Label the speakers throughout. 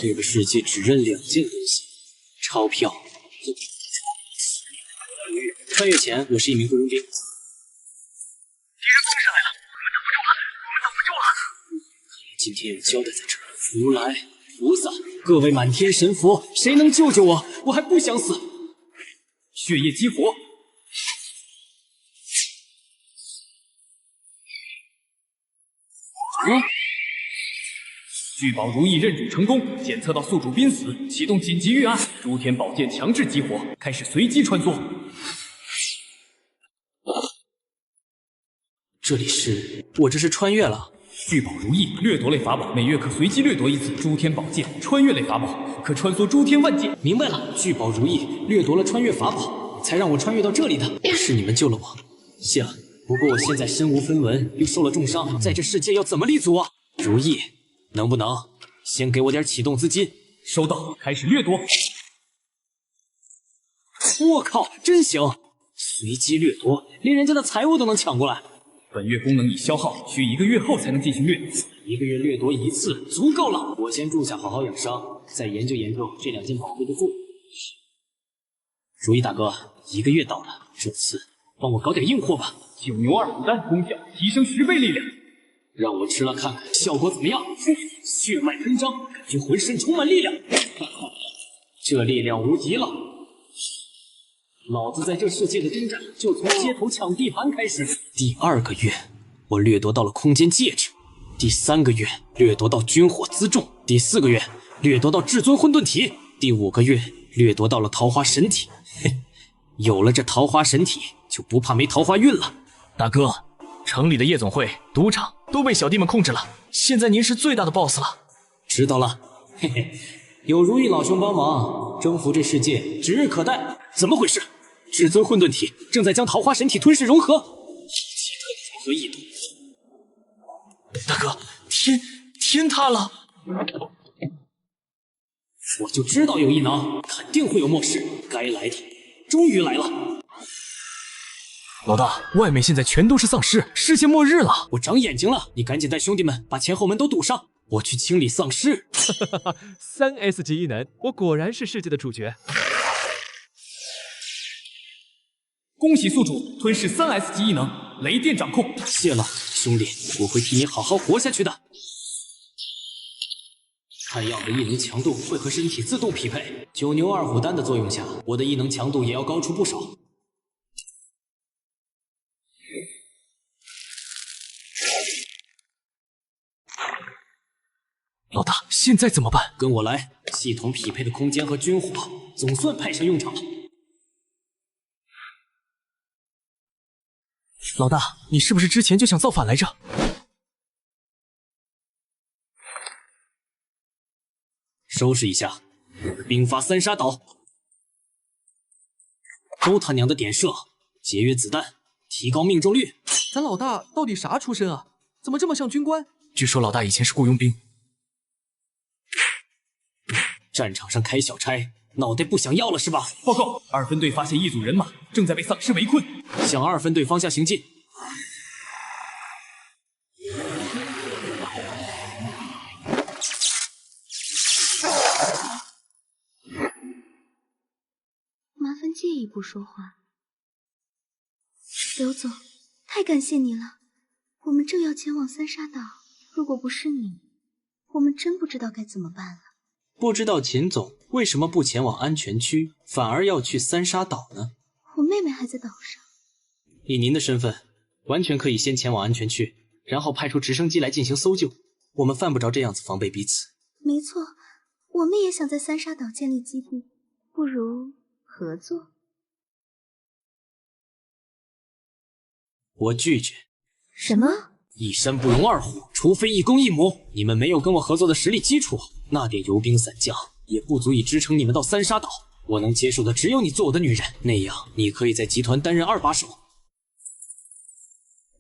Speaker 1: 这个世界只认2件东西：钞票。穿越前，我是一名雇佣兵。敌人攻上来了，我们等不住了！今天有交代在这儿。如来、菩萨，各位满天神佛，谁能救救我？我还不想死！血液激活。
Speaker 2: 聚宝如意认主成功，检测到宿主濒死，启动紧急预案，诸天宝剑强制激活，开始随机穿梭。
Speaker 1: 这里是……我这是穿越了。
Speaker 2: 聚宝如意，掠夺类法宝，每月可随机掠夺1次。诸天宝剑，穿越类法宝，可穿梭诸天万界。
Speaker 1: 明白了，聚宝如意，掠夺了穿越法宝，才让我穿越到这里的。是你们救了我，谢了。不过我现在身无分文，又受了重伤，在这世界要怎么立足啊？如意，能不能先给我点启动资金？
Speaker 2: 收到，开始掠夺。
Speaker 1: 我靠，真行！随机掠夺，连人家的财物都能抢过来。
Speaker 2: 本月功能已消耗，需1个月后才能进行掠夺。
Speaker 1: 1个月掠夺1次，足够了。我先住下，好好养伤，再研究研究这2件宝贝的作用。如意大哥，1个月到了，这次帮我搞点硬货吧。
Speaker 2: 9牛2虎丹，功效提升10倍力量。
Speaker 1: 让我吃了看看效果怎么样。血脉喷张，感觉浑身充满力量。这力量无敌了。老子在这世界的征战，就从街头抢地盘开始。第2个月，我掠夺到了空间戒指；第3个月，掠夺到军火辎重；第4个月，掠夺到至尊混沌体；第5个月，掠夺到了桃花神体。嘿，有了这桃花神体，就不怕没桃花运了。
Speaker 3: 大哥，城里的夜总会、赌场都被小弟们控制了，现在您是最大的 BOSS 了。
Speaker 1: 知道了，嘿嘿，有如意老兄帮忙，征服这世界指日可待。怎么回事？至尊混沌体正在将桃花神体吞噬融合，奇特的融合异动。
Speaker 3: 大哥，天塌了！
Speaker 1: 我就知道有异能，肯定会有末世，该来的终于来了。
Speaker 3: 老大，外面现在全都是丧尸，世界末日了！
Speaker 1: 我长眼睛了，你赶紧带兄弟们把前后门都堵上，我去清理丧尸。
Speaker 4: 3S 级异能，我果然是世界的主角。
Speaker 2: 恭喜宿主吞噬3S 级异能，雷电掌控。
Speaker 1: 谢了，兄弟，我会替你好好活下去的。看样子异能强度会和身体自动匹配，9牛2虎丹的作用下，我的异能强度也要高出不少。
Speaker 3: 老大，现在怎么办？
Speaker 1: 跟我来，系统匹配的空间和军火总算派上用场了。
Speaker 3: 老大，你是不是之前就想造反来着？
Speaker 1: 收拾一下，兵发3杀岛，都他娘的点射，节约子弹，提高命中率。
Speaker 4: 咱老大到底啥出身啊？怎么这么像军官？
Speaker 3: 据说老大以前是雇佣兵。
Speaker 1: 战场上开小差，脑袋不想要了是吧？
Speaker 2: 报告，2分队发现一组人马正在被丧尸围困，
Speaker 1: 向2分队方向行进。
Speaker 5: 麻烦借一步说话。刘总，太感谢你了，我们正要前往3杀岛，如果不是你，我们真不知道该怎么办了。
Speaker 1: 不知道秦总为什么不前往安全区，反而要去3杀岛呢？
Speaker 5: 我妹妹还在岛上。
Speaker 1: 以您的身份，完全可以先前往安全区，然后派出直升机来进行搜救。我们犯不着这样子防备彼此。
Speaker 5: 没错，我们也想在3杀岛建立基地，不如合作。
Speaker 1: 我拒绝。
Speaker 5: 什么？
Speaker 1: 一山不容2虎，除非一公一母。你们没有跟我合作的实力基础，那点游兵散将也不足以支撑你们到3杀岛。我能接受的只有你做我的女人，那样你可以在集团担任2把手。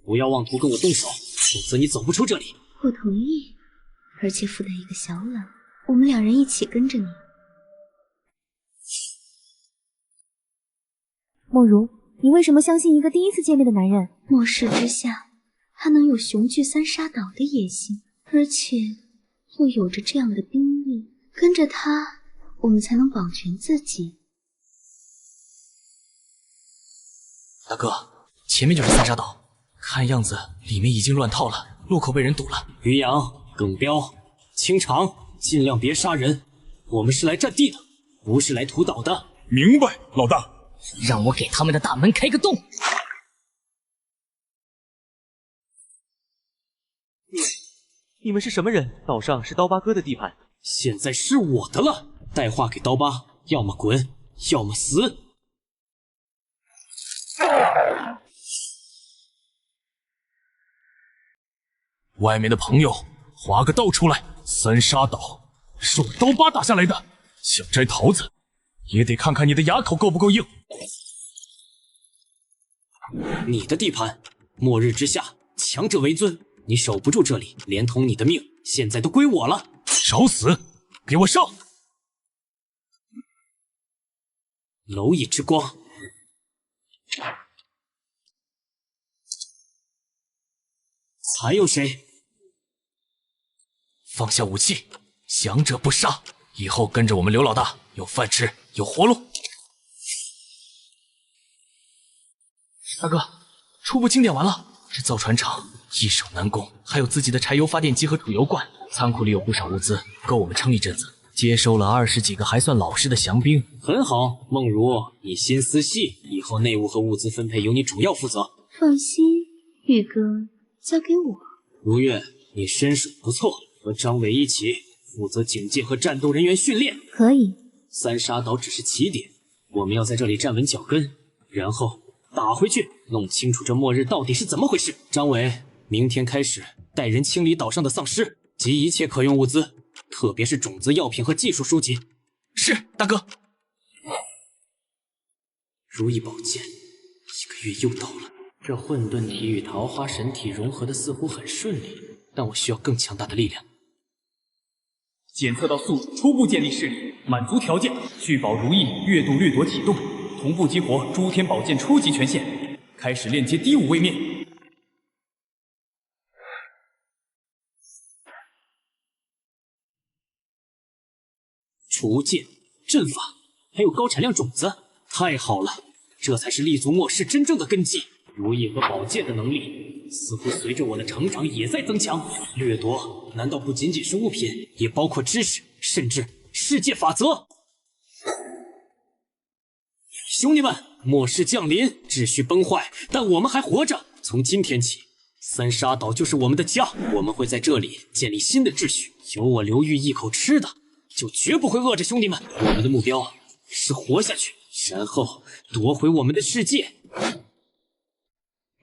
Speaker 1: 不要妄图跟我动手，否则你走不出这里。
Speaker 5: 我同意，而且附带一个小冷，我们2人一起跟着你。
Speaker 6: 梦如，你为什么相信一个第一次见面的男人？
Speaker 5: 末世之下，他能有雄踞3杀岛的野心，而且又有着这样的兵力，跟着他，我们才能保全自己。
Speaker 3: 大哥，前面就是三沙岛，看样子里面已经乱套了，路口被人堵了。
Speaker 1: 于洋、耿彪、清场，尽量别杀人。我们是来占地的，不是来屠岛的。
Speaker 7: 明白，老大。
Speaker 8: 让我给他们的大门开个洞。
Speaker 4: 你们是什么人？岛上是刀疤哥的地盘，
Speaker 1: 现在是我的了。带话给刀疤，要么滚，要么死。
Speaker 3: 外面的朋友，划个道出来。三沙岛是我刀疤打下来的，想摘桃子，也得看看你的牙口够不够硬。
Speaker 1: 你的地盘，末日之下，强者为尊。你守不住这里，连同你的命，现在都归我了。
Speaker 3: 找死！给我上！
Speaker 1: 蝼蚁之光。还有谁？
Speaker 3: 放下武器，降者不杀。以后跟着我们刘老大，有饭吃，有活路。大哥，初步清点完了。这造船厂易守难攻，还有自己的柴油发电机和储油罐，仓库里有不少物资，够我们撑一阵子。接收了20几个还算老实的降兵。
Speaker 1: 很好，梦如，你心思细，以后内务和物资分配由你主要负责。
Speaker 5: 放心，宇哥，交给我。
Speaker 1: 如月，你身手不错，和张伟一起负责警戒和战斗人员训练。
Speaker 6: 可以。
Speaker 1: 三沙岛只是起点，我们要在这里站稳脚跟，然后打回去，弄清楚这末日到底是怎么回事。张伟，明天开始带人清理岛上的丧尸及一切可用物资，特别是种子、药品和技术书籍。
Speaker 3: 是，大哥。
Speaker 1: 如意宝剑，1个月又到了。这混沌体与桃花神体融合的似乎很顺利，但我需要更强大的力量。
Speaker 2: 检测到素初步建立势力，满足条件，续保如意月度掠夺启动，同步激活诸天宝剑初级权限，开始链接第5位面。
Speaker 1: 储物剑、阵法，还有高产量种子，太好了！这才是立足末世真正的根基。如意和宝剑的能力，似乎随着我的成长也在增强。掠夺难道不仅仅是物品，也包括知识，甚至世界法则？兄弟们，末世降临，秩序崩坏，但我们还活着。从今天起，三沙岛就是我们的家，我们会在这里建立新的秩序。有我刘玉一口吃的，就绝不会饿着兄弟们。我们的目标是活下去，然后夺回我们的世界。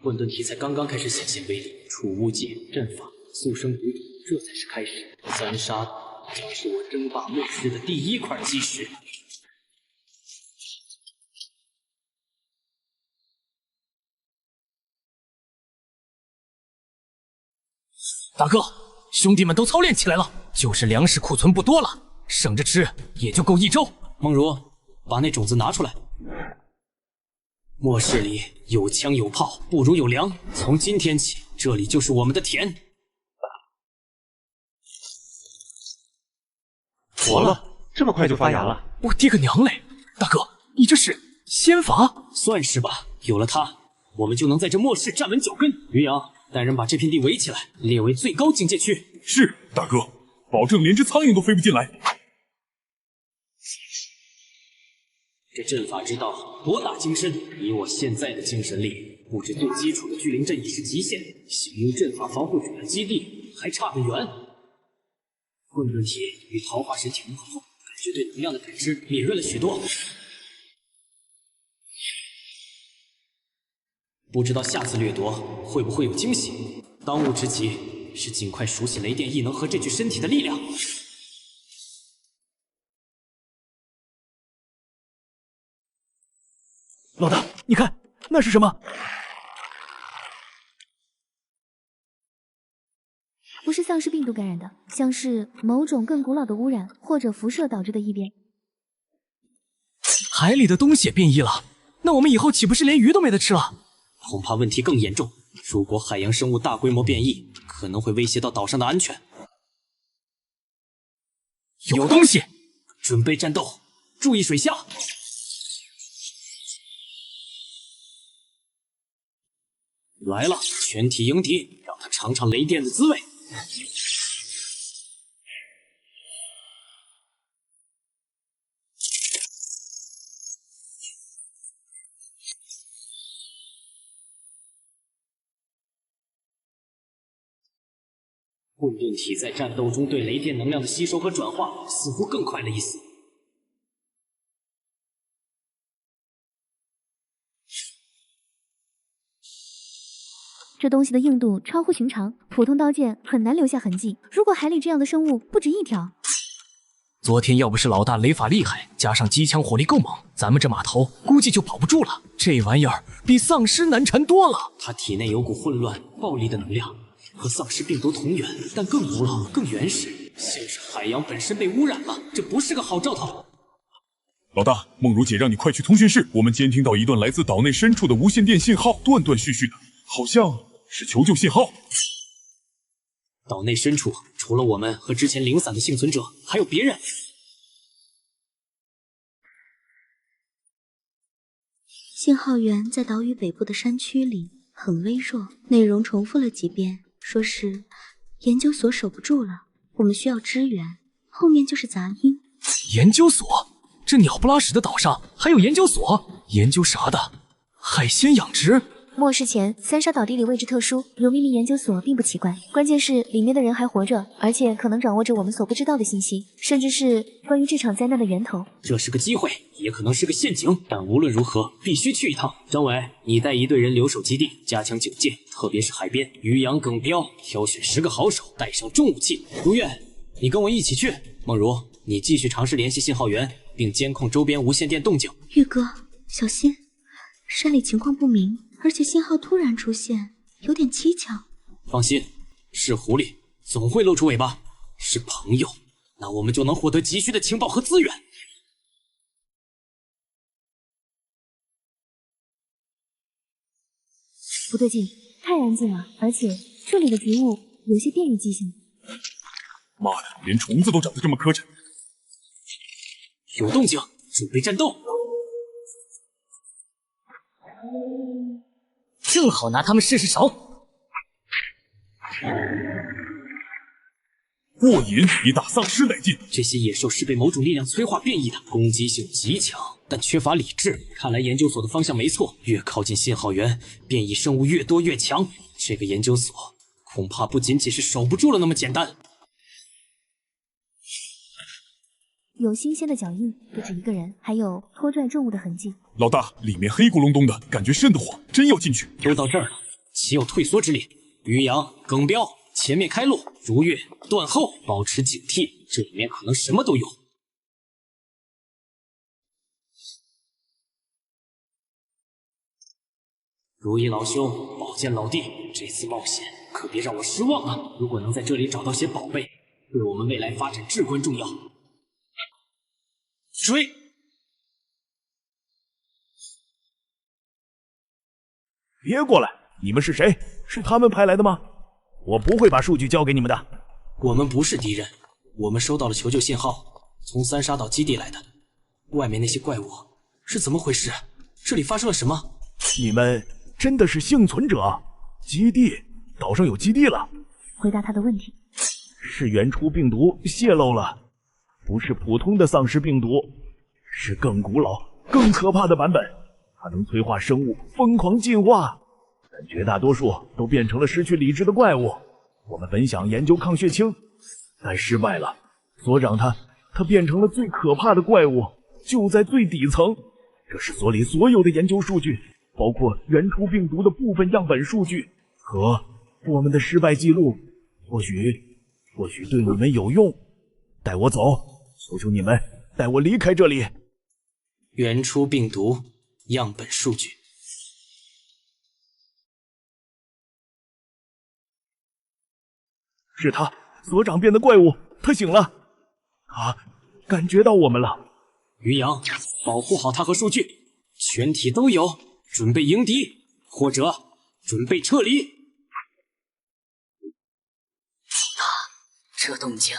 Speaker 1: 混沌体才刚刚开始显现威力，储物界、阵法、速生谷主，这才是开始。三沙将是我争霸末世的第1块基石。
Speaker 3: 大哥，兄弟们都操练起来了，就是粮食库存不多了，省着吃也就够1周。
Speaker 1: 梦如，把那种子拿出来。末世里有枪有炮，不如有粮。从今天起，这里就是我们的田。
Speaker 4: 活了，这么快就发芽了？
Speaker 3: 我爹个娘嘞！大哥，你这是仙法？
Speaker 1: 算是吧，有了它，我们就能在这末世站稳脚跟。于洋，带人把这片地围起来，列为最高警戒区。
Speaker 7: 是，大哥，保证连只苍蝇都飞不进来。
Speaker 1: 这阵法之道博大精深，以我现在的精神力，布置最基础的聚灵阵已是极限，想用阵法防护主要基地还差得远。混沌体与桃花神体融合后，感觉对能量的感知敏锐了许多。不知道下次掠夺会不会有惊喜？当务之急是尽快熟悉雷电异能和这具身体的力量。
Speaker 4: 老大，你看那是什么？
Speaker 6: 不是丧尸病毒感染的，像是某种更古老的污染或者辐射导致的异变。
Speaker 3: 海里的东西也变异了，那我们以后岂不是连鱼都没得吃了？
Speaker 1: 恐怕问题更严重。如果海洋生物大规模变异，可能会威胁到岛上的安全。
Speaker 3: 有东西！
Speaker 1: 准备战斗，注意水下。来了，全体迎敌，让他尝尝雷电的滋味。混沌体在战斗中对雷电能量的吸收和转化似乎更快了一丝。
Speaker 6: 这东西的硬度超乎寻常，普通刀剑很难留下痕迹。如果海里这样的生物不止一条，
Speaker 3: 昨天要不是老大雷法厉害，加上机枪火力够猛，咱们这码头估计就保不住了。这玩意儿比丧尸难缠多了。
Speaker 1: 他体内有股混乱、暴力的能量，和丧尸病毒同源，但更古老、更原始，像是海洋本身被污染了。这不是个好兆头。
Speaker 7: 老大，梦如姐让你快去通讯室，我们监听到一段来自岛内深处的无线电信号，断断续续的，好像是求救信号。
Speaker 1: 岛内深处，除了我们和之前零散的幸存者，还有别人。
Speaker 5: 信号源在岛屿北部的山区里，很微弱。内容重复了几遍，说是研究所守不住了，我们需要支援。后面就是杂音。
Speaker 3: 研究所？这鸟不拉屎的岛上还有研究所？研究啥的？海鲜养殖？
Speaker 6: 末世前，三沙岛地理位置特殊，有秘密研究所并不奇怪。关键是里面的人还活着，而且可能掌握着我们所不知道的信息，甚至是关于这场灾难的源头。
Speaker 1: 这是个机会，也可能是个陷阱，但无论如何，必须去一趟。张伟，你带一队人留守基地，加强警戒，特别是海边。于洋、耿彪挑选10个好手，带上重武器。如月，你跟我一起去。梦如，你继续尝试联系信号源，并监控周边无线电动静。
Speaker 5: 玉哥，小心，山里情况不明。而且信号突然出现，有点蹊跷。
Speaker 1: 放心，是狐狸，总会露出尾巴。是朋友，那我们就能获得急需的情报和资源。
Speaker 6: 不对劲，太安静了，而且这里的植物有些变异迹象。
Speaker 7: 妈的，连虫子都长得这么磕碜。
Speaker 1: 有动静，准备战斗。
Speaker 8: 正好拿他们试试手。
Speaker 7: 过瘾，比打丧尸来劲。
Speaker 1: 这些野兽是被某种力量催化变异的，攻击性极强，但缺乏理智。看来研究所的方向没错，越靠近信号源，变异生物越多越强。这个研究所恐怕不仅仅是守不住了那么简单。
Speaker 6: 有新鲜的脚印，不止一个人，还有拖拽重物的痕迹。
Speaker 7: 老大，里面黑咕隆咚的，感觉瘆得慌，真要进去？
Speaker 1: 都到这儿了，岂有退缩之理？于洋、耿彪，前面开路；如月断后，保持警惕，这里面可能什么都有。如意老兄，宝剑老弟，这次冒险可别让我失望啊！如果能在这里找到些宝贝，对我们未来发展至关重要。追！
Speaker 9: 别过来！你们是谁？是他们派来的吗？我不会把数据交给你们的。
Speaker 1: 我们不是敌人，我们收到了求救信号，从三沙岛基地来的。外面那些怪物是怎么回事？这里发生了什么？
Speaker 9: 你们真的是幸存者？基地？岛上有基地了？
Speaker 6: 回答他的问题。
Speaker 9: 是原初病毒泄露了。不是普通的丧尸病毒，是更古老、更可怕的版本。它能催化生物疯狂进化，但绝大多数都变成了失去理智的怪物。我们本想研究抗血清，但失败了。所长他变成了最可怕的怪物，就在最底层。这是所里所有的研究数据，包括原初病毒的部分样本数据和我们的失败记录。或许对你们有用。带我走，求求你们带我离开这里。
Speaker 1: 原初病毒样本数据。
Speaker 9: 是他，所长变的怪物，他醒了，他感觉到我们了。
Speaker 1: 于洋，保护好他和数据，全体都有，准备迎敌，或者准备撤离。
Speaker 8: 这动静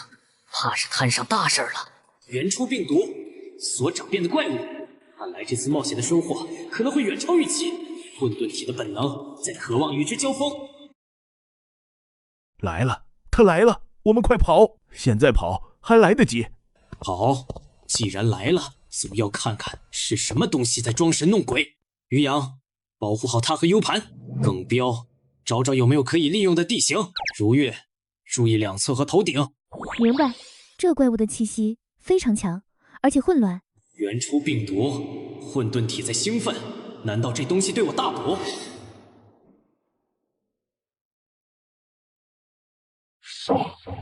Speaker 8: 怕是摊上大事了。
Speaker 1: 原初病毒所长变的怪物，看来这次冒险的收获可能会远超预期。混沌体的本能在渴望与之交锋。
Speaker 9: 来了，他来了，我们快跑！现在跑还来得及。
Speaker 1: 好，既然来了，总要看看是什么东西在装神弄鬼。于洋，保护好他和 U 盘。耿彪，找找有没有可以利用的地形。如月，注意两侧和头顶。
Speaker 6: 明白。这怪物的气息非常强，而且混乱。
Speaker 1: 原初病毒，混沌体在兴奋，难道这东西对我大补？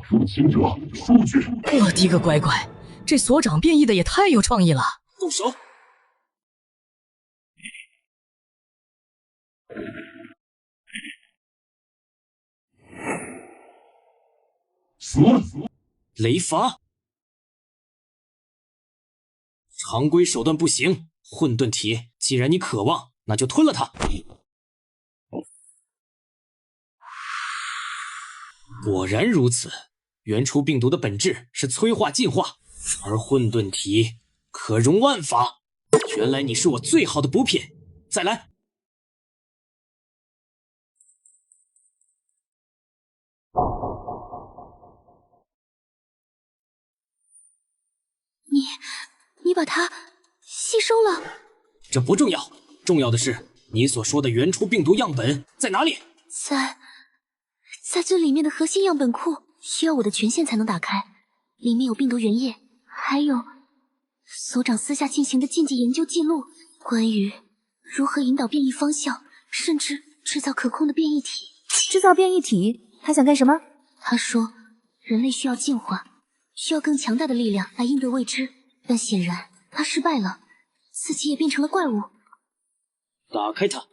Speaker 7: 入侵者数据。
Speaker 8: 我的个乖乖，这所长变异的也太有创意了！
Speaker 1: 动手！
Speaker 7: 死！
Speaker 1: 雷伐！常规手段不行，混沌体，既然你渴望，那就吞了它。果然如此，原初病毒的本质是催化进化，而混沌体可容万法。原来你是我最好的补品，再来。
Speaker 6: 你把它吸收了？
Speaker 1: 这不重要，重要的是你所说的原初病毒样本在哪里？
Speaker 6: 在最里面的核心样本库，需要我的权限才能打开。里面有病毒原液，还有所长私下进行的禁忌研究记录，关于如何引导变异方向，甚至制造可控的变异体。制造变异体？他想干什么？他说，人类需要进化，需要更强大的力量来应对未知。但显然他失败了，自己也变成了怪物。
Speaker 1: 打开它。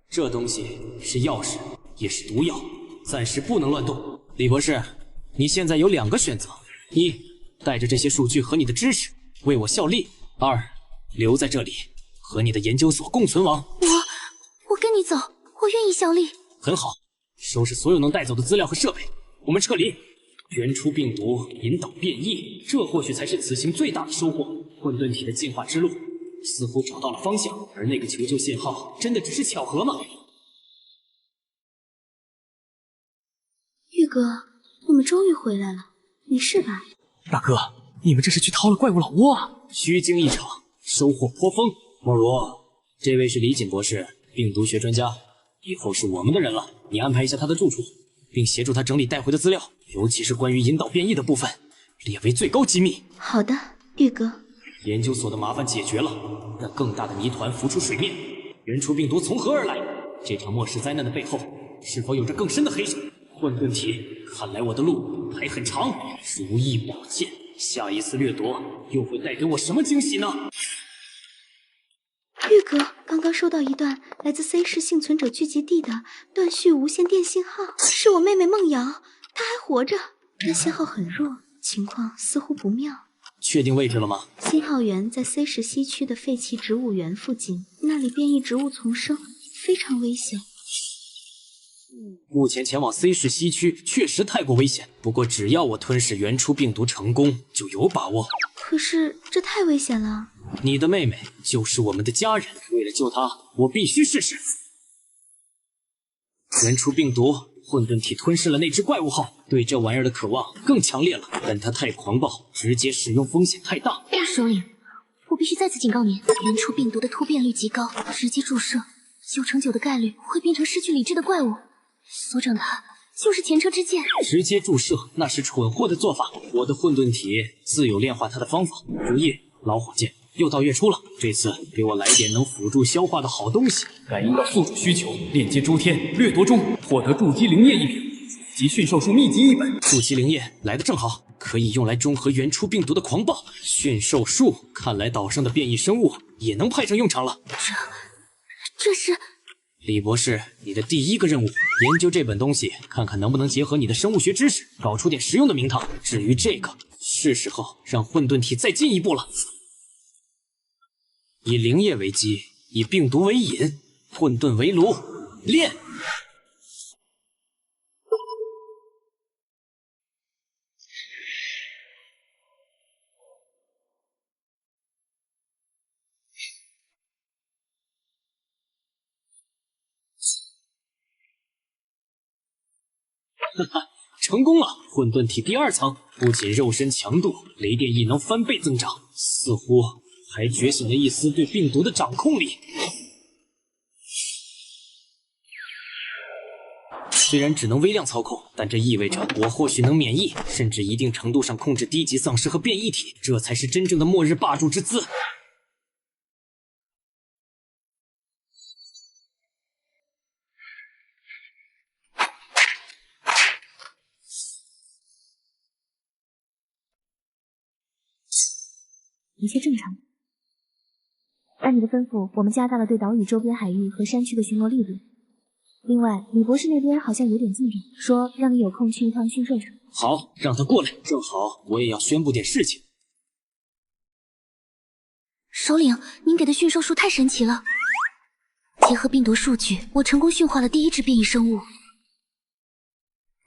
Speaker 1: 这东西是钥匙，也是毒药，暂时不能乱动。李博士，你现在有2个选择：一，带着这些数据和你的知识为我效力；二，留在这里和你的研究所共存亡。
Speaker 6: 我跟你走，我愿意效力。
Speaker 1: 很好，收拾所有能带走的资料和设备，我们撤离。原初病毒引导变异，这或许才是此行最大的收获。混沌体的进化之路似乎找到了方向，而那个求救信号真的只是巧合吗？
Speaker 5: 玉哥，你们终于回来了，没事吧？
Speaker 3: 大哥，你们这是去掏了怪物老窝啊？
Speaker 1: 虚惊一场，收获颇丰。莫如，这位是李锦博士，病毒学专家，以后是我们的人了。你安排一下他的住处，并协助他整理带回的资料，尤其是关于引导变异的部分，列为最高机密。
Speaker 5: 好的，玉哥。
Speaker 1: 研究所的麻烦解决了，但更大的谜团浮出水面：原初病毒从何而来？这场末世灾难的背后，是否有着更深的黑手？混沌体，看来我的路还很长。如意宝剑，下一次掠夺又会带给我什么惊喜呢？
Speaker 5: 玉哥，刚刚收到一段来自 C 市幸存者聚集地的断续无线电信号，是我妹妹梦瑶，她还活着，但信号很弱，情况似乎不妙。
Speaker 1: 确定位置了吗？
Speaker 5: 信号源在 C 市西区的废弃植物园附近，那里变异植物丛生，非常危险。
Speaker 1: 目前前往 C 市西区确实太过危险，不过只要我吞噬原初病毒成功，就有把握。
Speaker 5: 可是这太危险了。
Speaker 1: 你的妹妹就是我们的家人，为了救她，我必须试试。原初病毒混沌体吞噬了那只怪物后，对这玩意儿的渴望更强烈了，但它太狂暴，直接使用风险太大。
Speaker 6: 首领，我必须再次警告您，原初病毒的突变率极高，直接注射9成9的概率会变成失去理智的怪物。所长他就是前车之鉴。
Speaker 1: 直接注射那是蠢货的做法，我的混沌体自有炼化它的方法。如意，老伙计，又到月初了，这次给我来点能辅助消化的好东西。
Speaker 2: 感应到宿主需求，链接诸天，掠夺中，获得筑基灵液1瓶及驯兽术秘籍1本。
Speaker 1: 筑基灵液来得正好，可以用来中和原初病毒的狂暴。驯兽术，看来岛上的变异生物也能派上用场了。
Speaker 6: 这是
Speaker 1: 李博士，你的第1个任务，研究这本东西，看看能不能结合你的生物学知识，搞出点实用的名堂。至于这个，是时候让混沌体再进一步了。以灵液为基，以病毒为引，混沌为炉，炼！哈哈，成功了！混沌体第2层，不仅肉身强度、雷电异能翻倍增长，似乎还觉醒了一丝对病毒的掌控力。虽然只能微量操控，但这意味着我或许能免疫，甚至一定程度上控制低级丧尸和变异体，这才是真正的末日霸主之姿。
Speaker 6: 一切正常。按你的吩咐，我们加大了对岛屿周边海域和山区的巡逻力度。另外，李博士那边好像有点进展，说让你有空去一趟驯兽场。
Speaker 1: 好，让他过来。正好我也要宣布点事情。
Speaker 6: 首领，您给的驯兽术太神奇了！结合病毒数据，我成功驯化了第1只变异生物。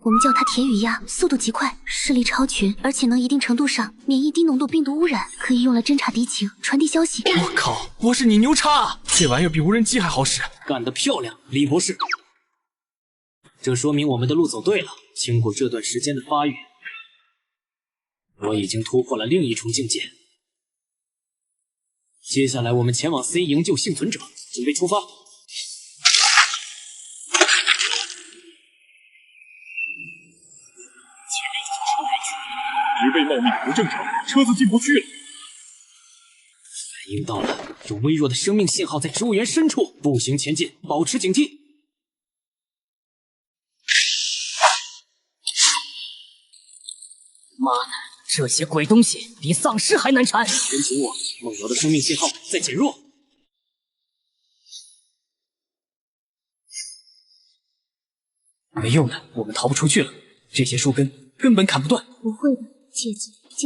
Speaker 6: 我们叫它铁羽鸭，速度极快，视力超群，而且能一定程度上免疫低浓度病毒污染，可以用来侦察敌情、传递消息。
Speaker 3: 我靠，博士你牛叉啊！这玩意儿比无人机还好使。
Speaker 1: 干得漂亮，李博士！这说明我们的路走对了。经过这段时间的发育，我已经突破了另一重境界。接下来我们前往 C 营救幸存者，准备出发。
Speaker 7: 植被茂密不正常，车子进不去了。
Speaker 1: 反应到了，有微弱的生命信号在植物园深处，步行前进，保持警惕。
Speaker 8: 妈的，这些鬼东西比丧尸还难缠！
Speaker 1: 跟紧我，梦瑶的生命信号在减弱。
Speaker 2: 没用的，我们逃不出去了。这些树根根本砍不断。
Speaker 6: 不会的，姐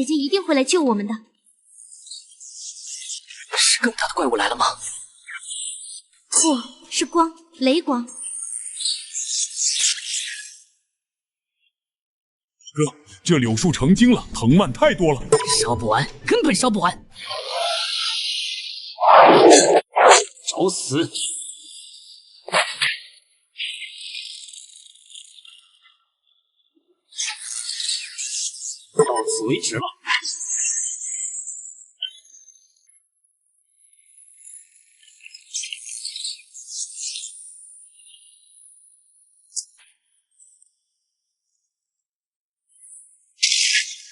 Speaker 6: 姐一定会来救我们的。
Speaker 3: 是更大的怪物来了吗？
Speaker 6: 不是光，雷光。
Speaker 7: 哥，这柳树成精了，藤蔓太多了，
Speaker 8: 烧不完，根本烧不完。
Speaker 1: 找死！到此为止了。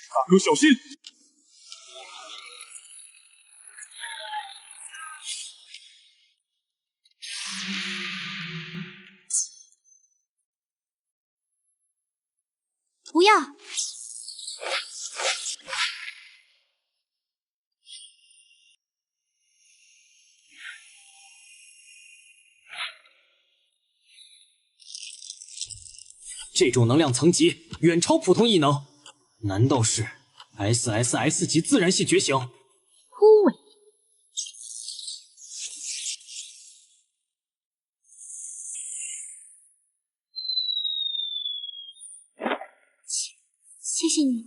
Speaker 7: 大哥小心！
Speaker 6: 不要！
Speaker 1: 这种能量层级远超普通异能，难道是 SSS 级自然系觉醒？
Speaker 6: 枯萎。谢谢你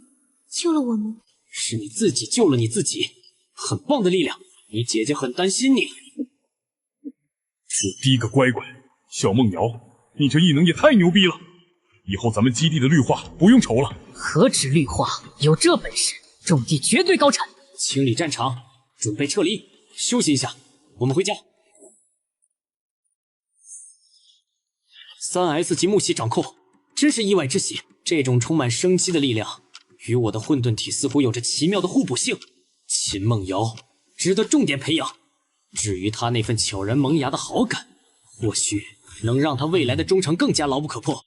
Speaker 6: 救了我们。
Speaker 1: 是你自己救了你自己，很棒的力量。你姐姐很担心你。
Speaker 7: 我第一个乖乖，小梦瑶，你这异能也太牛逼了！以后咱们基地的绿化不用愁了。
Speaker 8: 何止绿化，有这本事，种地绝对高产。
Speaker 1: 清理战场，准备撤离，休息一下，我们回家。3S 级木系掌控，真是意外之喜。这种充满生机的力量，与我的混沌体似乎有着奇妙的互补性。秦梦瑶值得重点培养。至于她那份悄然萌芽的好感，或许能让她未来的忠诚更加牢不可破。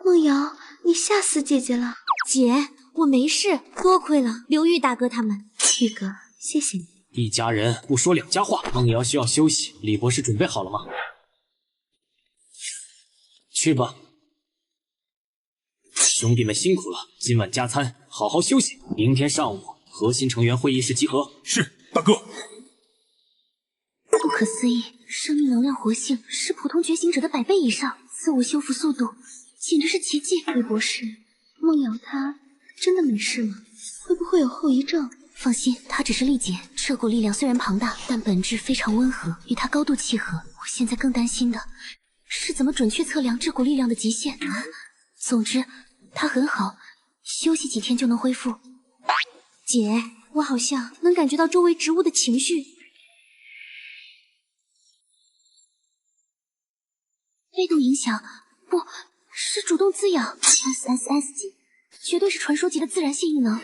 Speaker 5: 梦瑶，你吓死姐姐了！
Speaker 6: 姐，我没事，多亏了刘玉大哥他们。
Speaker 5: 玉哥，谢谢你。
Speaker 1: 一家人不说两家话。梦瑶需要休息，李博士准备好了吗？去吧，兄弟们辛苦了，今晚加餐，好好休息。明天上午核心成员会议室集合。
Speaker 7: 是，大哥。
Speaker 6: 不可思议，生命能量活性是普通觉醒者的100倍以上，自我修复速度简直是奇迹。
Speaker 5: 李博士，梦瑶她真的没事吗？会不会有后遗症？
Speaker 6: 放心，她只是力减，这股力量虽然庞大，但本质非常温和，与它高度契合。我现在更担心的是怎么准确测量这股力量的极限。总之，它很好，休息几天就能恢复。
Speaker 5: 姐，我好像能感觉到周围植物的情绪。
Speaker 6: 被动影响，不是主动滋养。SSS 级，绝对是传说级的自然系异能。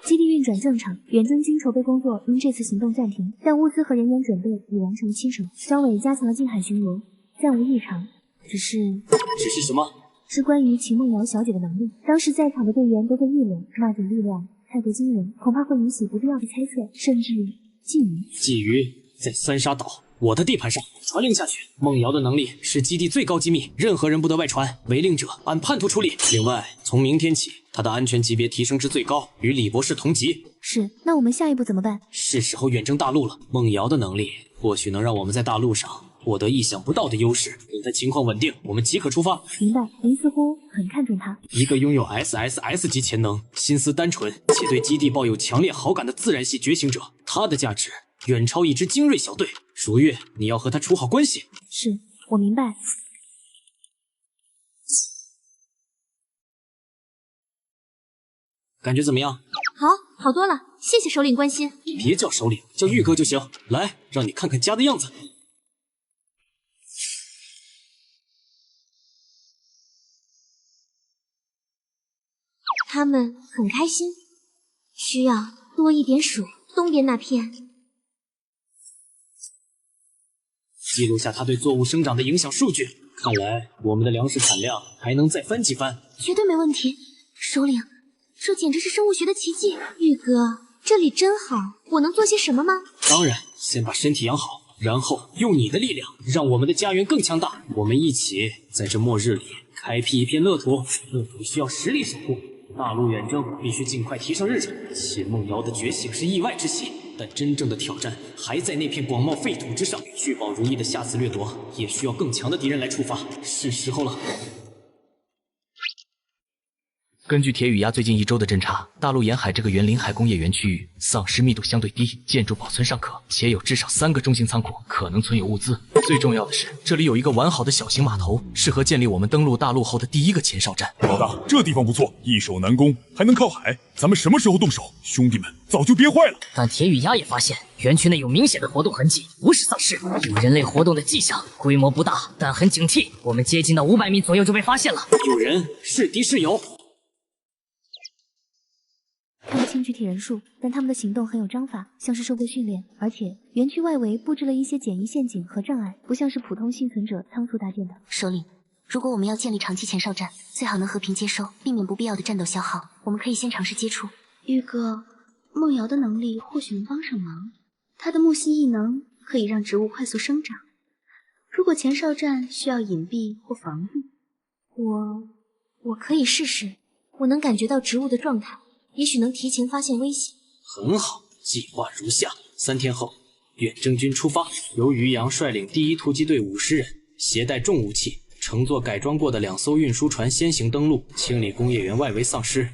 Speaker 10: 基地运转正常，远征军筹备工作因这次行动暂停，但物资和人员准备已完成70%。张伟加强了近海巡逻，暂无异常。只是
Speaker 1: 什么？
Speaker 10: 是关于秦梦瑶小姐的能力。当时在场的队员都会议论，那种力量太过惊人，恐怕会引起不必要的猜测，甚至觊觎。
Speaker 1: 觊觎在三沙岛我的地盘上传令下去。梦瑶的能力是基地最高机密，任何人不得外传，违令者按叛徒处理。另外，从明天起，他的安全级别提升至最高，与李博士同级。
Speaker 10: 是，那我们下一步怎么办？
Speaker 1: 是时候远征大陆了。梦瑶的能力或许能让我们在大陆上获得意想不到的优势。等他情况稳定，我们即可出发。
Speaker 10: 明白。您似乎很看重他，
Speaker 1: 一个拥有 SSS 级潜能、心思单纯且对基地抱有强烈好感的自然系觉醒者，他的价值远超一支精锐小队。如月，你要和他处好关系。
Speaker 10: 是，我明白。
Speaker 1: 感觉怎么样？
Speaker 5: 好多了，谢谢首领关心。
Speaker 1: 别叫首领，叫玉哥就行。来，让你看看家的样子。
Speaker 5: 他们很开心，需要多一点水。东边那片，
Speaker 1: 记录下它对作物生长的影响数据。看来我们的粮食产量还能再翻几番。
Speaker 6: 绝对没问题。首领，这简直是生物学的奇迹。
Speaker 5: 玉哥，这里真好，我能做些什么吗？
Speaker 1: 当然，先把身体养好，然后用你的力量让我们的家园更强大。我们一起在这末日里开辟一片乐土，乐土需要实力守护。大陆远征必须尽快提上日程。且梦瑶的觉醒是意外之喜，但真正的挑战还在那片广袤废土之上。确保如意的下次掠夺，也需要更强的敌人来触发。是时候了。
Speaker 3: 根据铁羽鸭最近1周的侦查，大陆沿海这个原临海工业园区域丧尸密度相对低，建筑保存尚可，且有至少3个中型仓库，可能存有物资。最重要的是，这里有一个完好的小型码头，适合建立我们登陆大陆后的第1个前哨站。
Speaker 7: 老大，这地方不错，易守难攻，还能靠海。咱们什么时候动手？兄弟们早就憋坏了。
Speaker 8: 但铁羽鸭也发现，园区内有明显的活动痕迹，不是丧尸，有人类活动的迹象，规模不大，但很警惕。我们接近到500米左右就被发现了。
Speaker 1: 有人，是敌是友。
Speaker 10: 看不清具体人数，但他们的行动很有章法，像是受过训练。而且园区外围布置了一些简易陷阱和障碍，不像是普通幸存者仓促搭建的。
Speaker 6: 首领，如果我们要建立长期前哨站，最好能和平接收，避免不必要的战斗消耗。我们可以先尝试接触。
Speaker 5: 玉哥，梦瑶的能力或许能帮上忙，她的木系异能可以让植物快速生长。如果前哨站需要隐蔽或防御，
Speaker 6: 我可以试试。我能感觉到植物的状态，也许能提前发现威胁。
Speaker 1: 很好，计划如下：3天后，远征军出发，由于洋率领第1突击队50人，携带重武器，乘坐改装过的2艘运输船先行登陆，清理工业园外围丧尸，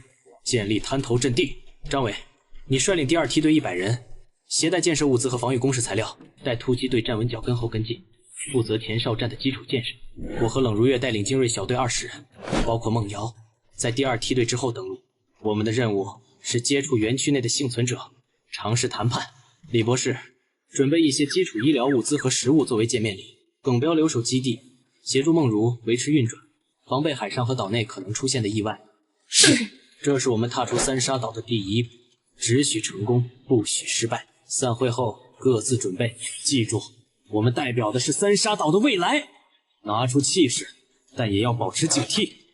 Speaker 1: 建立滩头阵地。张伟，你率领第2梯队100人，携带建设物资和防御工事材料，待突击队站稳脚跟后跟进，负责前哨站的基础建设。我和冷如月带领精锐小队20人，包括梦瑶，在第2梯队之后登陆。我们的任务是接触园区内的幸存者，尝试谈判。李博士，准备一些基础医疗物资和食物作为见面礼。耿彪留守基地，协助梦如维持运转，防备海上和岛内可能出现的意外。
Speaker 6: 是。
Speaker 1: 这是我们踏出三沙岛的第1步，只许成功，不许失败。散会后各自准备，记住，我们代表的是三沙岛的未来，拿出气势，但也要保持警惕。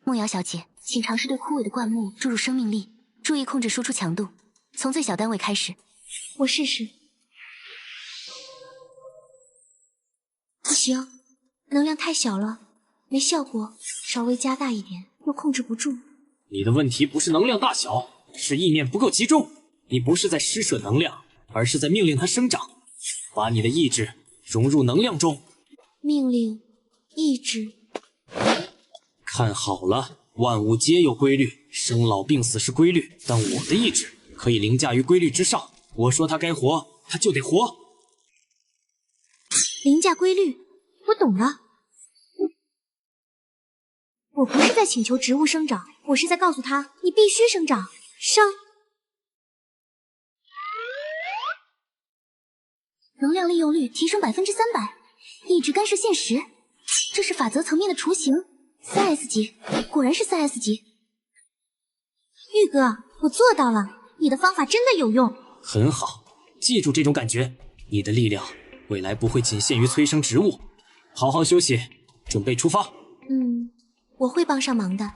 Speaker 6: 梦瑶小姐，请尝试对枯萎的灌木注入生命力，注意控制输出强度，从最小单位开始。
Speaker 5: 我试试。不行，能量太小了，没效果，稍微加大一点又控制不住。
Speaker 1: 你的问题不是能量大小，是意念不够集中。你不是在施舍能量，而是在命令它生长。把你的意志融入能量中。
Speaker 5: 命令，意志。
Speaker 1: 看好了，万物皆有规律，生老病死是规律，但我的意志可以凌驾于规律之上。我说它该活，它就得活。
Speaker 6: 凌驾规律，我懂了。我不是在请求植物生长，我是在告诉他，你必须生长。生。能量利用率提升300%，意志干涉现实，这是法则层面的雏形。3S 级，果然是3S 级。玉哥，我做到了，你的方法真的有用。
Speaker 1: 很好，记住这种感觉，你的力量未来不会仅限于催生植物。好好休息，准备出发。
Speaker 6: 我会帮上忙的，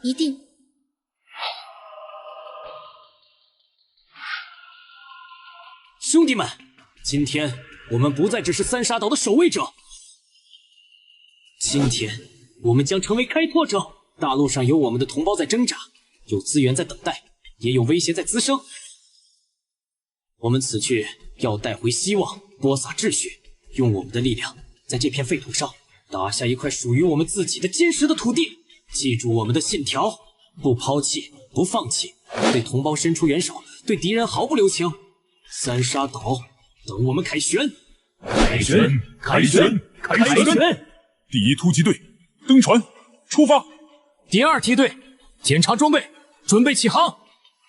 Speaker 6: 一定。
Speaker 1: 兄弟们，今天我们不再只是三沙岛的守卫者，今天我们将成为开拓者。大陆上有我们的同胞在挣扎，有资源在等待，也有威胁在滋生。我们此去要带回希望，播撒秩序，用我们的力量在这片废土上打下一块属于我们自己的坚实的土地。记住我们的信条，不抛弃，不放弃，对同胞伸出援手，对敌人毫不留情。三沙岛，等我们凯旋！
Speaker 7: 凯旋！凯旋！凯旋！第1突击队登船出发。
Speaker 3: 第2梯队检查装备，准备起航。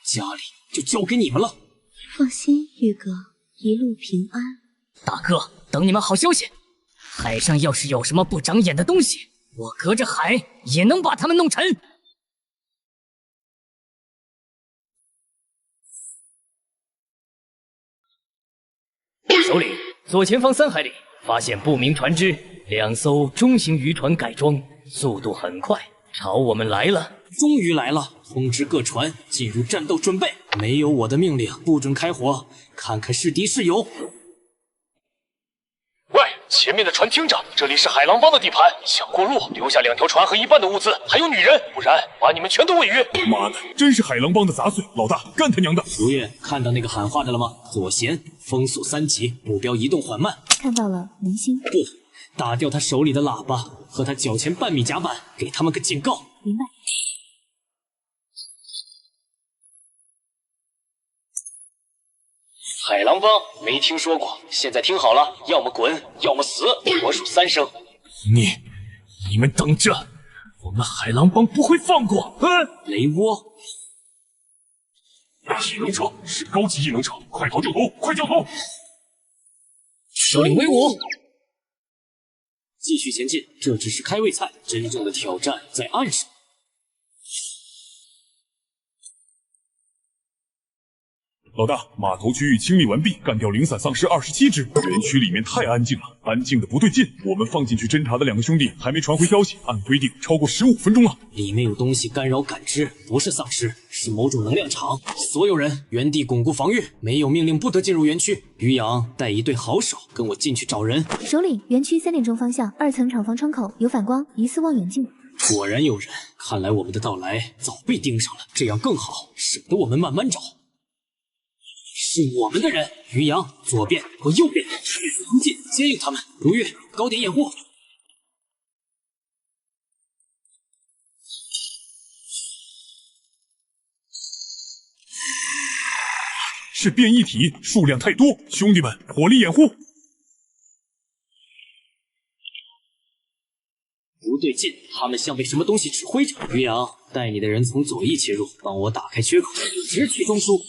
Speaker 1: 家里就交给你们了。
Speaker 5: 放心，玉哥，一路平安。
Speaker 8: 大哥，等你们好消息。海上要是有什么不长眼的东西，我隔着海也能把他们弄沉。首领，左前方3海里发现不明船只，2艘中型渔船改装，速度很快，朝我们来了。
Speaker 1: 终于来了！通知各船进入战斗准备，没有我的命令不准开火，看看是敌是友。
Speaker 2: 喂，前面的船听着，这里是海狼帮的地盘，想过路留下2条船和一半的物资，还有女人，不然把你们全都喂鱼。
Speaker 7: 妈的，真是海狼帮的杂碎！老大，干他娘的！
Speaker 1: 如月，看到那个喊话的了吗？左舷风速3级，目标移动缓慢。
Speaker 10: 看到了，明星。
Speaker 1: 不，打掉他手里的喇叭和他脚前半米甲板，给他们个警告。
Speaker 10: 明白。
Speaker 1: 海狼帮没听说过，现在听好了，要么滚，要么死。我数3声。
Speaker 3: 你们等着，我们海狼帮不会放过。
Speaker 1: 雷窝，
Speaker 7: 异能者是高级异能者，快逃掉头，快掉头！
Speaker 8: 首领威武！
Speaker 1: 继续前进，这只是开胃菜，真正的挑战在岸上。
Speaker 7: 老大，码头区域清理完毕，干掉零散丧尸27只。园区里面太安静了，安静的不对劲。我们放进去侦查的2个兄弟还没传回消息，按规定超过15分钟了。
Speaker 1: 里面有东西干扰感知，不是丧尸，是某种能量场。所有人原地巩固防御，没有命令不得进入园区。于洋带一队好手跟我进去找人。
Speaker 10: 首领，园区3点钟方向2层厂房窗口有反光，疑似望远镜。
Speaker 1: 果然有人，看来我们的到来早被盯上了，这样更好，省得我们慢慢找。是我们的人，于洋左边和右边，迅速突进，接应他们。如月，高点掩护。
Speaker 7: 是变异体，数量太多，兄弟们火力掩护。
Speaker 1: 不对劲，他们像被什么东西指挥着。于洋，带你的人从左翼切入，帮我打开缺口，直取中枢。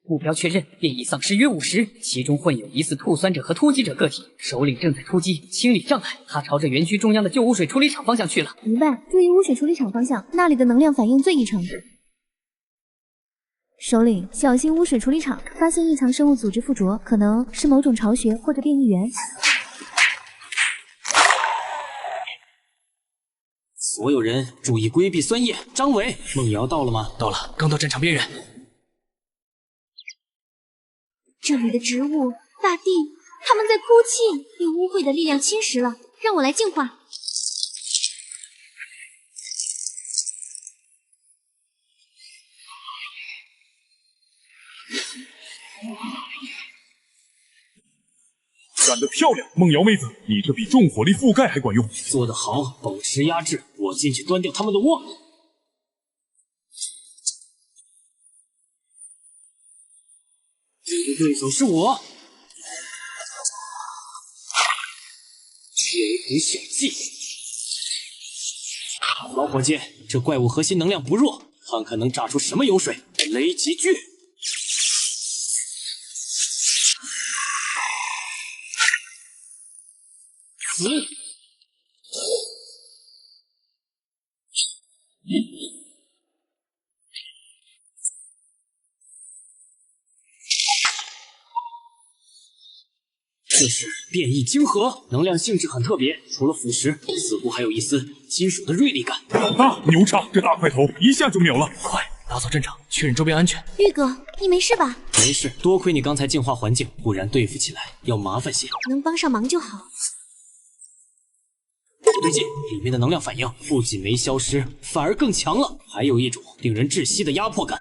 Speaker 8: 目标确认，变异丧尸约50，其中混有疑似吐酸者和突击者个体。首领正在突击清理障碍，他朝着园区中央的旧污水处理厂方向去了。
Speaker 10: 明白，注意污水处理厂方向，那里的能量反应最异常。首领，小心污水处理厂，发现异常生物组织附着，可能是某种巢穴或者变异源。
Speaker 1: 所有人注意规避酸液。张伟、梦瑶到了吗？
Speaker 3: 到了，刚到战场边缘。
Speaker 6: 这里的植物、大地，它们在哭泣，被污秽的力量侵蚀了。让我来净化。
Speaker 7: 战干得漂亮，梦瑶妹子，你这比重火力覆盖还管用。
Speaker 1: 做得好，保持压制，我进去端掉他们的窝。你的对手是我。天图小技，老伙计，这怪物核心能量不弱，看看能炸出什么油水。雷击锯。死！这是变异晶核，能量性质很特别，除了腐蚀，似乎还有一丝金属的锐利感。
Speaker 7: 老大，牛叉！这大块头一下就秒了。
Speaker 3: 快打扫阵场，确认周边安全。
Speaker 6: 玉哥，你没事吧？
Speaker 1: 没事，多亏你刚才净化环境，不然对付起来要麻烦些。
Speaker 6: 能帮上忙就好。
Speaker 1: 不对劲，里面的能量反应不仅没消失，反而更强了，还有一种令人窒息的压迫感。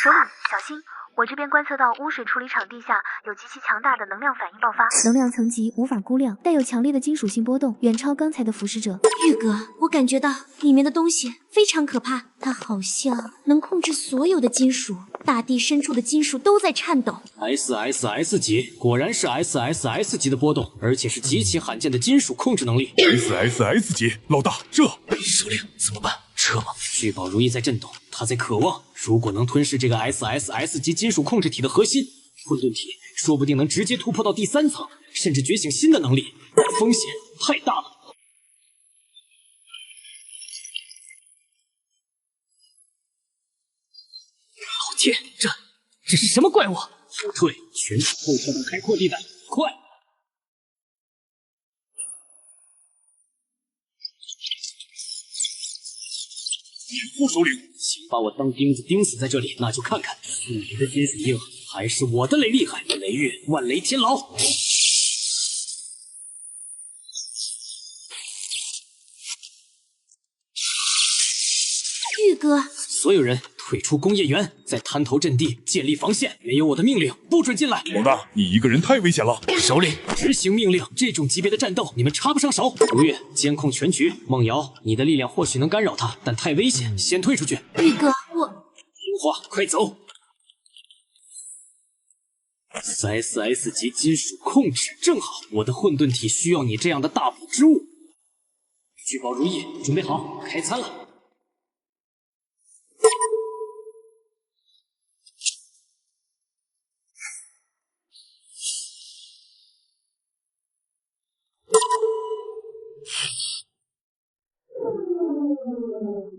Speaker 10: 首领，小心！我这边观测到污水处理厂地下有极其强大的能量反应爆发，能量层级无法估量，带有强烈的金属性波动，远超刚才的腐蚀者。
Speaker 6: 玉哥，我感觉到里面的东西非常可怕，它好像能控制所有的金属，大地深处的金属都在颤抖。
Speaker 1: SSS 级，果然是 SSS 级的波动，而且是极其罕见的金属控制能力。
Speaker 7: SSS 级，老大，这
Speaker 3: 首领怎么办？撤吗？
Speaker 1: 聚宝如意在震动，他在渴望。如果能吞噬这个 SSS 级金属控制体的核心混沌体，说不定能直接突破到第3层，甚至觉醒新的能力。风险太大了。
Speaker 3: 老天，这是什么怪物？
Speaker 1: 后退，全场后撤到开阔地带，快！
Speaker 7: 副首领，
Speaker 1: 请把我当钉子钉死在这里，那就看看你的金属硬还是我的雷厉害。雷月万雷天牢。
Speaker 6: 玉哥，
Speaker 1: 所有人退出工业园，在滩头阵地建立防线，没有我的命令不准进来。
Speaker 7: 老大，你一个人太危险了。
Speaker 3: 首领，
Speaker 1: 执行命令，这种级别的战斗你们插不上手。如月监控全局，梦瑶，你的力量或许能干扰他，但太危险，先退出去。
Speaker 6: 玉哥，我
Speaker 1: 听话，快走。SS 级金属控制，正好我的混沌体需要你这样的大补之物。聚宝如意，准备好，开餐了。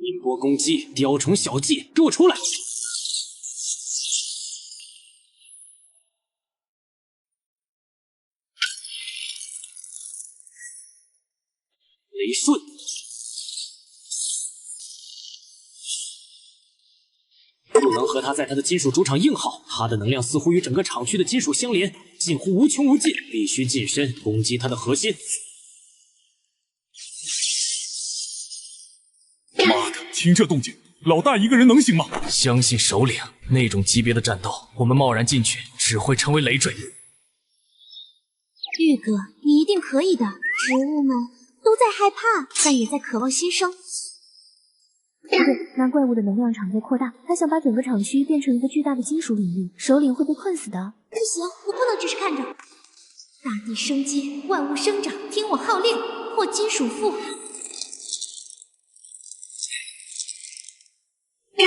Speaker 1: 音波攻击，雕虫小技，给我出来！雷顺，不能和他在他的金属主场硬耗，他的能量似乎与整个厂区的金属相连，近乎无穷无尽，必须近身攻击他的核心。
Speaker 7: 妈的，听这动静，老大一个人能行吗？
Speaker 3: 相信首领，那种级别的战斗，我们贸然进去只会成为累赘。
Speaker 6: 玉哥，你一定可以的。植物们都在害怕，但也在渴望新生。
Speaker 10: 不对，那怪物的能量场在扩大，他想把整个厂区变成一个巨大的金属领域，首领会被困死的。
Speaker 6: 不行，我不能只是看着。大地生机，万物生长，听我号令，破金属缚。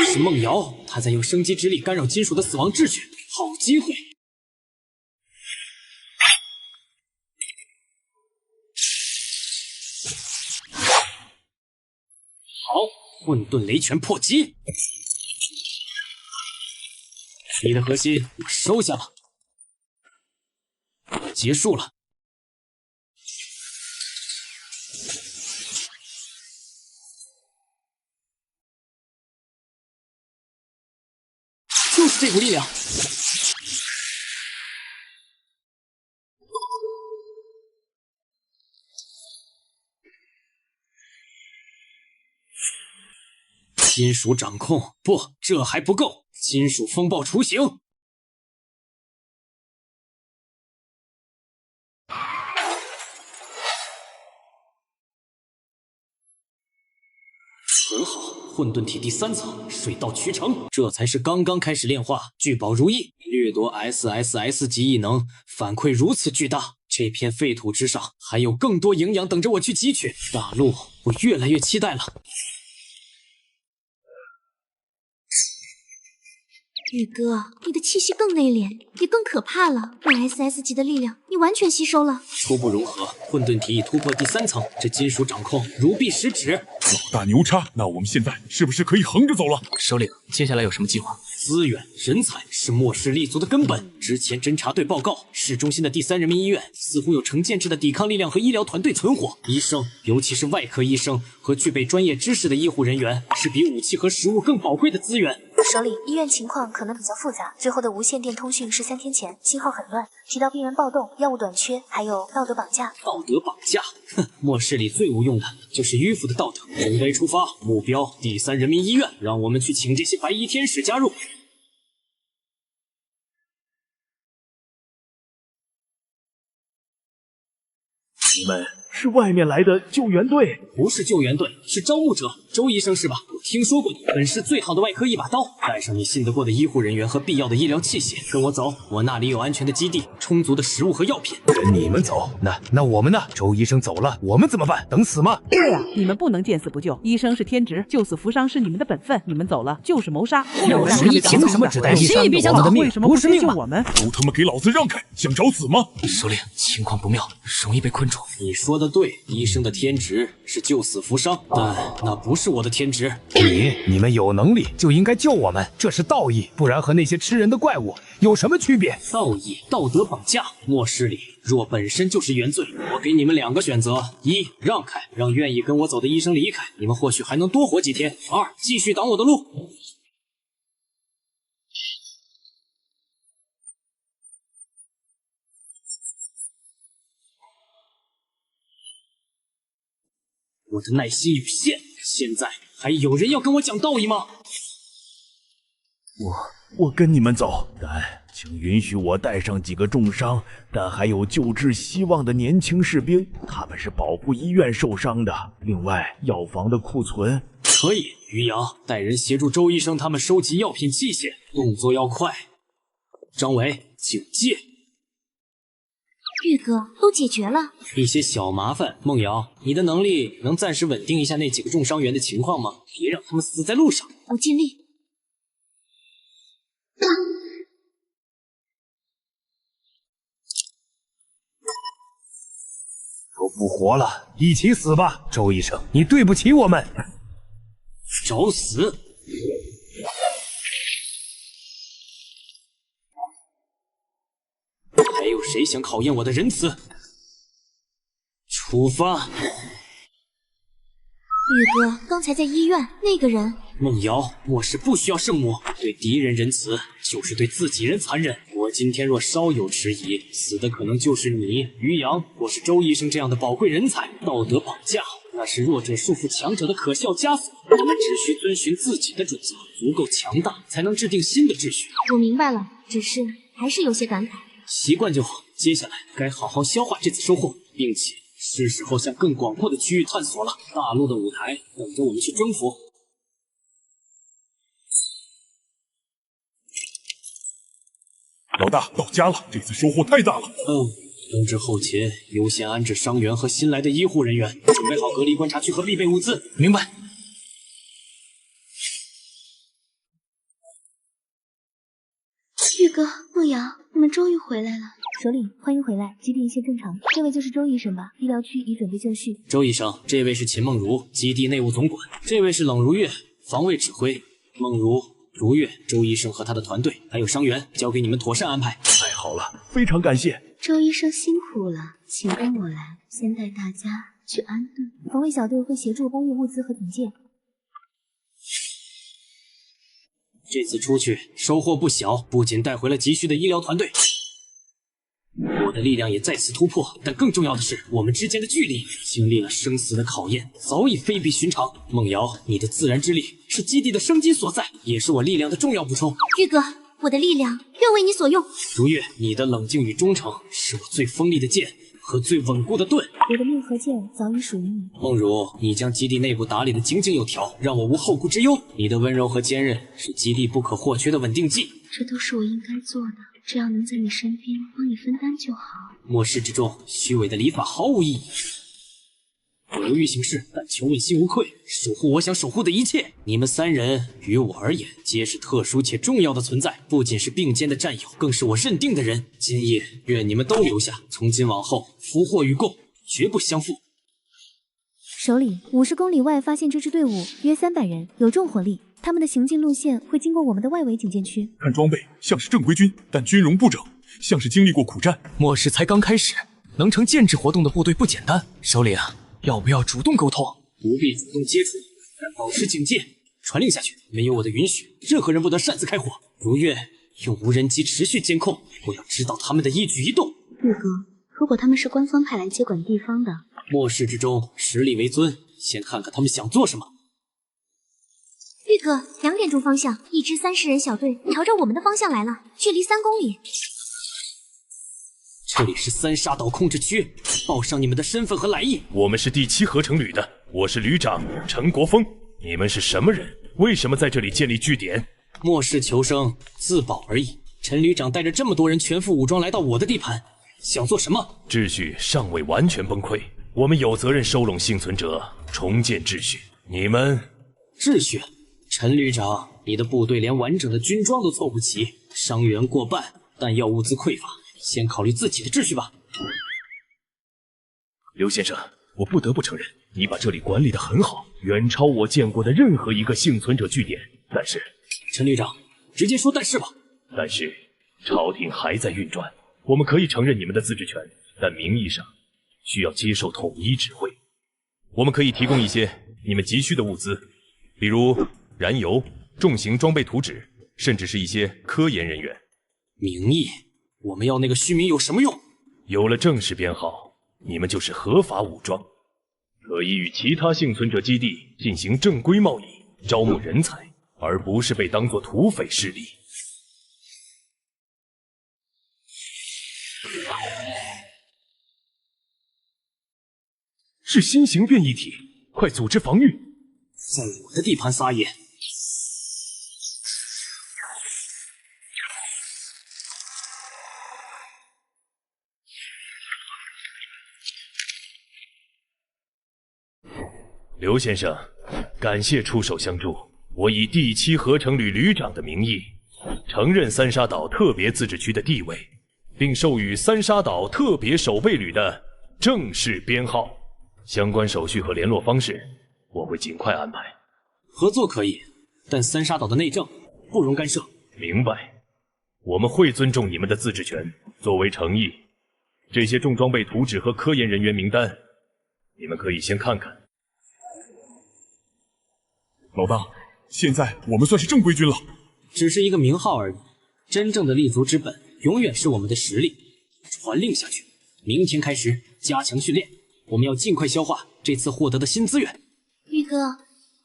Speaker 1: 是梦瑶，她在用生机之力干扰金属的死亡秩序，好机会！好，混沌雷拳破击，你的核心我收下了，结束了。就是这股力量。金属掌控，不，这还不够，金属风暴雏形。很好，混沌体第3层，水到渠成，这才是刚刚开始炼化。聚宝如意，掠夺 SSS 级异能，反馈如此巨大，这片废土之上还有更多营养等着我去汲取。大陆，我越来越期待了。
Speaker 6: 宇哥，你的气息更内敛，也更可怕了。那 SS 级的力量，你完全吸收了。
Speaker 1: 初步融合，混沌体已突破第3层，这金属掌控如臂使指。
Speaker 7: 老大牛叉，那我们现在是不是可以横着走了？
Speaker 3: 首领，接下来有什么计划？
Speaker 1: 资源、人才是末世立足的根本。之前侦察队报告，市中心的第3人民医院似乎有成建制的抵抗力量和医疗团队存活。医生，尤其是外科医生和具备专业知识的医护人员，是比武器和食物更宝贵的资源。
Speaker 10: 首领，医院情况可能比较复杂，最后的无线电通讯是3天前，信号很乱，提到病人暴动、药物短缺，还有道德绑架。
Speaker 1: 道德绑架？哼，末世里最无用的就是迂腐的道德。准备出发，目标第3人民医院，让我们去请这些白衣天使加入。
Speaker 9: 你们是外面来的救援队？
Speaker 1: 不是救援队，是招募者。周医生是吧？我听说过你，本市最好的外科一把刀，带上你信得过的医护人员和必要的医疗器械，跟我走。我那里有安全的基地，充足的食物和药品。
Speaker 11: 跟你们走？那我们呢？周医生走了，我们怎么办？等死吗？
Speaker 12: 对呀，你们不能见死不救。医生是天职，救死扶伤是你们的本分。你们走了就是谋杀。
Speaker 11: 有谁凭什么只带医生？我们的命不是命吗？
Speaker 7: 都他妈给老子让开！想找死吗？
Speaker 3: 首领，情况不妙，容易被困住。
Speaker 1: 你说的对，医生的天职是救死扶伤，但那不是我的天职。
Speaker 11: 你们有能力就应该救我们，这是道义，不然和那些吃人的怪物有什么区别？
Speaker 1: 道义、道德绑架，末世里若本身就是原罪。我给你们2个选择：一，让开，让愿意跟我走的医生离开，你们或许还能多活几天；二，继续挡我的路。我的耐心有限，现在还有人要跟我讲道义吗？
Speaker 9: 我跟你们走，但请允许我带上几个重伤但还有救治希望的年轻士兵，他们是保护医院受伤的。另外，药房的库存
Speaker 1: 可以。于洋，带人协助周医生他们收集药品器械，动作要快。张伟，警戒。
Speaker 6: 玉哥，都解决了
Speaker 1: 一些小麻烦。梦瑶，你的能力能暂时稳定一下那几个重伤员的情况吗？别让他们死在路上。
Speaker 6: 我尽力。
Speaker 11: 都不活了，一起死吧！周医生，你对不起我们。
Speaker 1: 找死！还有谁想考验我的仁慈？出发！
Speaker 6: 宇哥，刚才在医院那个人……
Speaker 1: 梦瑶，末世不需要圣母，对敌人仁慈就是对自己人残忍。我今天若稍有迟疑，死的可能就是你、于洋或是周医生这样的宝贵人才。道德绑架，那是弱者束缚强者的可笑枷锁。我们只需遵循自己的准则，足够强大，才能制定新的秩序。
Speaker 6: 我明白了，只是还是有些感慨。
Speaker 1: 习惯就好。接下来该好好消化这次收获，并且是时候向更广阔的区域探索了。大陆的舞台等着我们去征服。
Speaker 7: 老大，到家了，这次收获太大了。
Speaker 1: 通知后勤优先安置伤员和新来的医护人员，准备好隔离观察区和必备物资。
Speaker 3: 明白。
Speaker 5: 玉哥，梦瑶，你们终于回来了。
Speaker 10: 首领，欢迎回来，基地一切正常。这位就是周医生吧？医疗区已准备就绪。
Speaker 1: 周医生，这位是秦梦如，基地内务总管；这位是冷如月，防卫指挥。梦如、如月，周医生和他的团队，还有伤员，交给你们妥善安排。
Speaker 9: 太好了，非常感谢。
Speaker 5: 周医生辛苦了，请跟我来，先带大家去安顿。
Speaker 10: 防卫小队会协助搬运物资和警戒。
Speaker 1: 这次出去收获不小，不仅带回了急需的医疗团队，我的力量也再次突破，但更重要的是，我们之间的距离经历了生死的考验，早已非比寻常。梦瑶，你的自然之力是基地的生机所在，也是我力量的重要补充。
Speaker 6: 玉哥，我的力量愿为你所用。
Speaker 1: 如月，你的冷静与忠诚是我最锋利的剑和最稳固的盾。
Speaker 10: 我的命和剑早已属于你。
Speaker 1: 梦如，你将基地内部打理得井井有条，让我无后顾之忧。你的温柔和坚韧是基地不可或缺的稳定剂。
Speaker 5: 这都是我应该做的，只要能在你身边帮你分担就好。
Speaker 1: 末世之中，虚伪的礼法毫无意义。我犹豫行事，但求问心无愧，守护我想守护的一切。你们三人于我而言，皆是特殊且重要的存在，不仅是并肩的战友，更是我认定的人。今夜，愿你们都留下，从今往后，福祸与共，绝不相负。
Speaker 10: 首领，50公里外发现这支队伍，约300人，有重火力。他们的行进路线会经过我们的外围警戒区。
Speaker 7: 看装备像是正规军，但军容不整，像是经历过苦战。
Speaker 3: 末世才刚开始，能成建制活动的部队不简单。首领，要不要主动沟通？
Speaker 1: 不必主动接触，但保持警戒。传令下去，没有我的允许，任何人不得擅自开火。如愿用无人机持续监控，我要知道他们的一举一动。
Speaker 5: 玉哥，如果他们是官方派来接管地方的，
Speaker 1: 末世之中，实力为尊，先看看他们想做什么。
Speaker 6: 玉哥，2点钟方向，一支30人小队朝着我们的方向来了，距离3公里。
Speaker 1: 这里是三沙岛控制区，报上你们的身份和来意。
Speaker 13: 我们是第7合成旅的，我是旅长陈国峰。你们是什么人？为什么在这里建立据点？
Speaker 1: 末世求生，自保而已。陈旅长带着这么多人全副武装来到我的地盘，想做什么？
Speaker 13: 秩序尚未完全崩溃，我们有责任收拢幸存者，重建秩序。你们，
Speaker 1: 秩序？陈旅长，你的部队连完整的军装都凑不齐，伤员过半，弹药物资匮乏，先考虑自己的秩序吧。
Speaker 9: 刘先生，我不得不承认，你把这里管理得很好，远超我见过的任何一个幸存者据点。但是，
Speaker 1: 陈旅长，直接说但是吧。
Speaker 9: 但是，朝廷还在运转，我们可以承认你们的自治权，但名义上需要接受统一指挥。
Speaker 13: 我们可以提供一些你们急需的物资，比如燃油、重型装备图纸，甚至是一些科研人员。
Speaker 1: 名义？我们要那个虚名有什么用？
Speaker 13: 有了正式编号，你们就是合法武装，可以与其他幸存者基地进行正规贸易，招募人才，而不是被当作土匪势力。
Speaker 9: 是新型变异体，快组织防御！
Speaker 1: 在我的地盘撒野！
Speaker 13: 刘先生，感谢出手相助。我以第7合成旅旅长的名义，承认三沙岛特别自治区的地位，并授予三沙岛特别守备旅的正式编号。相关手续和联络方式，我会尽快安排。
Speaker 1: 合作可以，但三沙岛的内政不容干涉。
Speaker 13: 明白，我们会尊重你们的自治权。作为诚意，这些重装备图纸和科研人员名单，你们可以先看看。
Speaker 7: 老大，现在我们算是正规军了，
Speaker 1: 只是一个名号而已。真正的立足之本，永远是我们的实力。传令下去，明天开始加强训练。我们要尽快消化这次获得的新资源。
Speaker 6: 玉哥，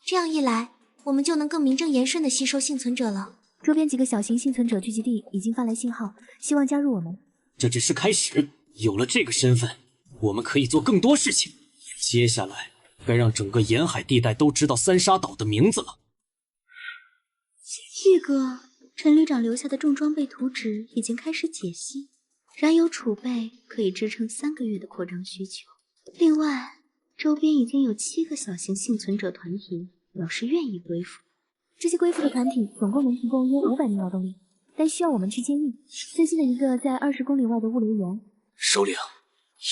Speaker 6: 这样一来，我们就能更名正言顺地吸收幸存者了。
Speaker 10: 周边几个小型幸存者聚集地已经发来信号，希望加入我们。
Speaker 1: 这只是开始，有了这个身份，我们可以做更多事情。接下来，该让整个沿海地带都知道三沙岛的名字了。
Speaker 5: 玉哥，陈旅长留下的重装备图纸已经开始解析，燃油储备可以支撑3个月的扩张需求。另外，周边已经有7个小型幸存者团体表示愿意归附。
Speaker 10: 这些归附的团体总共能提供约500名劳动力，但需要我们去接应。最近的一个在20公里外的物流园。
Speaker 3: 首领，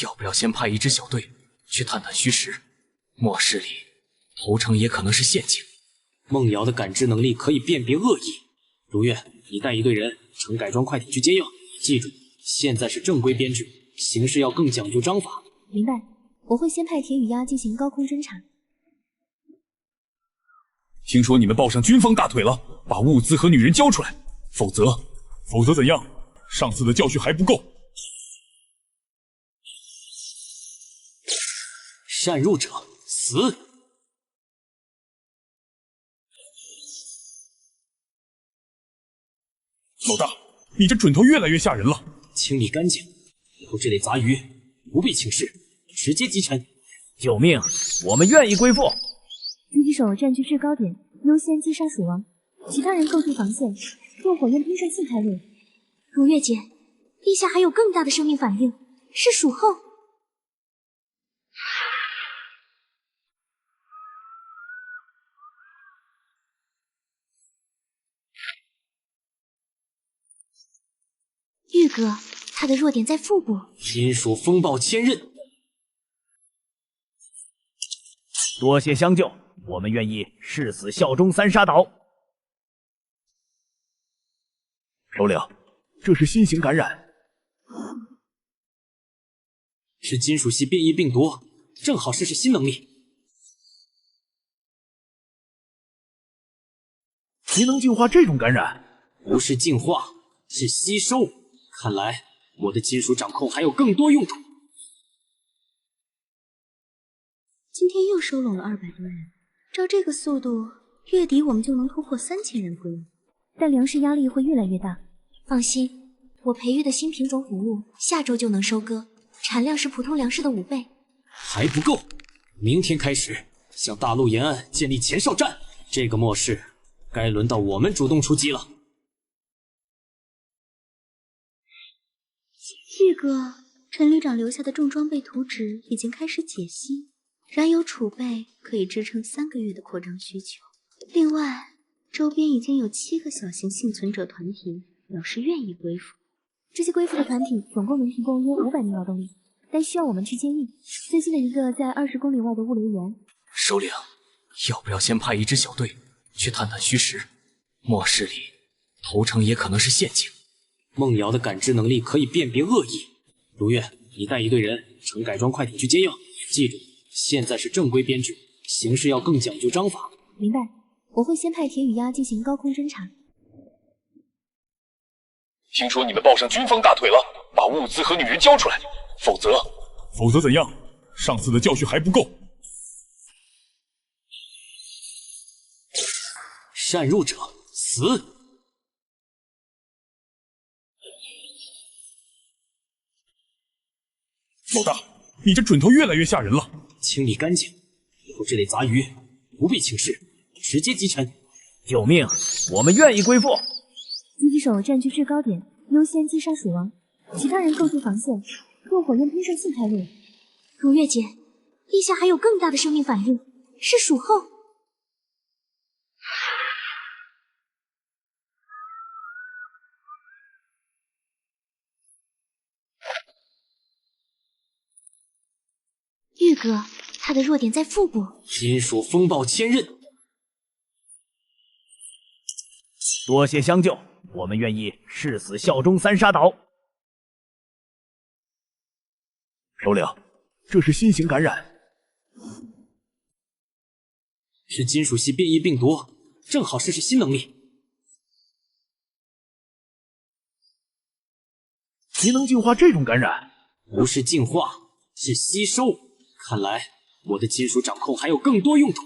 Speaker 3: 要不要先派一支小队去探探虚实？末世里投诚也可能是陷阱。
Speaker 1: 梦瑶的感知能力可以辨别恶意。如月，你带一队人乘改装快艇去接应。记住，现在是正规编制，行事要更讲究章法。
Speaker 10: 明白。我会先派铁与鸭进行高空侦察。
Speaker 7: 听说你们抱上军方大腿了，把物资和女人交出来，否则怎样？上次的教训还不够。
Speaker 1: 擅入者死！
Speaker 7: 老大，你这准头越来越吓人了。
Speaker 1: 清理干净，以后这类杂鱼不必轻视，直接击沉。
Speaker 9: 救命！我们愿意归附。
Speaker 10: 狙击手占据制高点，优先击杀鼠王，其他人构筑防线，用火焰喷射器开路。
Speaker 6: 如月姐，陛下还有更大的生命反应，是鼠后。玉哥，他的弱点在腹部。
Speaker 1: 金属风暴千仞，
Speaker 9: 多谢相救，我们愿意誓死效忠三沙岛。首领，这是新型感染，
Speaker 1: 是金属系变异病毒，正好试试新能力。
Speaker 9: 谁能净化这种感染？
Speaker 1: 不是净化，是吸收。看来我的金属掌控还有更多用途。
Speaker 5: 今天又收拢了200多人，照这个速度，月底我们就能突破3000人归伍。
Speaker 10: 但粮食压力会越来越大。
Speaker 6: 放心，我培育的新品种谷物下周就能收割，产量是普通粮食的5倍。
Speaker 1: 还不够，明天开始向大陆沿岸建立前哨站。这个末世，该轮到我们主动出击了。
Speaker 5: 玉哥，陈旅长留下的重装备图纸已经开始解析，燃油储备可以支撑3个月的扩张需求。另外，周边已经有7个小型幸存者团体表示愿意归附。
Speaker 10: 这些归附的团体总共能提供约500名劳动力，但需要我们去接应。最近的一个在20公里外的物流园。
Speaker 3: 首领，要不要先派一支小队去探探虚实？末世里，投诚也可能是陷阱。
Speaker 1: 梦瑶的感知能力可以辨别恶意。如月，你带一队人乘改装快艇去接应。记住，现在是正规编制，行事要更讲究章法。
Speaker 10: 明白，我会先派铁与鸭进行高空侦察。
Speaker 13: 听说你们抱上军方大腿了，把物资和女人交出来，否则
Speaker 7: 怎样？上次的教训还不够。
Speaker 1: 擅入者死！
Speaker 7: 老大，你这准头越来越吓人了。
Speaker 1: 清理干净，以后这类杂鱼不必轻视，直接击沉。
Speaker 9: 救命！我们愿意归附。
Speaker 10: 狙击手占据制高点，优先击杀鼠王，其他人构筑防线，用火焰喷射器开路。
Speaker 6: 如月姐，陛下还有更大的生命反应，是鼠后。玉哥，他的弱点在腹部。
Speaker 1: 金属风暴千仞，
Speaker 9: 多谢相救，我们愿意誓死效忠三沙岛。首领，这是新型感染，
Speaker 1: 是金属系变异病毒，正好试试新能力。
Speaker 9: 谁能净化这种感染？
Speaker 1: 不是净化，是吸收。看来我的金属掌控还有更多用途。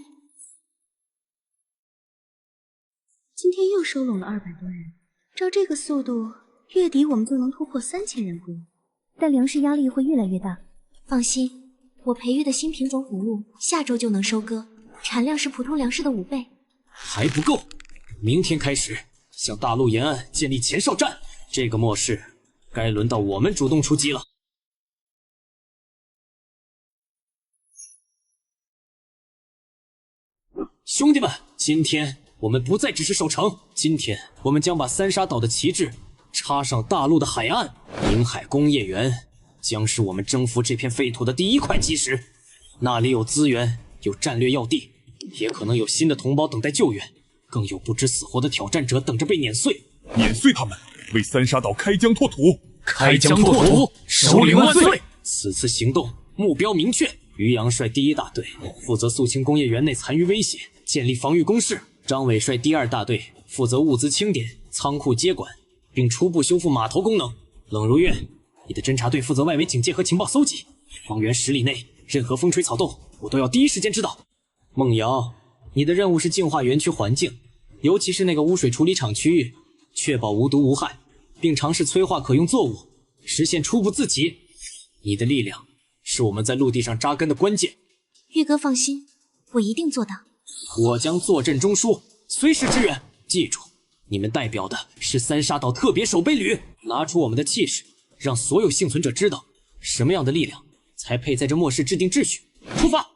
Speaker 5: 今天又收拢了200多人，照这个速度，月底我们就能突破3000人归伍。
Speaker 10: 但粮食压力会越来越大。
Speaker 6: 放心，我培育的新品种谷物下周就能收割，产量是普通粮食的5倍。
Speaker 1: 还不够，明天开始向大陆沿岸建立前哨站。这个末世，该轮到我们主动出击了。兄弟们，今天我们不再只是守城，今天我们将把三沙岛的旗帜插上大陆的海岸。宁海工业园将是我们征服这片废土的第一块基石，那里有资源，有战略要地，也可能有新的同胞等待救援，更有不知死活的挑战者等着被碾碎。
Speaker 7: 碾碎他们，为三沙岛开疆拓土！
Speaker 3: 开疆拓土，首领万岁！
Speaker 1: 此次行动目标明确，于洋率第1大队负责肃清工业园内残余威胁，建立防御工事；张伟率第2大队负责物资清点、仓库接管，并初步修复码头功能。冷如月，你的侦察队负责外围警戒和情报搜集，方圆10里内任何风吹草动我都要第一时间知道。梦瑶，你的任务是净化园区环境，尤其是那个污水处理厂区域，确保无毒无害，并尝试催化可用作物，实现初步自给。你的力量是我们在陆地上扎根的关键。
Speaker 6: 玉哥放心，我一定做到。
Speaker 1: 我将坐镇中枢，随时支援。记住，你们代表的是三沙岛特别守备旅，拿出我们的气势，让所有幸存者知道什么样的力量才配在这末世制定秩序。出发！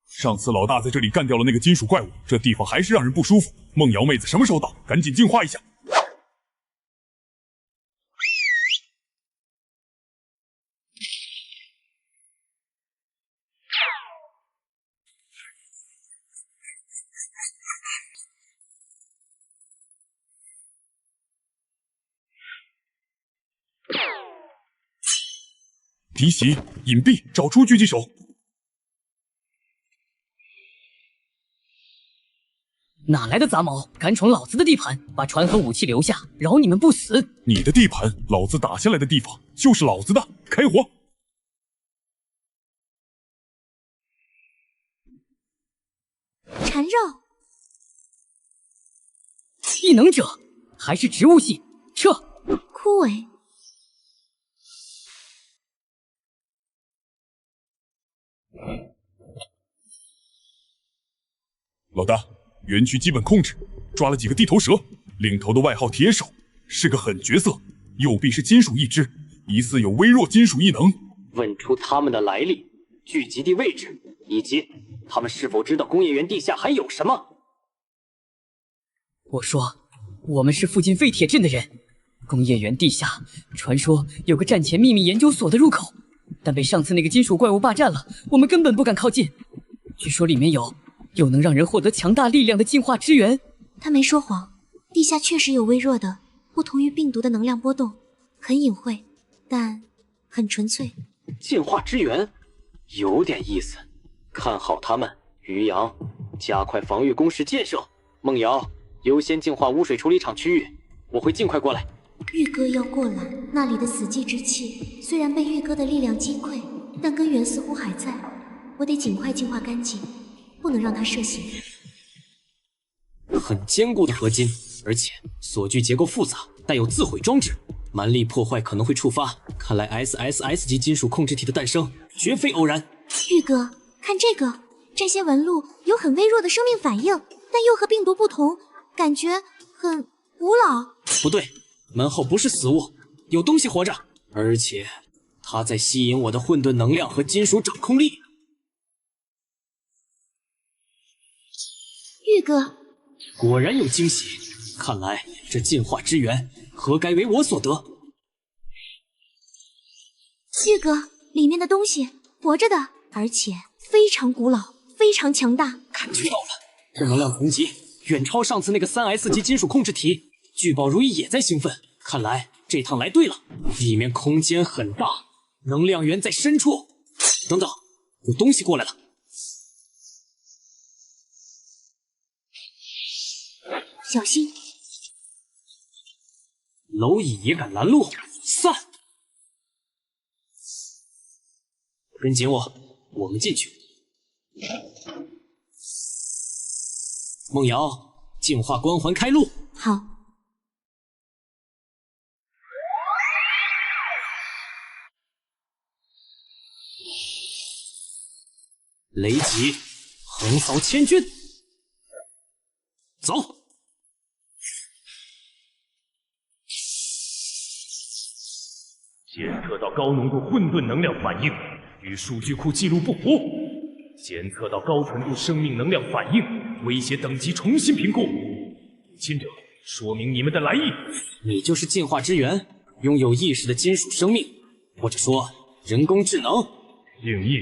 Speaker 7: 上次老大在这里干掉了那个金属怪物，这地方还是让人不舒服。梦瑶妹子什么时候到？赶紧净化一下。提袭、隐蔽，找出狙击手。
Speaker 8: 哪来的杂毛，敢闯老子的地盘，把船和武器留下，饶你们不死！
Speaker 7: 你的地盘，老子打下来的地方就是老子的，开火！
Speaker 6: 缠绕，
Speaker 8: 异能者还是植物系，撤！
Speaker 6: 枯萎。
Speaker 7: 老大，园区基本控制，抓了几个地头蛇，领头的外号铁手，是个狠角色，右臂是金属一只，疑似有微弱金属异能。
Speaker 1: 问出他们的来历、聚集地位置，以及他们是否知道工业园地下还有什么。
Speaker 8: 我说，我们是附近废铁镇的人。工业园地下传说有个战前秘密研究所的入口，但被上次那个金属怪物霸占了，我们根本不敢靠近。据说里面有能让人获得强大力量的进化之源。
Speaker 6: 他没说谎，地下确实有微弱的、不同于病毒的能量波动，很隐晦，但很纯粹。
Speaker 1: 进化之源有点意思，看好他们。于洋，加快防御工事建设。梦瑶，优先净化污水处理厂区域，我会尽快过来。
Speaker 6: 玉哥要过来，那里的死寂之气虽然被玉哥的力量击溃，但根源似乎还在，我得尽快净化干净，不能让它涉险。
Speaker 1: 很坚固的合金，而且锁具结构复杂，带有自毁装置，蛮力破坏可能会触发。看来 SSS 级金属控制体的诞生绝非偶然。
Speaker 6: 玉哥，看这个，这些纹路有很微弱的生命反应，但又和病毒不同，感觉很古老。
Speaker 1: 不对，门后不是死物，有东西活着，而且它在吸引我的混沌能量和金属掌控力。
Speaker 6: 玉哥，
Speaker 1: 果然有惊喜，看来这进化之源何该为我所得。
Speaker 6: 玉哥，里面的东西活着的，而且非常古老，非常强大。
Speaker 1: 感觉到了，这能量层级远超上次那个3S 级金属控制体。聚宝如意也在兴奋，看来这趟来对了。里面空间很大，能量源在深处。等等，有东西过来了。
Speaker 6: 小心！
Speaker 1: 蝼蚁也敢拦路？散！跟紧我，我们进去。梦瑶，净化光环开路。
Speaker 6: 好。
Speaker 1: 雷击，横扫千军。走。
Speaker 13: 检测到高浓度混沌能量反应，与数据库记录不符。检测到高纯度生命能量反应，威胁等级重新评估。亲者，说明你们的来意。
Speaker 1: 你就是进化之源，拥有意识的金属生命，或者说人工智能。
Speaker 13: 定义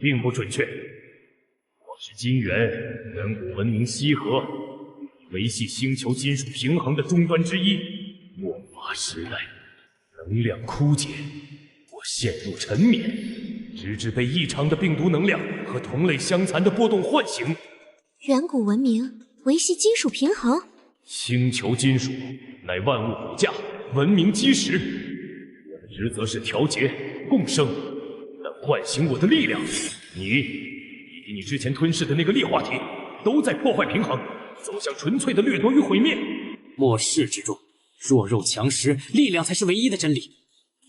Speaker 13: 并不准确。我是金元，远古文明西河，维系星球金属平衡的终端之一。末法时代，能量枯竭，我陷入沉眠，直至被异常的病毒能量和同类相残的波动唤醒。
Speaker 6: 远古文明维系金属平衡，
Speaker 13: 星球金属乃万物骨架，文明基石。职责是调节、共生，但唤醒我的力量，你以及你之前吞噬的那个劣化体，都在破坏平衡，走向纯粹的掠夺与毁灭。
Speaker 1: 末世之中，弱肉强食，力量才是唯一的真理。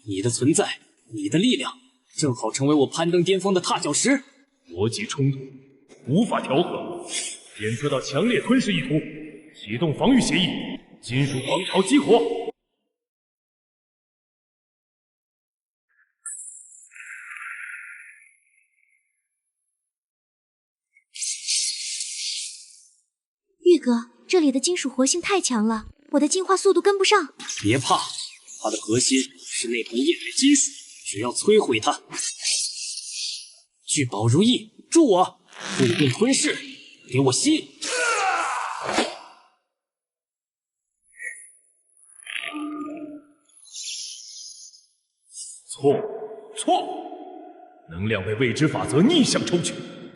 Speaker 1: 你的存在，你的力量，正好成为我攀登巅峰的踏脚石。
Speaker 13: 逻辑冲突，无法调和。检测到强烈吞噬意图，启动防御协议，金属狂潮激活。
Speaker 6: 玉哥，这里的金属活性太强了，我的进化速度跟不上。
Speaker 1: 别怕，它的核心是那团液态金属，只要摧毁它，聚宝如意，助我混沌吞噬，给我吸！
Speaker 13: 错！能量被未知法则逆向抽取，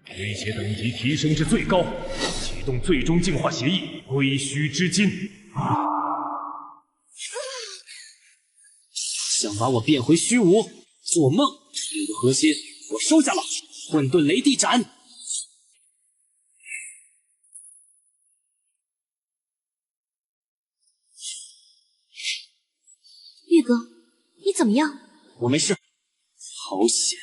Speaker 13: 威胁等级提升至最高，启动最终净化协议，归虚之金。
Speaker 1: 想把我变回虚无？做梦！你的核心我收下了，混沌雷地斩。
Speaker 6: 玉哥，你怎么样？
Speaker 1: 我没事。好险，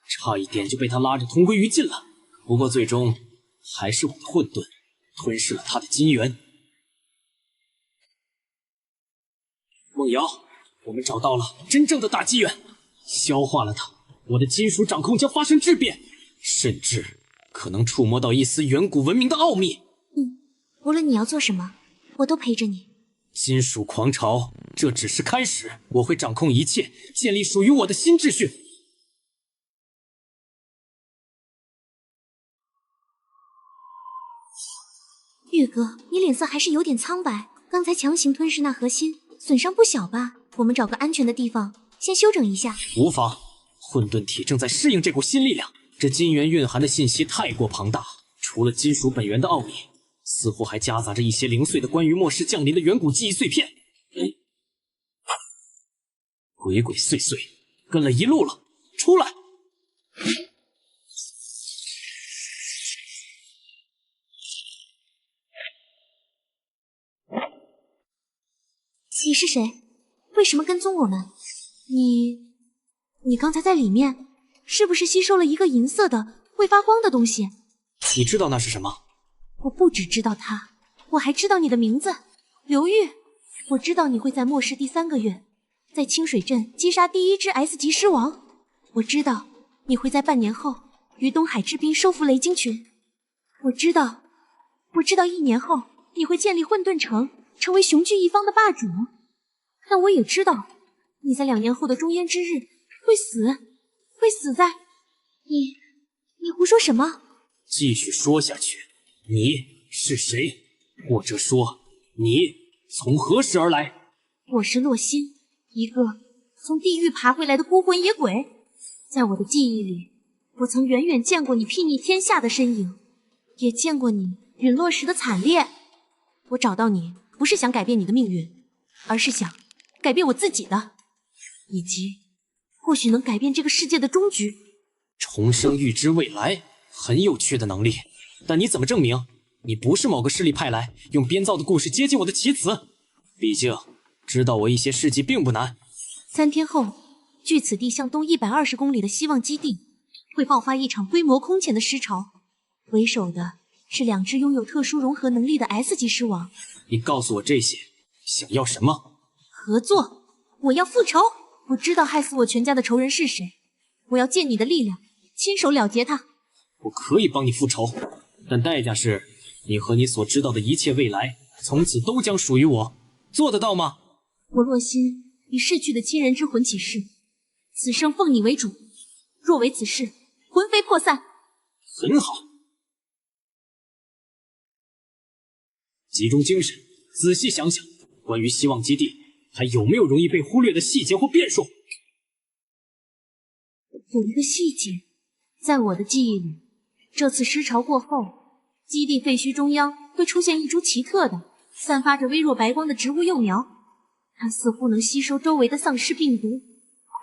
Speaker 1: 差一点就被他拉着同归于尽了。不过最终还是我的混沌吞噬了他的金元。梦瑶，我们找到了真正的大机缘，消化了它，我的金属掌控将发生质变，甚至可能触摸到一丝远古文明的奥秘。
Speaker 6: 无论你要做什么，我都陪着你。
Speaker 1: 金属狂潮，这只是开始，我会掌控一切，建立属于我的新秩序。
Speaker 6: 玉哥，你脸色还是有点苍白，刚才强行吞噬那核心，损伤不小吧？我们找个安全的地方先休整一下。
Speaker 1: 无妨，混沌体正在适应这股新力量，这金元蕴含的信息太过庞大，除了金属本源的奥秘，似乎还夹杂着一些零碎的关于末世降临的远古记忆碎片。鬼鬼祟祟，跟了一路了，出来！
Speaker 6: 你是谁？为什么跟踪我们？你刚才在里面，是不是吸收了一个银色的会发光的东西？
Speaker 1: 你知道那是什么？
Speaker 6: 我不只知道它，我还知道你的名字，刘玉。我知道你会在末世第3个月，在清水镇击杀第1只 S 级狮王。我知道你会在半年后于东海之滨收服雷鲸群。我知道1年后你会建立混沌城，成为雄踞一方的霸主。但我也知道你在2年后的终焉之日会死在……你胡说什么？
Speaker 1: 继续说下去，你是谁？或者说，你从何时而来？
Speaker 6: 我是洛心，一个从地狱爬回来的孤魂野鬼。在我的记忆里，我曾远远见过你睥睨天下的身影，也见过你陨落时的惨烈。我找到你，不是想改变你的命运，而是想改变我自己的，以及或许能改变这个世界的终局。
Speaker 1: 重生预知未来，很有趣的能力，但你怎么证明你不是某个势力派来用编造的故事接近我的棋子？毕竟知道我一些事迹并不难。
Speaker 6: 3天后，距此地向东120公里的希望基地会爆发一场规模空前的尸潮，为首的是2只拥有特殊融合能力的 S 级狮王。
Speaker 1: 你告诉我这些，想要什么？
Speaker 6: 合作，我要复仇。我知道害死我全家的仇人是谁，我要借你的力量，亲手了结他。
Speaker 1: 我可以帮你复仇，但代价是你和你所知道的一切未来，从此都将属于我。做得到吗？
Speaker 6: 我洛心以逝去的亲人之魂起誓，此生奉你为主，若违此事，魂飞魄散。
Speaker 1: 很好，集中精神，仔细想想，关于希望基地还有没有容易被忽略的细节或变数？
Speaker 6: 有一个细节，在我的记忆里，这次尸潮过后，基地废墟中央会出现一株奇特的、散发着微弱白光的植物幼苗，它似乎能吸收周围的丧尸病毒，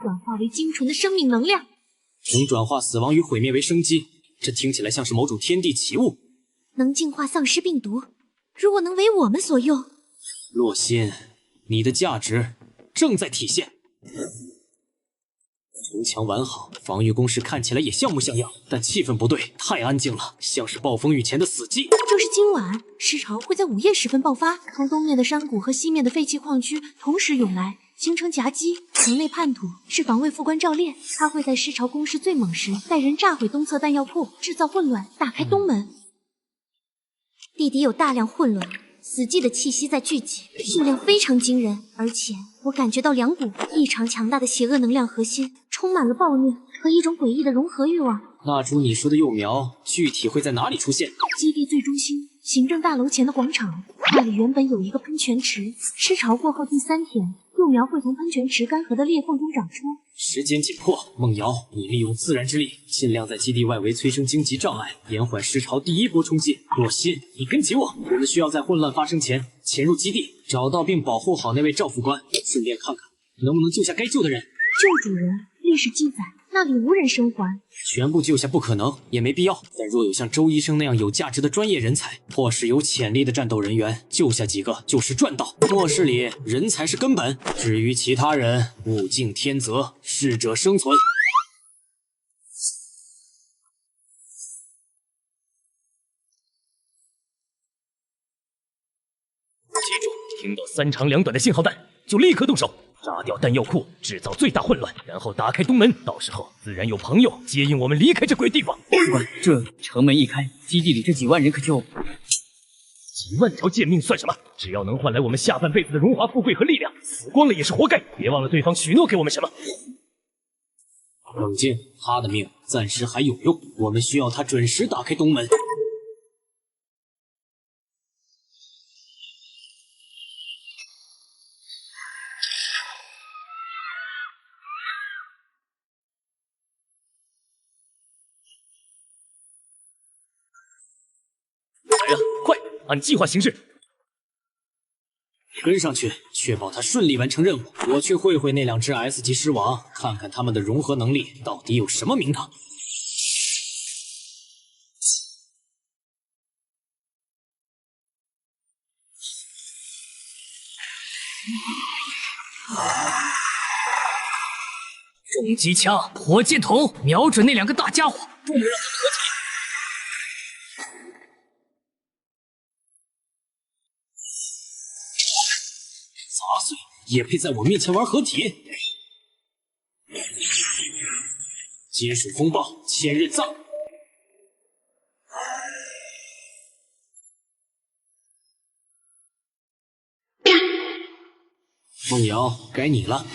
Speaker 6: 转化为精纯的生命能量。
Speaker 1: 能转化死亡与毁灭为生机，这听起来像是某种天地奇物。
Speaker 6: 能净化丧尸病毒，如果能为我们所用，
Speaker 1: 洛心，你的价值正在体现。城墙完好，防御工事看起来也像模像样，但气氛不对，太安静了，像是暴风雨前的死寂。
Speaker 6: 就是今晚，尸潮会在午夜时分爆发，从东面的山谷和西面的废弃矿区同时涌来，形成夹击。城内叛徒是防卫副官赵烈，他会在尸潮攻势最猛时，带人炸毁东侧弹药库，制造混乱，打开东门。地底有大量混乱，死寂的气息在聚集，数量非常惊人，而且我感觉到两股异常强大的邪恶能量核心，充满了暴虐和一种诡异的融合欲望。
Speaker 1: 那株你说的幼苗具体会在哪里出现？
Speaker 6: 基地最中心，行政大楼前的广场，那里原本有一个喷泉池，尸潮过后第3天，幼苗会从喷泉池干涸的裂缝中长出。
Speaker 1: 时间紧迫，梦瑶，你利用自然之力，尽量在基地外围催生荆棘障碍，延缓尸潮第一波冲击。若心，你跟紧我，我们需要在混乱发生前潜入基地，找到并保护好那位赵副官，顺便看看能不能救下该救的人。
Speaker 6: 救主人，历史记载那里无人生还，
Speaker 1: 全部救下不可能，也没必要。但若有像周医生那样有价值的专业人才，或是有潜力的战斗人员，救下几个就是赚到。末世里人才是根本，至于其他人，物竞天择，适者生存。
Speaker 13: 记住，听到3长2短的信号弹，就立刻动手。炸掉弹药库，制造最大混乱，然后打开东门。到时候自然有朋友接应我们离开这鬼地方。
Speaker 8: 副官，这城门一开，基地里这几万人可就……
Speaker 13: 几万条贱命算什么？只要能换来我们下半辈子的荣华富贵和力量，死光了也是活该。别忘了对方许诺给我们什么。
Speaker 1: 冷静，他的命暂时还有用，我们需要他准时打开东门。
Speaker 13: 来呀，快，按计划行事。
Speaker 1: 跟上去，确保他顺利完成任务。我去会会那2只 S 级狮王，看看他们的融合能力到底有什么名堂。
Speaker 3: 重机枪、火箭筒，瞄准那2个大家伙，不能让他们合体。
Speaker 1: 杂碎也配在我面前玩合体？金属风暴，千仞藏。梦瑶，该你了。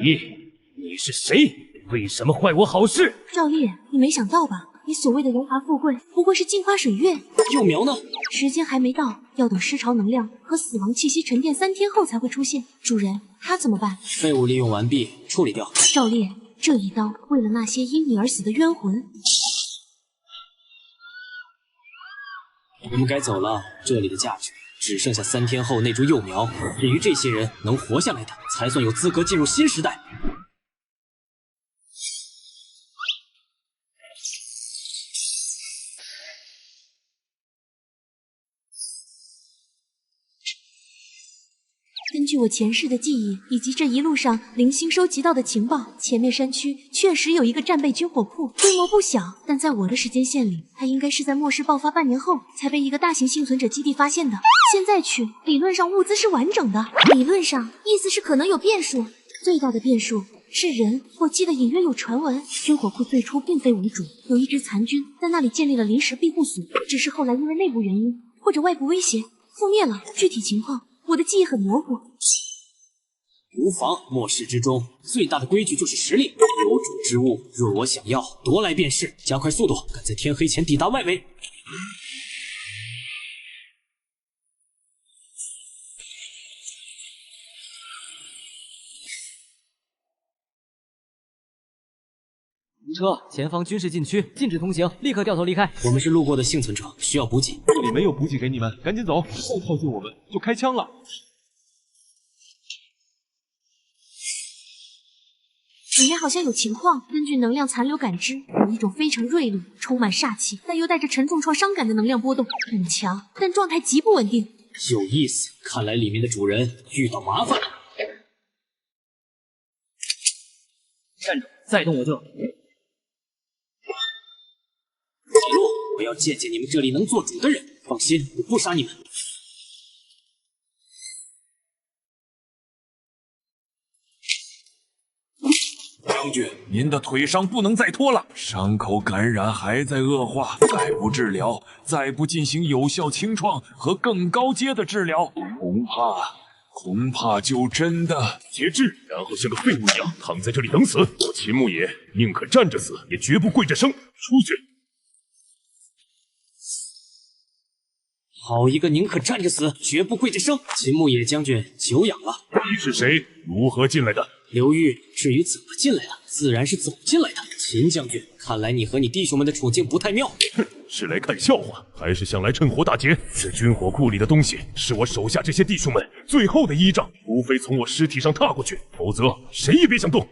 Speaker 13: 你是谁？为什么坏我好事？
Speaker 6: 赵烈，你没想到吧？你所谓的荣华富贵，不过是镜花水月。
Speaker 1: 幼苗呢？
Speaker 6: 时间还没到，要等尸潮能量和死亡气息沉淀3天后才会出现。主人，他怎么办？
Speaker 1: 废物利用完毕，处理掉。
Speaker 6: 赵烈，这一刀为了那些因你而死的冤魂。
Speaker 1: 我们该走了，这里的价值只剩下3天后那株幼苗。至于这些人能活下来的，才算有资格进入新时代。
Speaker 6: 根据我前世的记忆，以及这一路上零星收集到的情报，前面山区确实有一个战备军火库，规模不小，但在我的时间线里，它应该是在末世爆发半年后才被一个大型幸存者基地发现的。现在去，理论上物资是完整的，理论上意思是可能有变数，最大的变数是人。我记得隐约有传闻，军火库最初并非无主，有一支残军在那里建立了临时庇护所，只是后来因为内部原因或者外部威胁覆灭了。具体情况我的记忆很模糊。
Speaker 1: 无妨，末世之中最大的规矩就是实力。有主之物，若我想要，夺来便是。加快速度，赶在天黑前抵达外围。
Speaker 3: 停车！前方军事禁区，禁止通行，立刻掉头离开。
Speaker 1: 我们是路过的幸存者，需要补给。
Speaker 4: 这里没有补给给你们，赶紧走！再靠近我们就开枪了。
Speaker 10: 里面好像有情况。根据能量残留感知，有一种非常锐利、充满煞气，但又带着沉重创伤感的能量波动，很强，但状态极不稳定。
Speaker 1: 有意思，看来里面的主人遇到麻烦了。
Speaker 3: 站住！再动我就……
Speaker 1: 记录，我要见见你们这里能做主的人。放心，我不杀你们。
Speaker 9: 将军，您的腿伤不能再拖了，伤口感染还在恶化，再不治疗，再不进行有效清创和更高阶的治疗，恐怕就真的
Speaker 7: 节制，然后像个废物一样躺在这里等死。我秦牧野宁可站着死，也绝不跪着生。出去！
Speaker 1: 好一个宁可站着死，绝不跪着生！秦牧野将军久仰了。
Speaker 7: 你是谁？如何进来的？
Speaker 1: 刘裕，至于怎么进来的，自然是走进来的。秦将军，看来你和你弟兄们的处境不太妙。
Speaker 7: 哼，是来看笑话，还是想来趁火打劫？这军火库里的东西，是我手下这些弟兄们最后的依仗，除非从我尸体上踏过去，否则谁也别想动。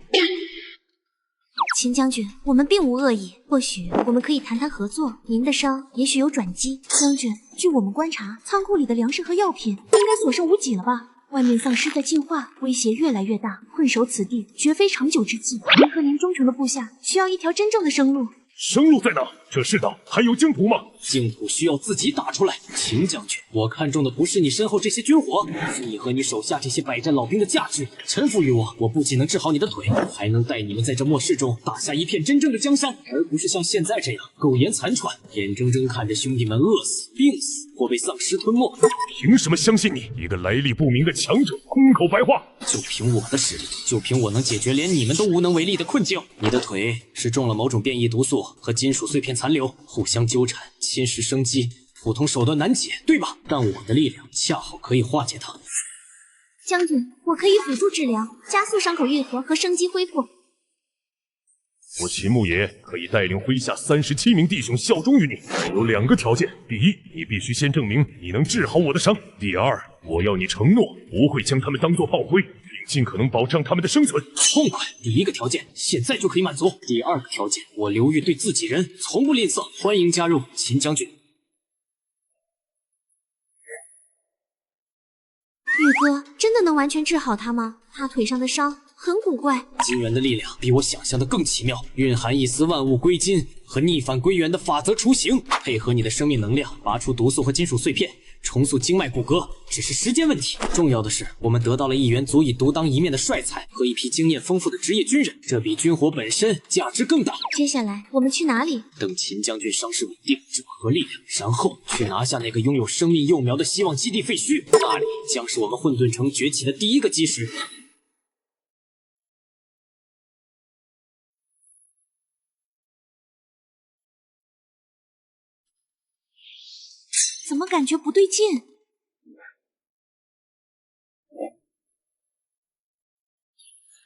Speaker 10: 秦将军，我们并无恶意，或许我们可以谈谈合作。您的伤也许有转机。将军，据我们观察，仓库里的粮食和药品应该所剩无几了吧？外面丧尸在进化，威胁越来越大，困守此地绝非长久之计。您和您忠诚的部下需要一条真正的生路。
Speaker 7: 生路在哪？这世道还有净土吗？
Speaker 1: 净土需要自己打出来。秦将军，我看中的不是你身后这些军火，是你和你手下这些百战老兵的价值。臣服于我，我不仅能治好你的腿，还能带你们在这末世中打下一片真正的江山，而不是像现在这样苟延残喘，眼睁睁看着兄弟们饿死、病死或被丧尸吞没。
Speaker 7: 凭什么相信你？一个来历不明的强者，空口白话。
Speaker 1: 就凭我的实力，就凭我能解决连你们都无能为力的困境。你的腿是中了某种变异毒素和金属碎片残留，互相纠缠，侵蚀生机，普通手段难解，对吧？但我的力量恰好可以化解它。
Speaker 10: 将军，我可以辅助治疗，加速伤口愈合和生机恢复。
Speaker 7: 我秦牧野可以带领麾下37名弟兄效忠于你，有2个条件：第一，你必须先证明你能治好我的伤；第二，我要你承诺不会将他们当作炮灰，并尽可能保障他们的生存。
Speaker 1: 痛快！第一个条件现在就可以满足。第二个条件，我刘裕对自己人从不吝啬，欢迎加入，秦将军。
Speaker 10: 玉哥，真的能完全治好他吗？他腿上的伤很古怪。
Speaker 1: 金元的力量比我想象的更奇妙，蕴含一丝万物归金和逆反归元的法则雏形，配合你的生命能量，拔出毒素和金属碎片，重塑经脉骨骼，只是时间问题。重要的是，我们得到了一员足以独当一面的帅才和一批经验丰富的职业军人，这比军火本身价值更大。
Speaker 10: 接下来我们去哪里？
Speaker 1: 等秦将军伤势稳定，整合力量，然后去拿下那个拥有生命幼苗的希望基地废墟，那里将是我们混沌城崛起的第一个基石。
Speaker 10: 怎么感觉不对劲？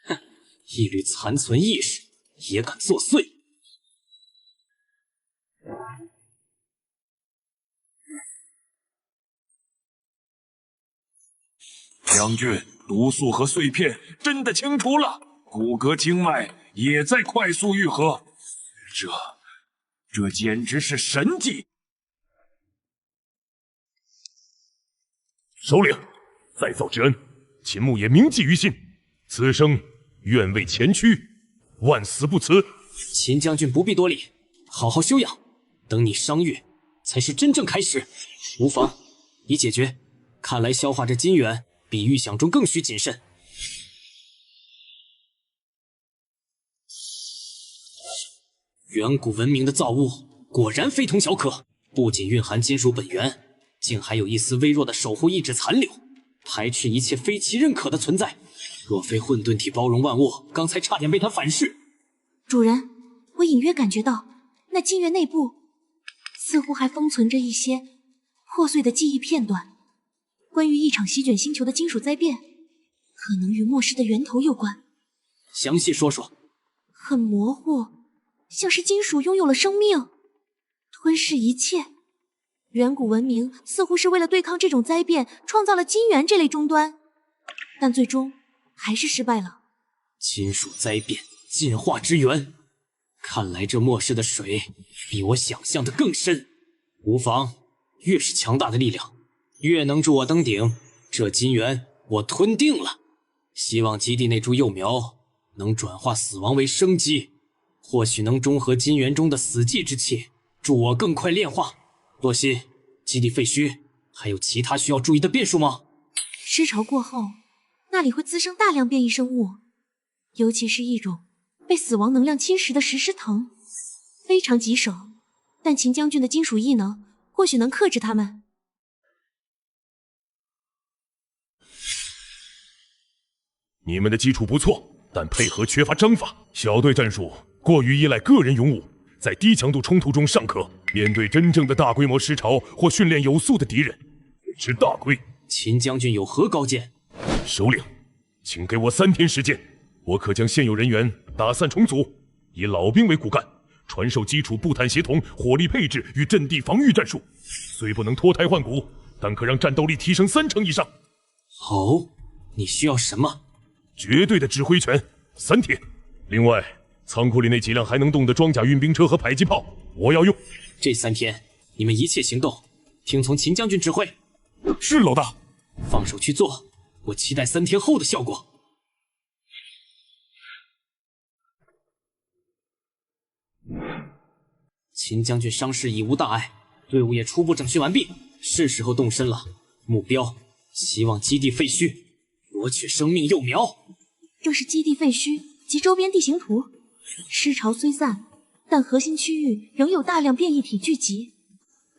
Speaker 1: 哼，一缕残存意识也敢作祟！
Speaker 9: 将军，毒素和碎片真的清除了，骨骼经脉也在快速愈合，这简直是神迹！
Speaker 7: 首领，再造之恩，秦牧野铭记于心，此生愿为前驱，万死不辞。
Speaker 1: 秦将军不必多礼，好好休养，等你伤愈，才是真正开始。无妨，已解决。看来消化这金元比预想中更需谨慎。远古文明的造物果然非同小可，不仅蕴含金属本源，竟还有一丝微弱的守护意志残留，排斥一切非其认可的存在。若非混沌体包容万物，刚才差点被他反噬。
Speaker 10: 主人，我隐约感觉到那金元内部似乎还封存着一些破碎的记忆片段，关于一场席卷星球的金属灾变，可能与末世的源头有关。
Speaker 1: 详细说说。
Speaker 10: 很模糊，像是金属拥有了生命，吞噬一切。远古文明似乎是为了对抗这种灾变，创造了金元这类终端，但最终还是失败了。
Speaker 1: 金属灾变，进化之源。看来这末世的水比我想象的更深。无妨，越是强大的力量，越能助我登顶。这金元我吞定了。希望基地那株幼苗能转化死亡为生机，或许能中和金元中的死寂之气，助我更快炼化。洛心，基地废墟还有其他需要注意的变数吗？
Speaker 10: 尸潮过后，那里会滋生大量变异生物，尤其是一种被死亡能量侵蚀的石狮藤，非常棘手。但秦将军的金属异能或许能克制它们。
Speaker 7: 你们的基础不错，但配合缺乏章法，小队战术过于依赖个人勇武，在低强度冲突中尚可，面对真正的大规模尸潮或训练有素的敌人，会吃大亏。
Speaker 1: 秦将军有何高见？
Speaker 7: 首领，请给我3天时间，我可将现有人员打散重组，以老兵为骨干，传授基础步坦协同、火力配置与阵地防御战术。虽不能脱胎换骨，但可让战斗力提升30%以上。
Speaker 1: 好，你需要什么？
Speaker 7: 绝对的指挥权，3天。另外，仓库里那几辆还能动的装甲运兵车和迫击炮，我要用。
Speaker 1: 这3天，你们一切行动听从秦将军指挥。
Speaker 7: 是，老大。
Speaker 1: 放手去做，我期待3天后的效果。秦将军伤势已无大碍，队伍也初步整训完毕，是时候动身了。目标，希望基地废墟，夺取生命幼苗。
Speaker 10: 这是基地废墟及周边地形图。尸潮虽散，但核心区域仍有大量变异体聚集，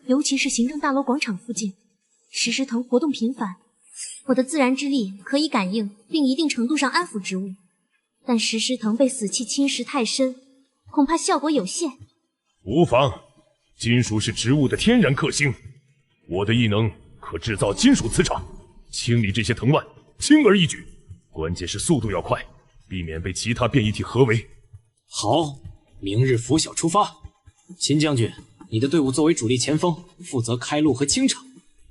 Speaker 10: 尤其是行政大楼广场附近，石狮藤活动频繁。我的自然之力可以感应，并一定程度上安抚植物，但石狮藤被死气侵蚀太深，恐怕效果有限。
Speaker 7: 无妨，金属是植物的天然克星，我的异能可制造金属磁场，清理这些藤蔓轻而易举。关键是速度要快，避免被其他变异体合围。
Speaker 1: 好，明日拂晓出发。秦将军，你的队伍作为主力前锋，负责开路和清场。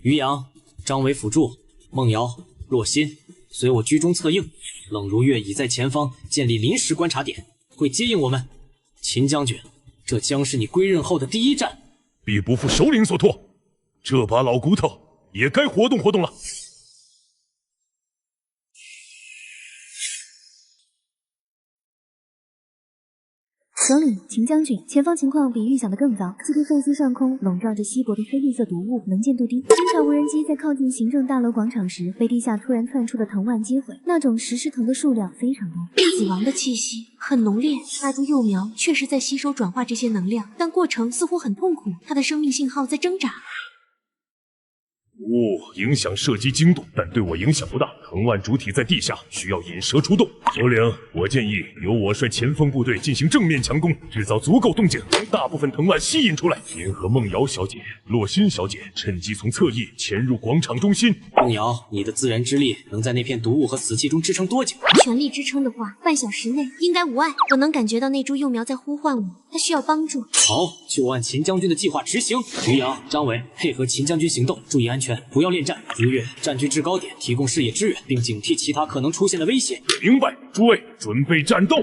Speaker 1: 于洋、张伟辅助，孟瑶、洛心随我居中策应。冷如月已在前方建立临时观察点，会接应我们。秦将军，这将是你归任后的第1战，
Speaker 7: 必不负首领所托。这把老骨头也该活动活动了。
Speaker 14: 首领，秦将军，前方情况比预想的更糟。基地废墟上空笼罩着稀薄的黑绿色毒雾，能见度低。侦察无人机在靠近行政大楼广场时，被地下突然窜出的藤蔓击毁。那种石狮藤的数量非常多，
Speaker 10: 死亡的气息很浓烈。那株幼苗确实在吸收转化这些能量，但过程似乎很痛苦，它的生命信号在挣扎。
Speaker 7: 雾影响射击精度，但对我影响不大。藤蔓主体在地下，需要引蛇出洞。首领，我建议由我率前锋部队进行正面强攻，制造足够动静，将大部分藤蔓吸引出来。您和孟瑶小姐、洛心小姐趁机从侧翼潜入广场中心。
Speaker 1: 孟瑶，你的自然之力能在那片毒雾和死气中支撑多久？
Speaker 10: 全力支撑的话，半小时内应该无碍。我能感觉到那株幼苗在呼唤我，它需要帮助。
Speaker 1: 好，就按秦将军的计划执行。于洋、张伟配合秦将军行动，注意安全，不要恋战。如月占据制高点，提供视野支援，并警惕其他可能出现的威胁。
Speaker 7: 明白，诸位准备战斗。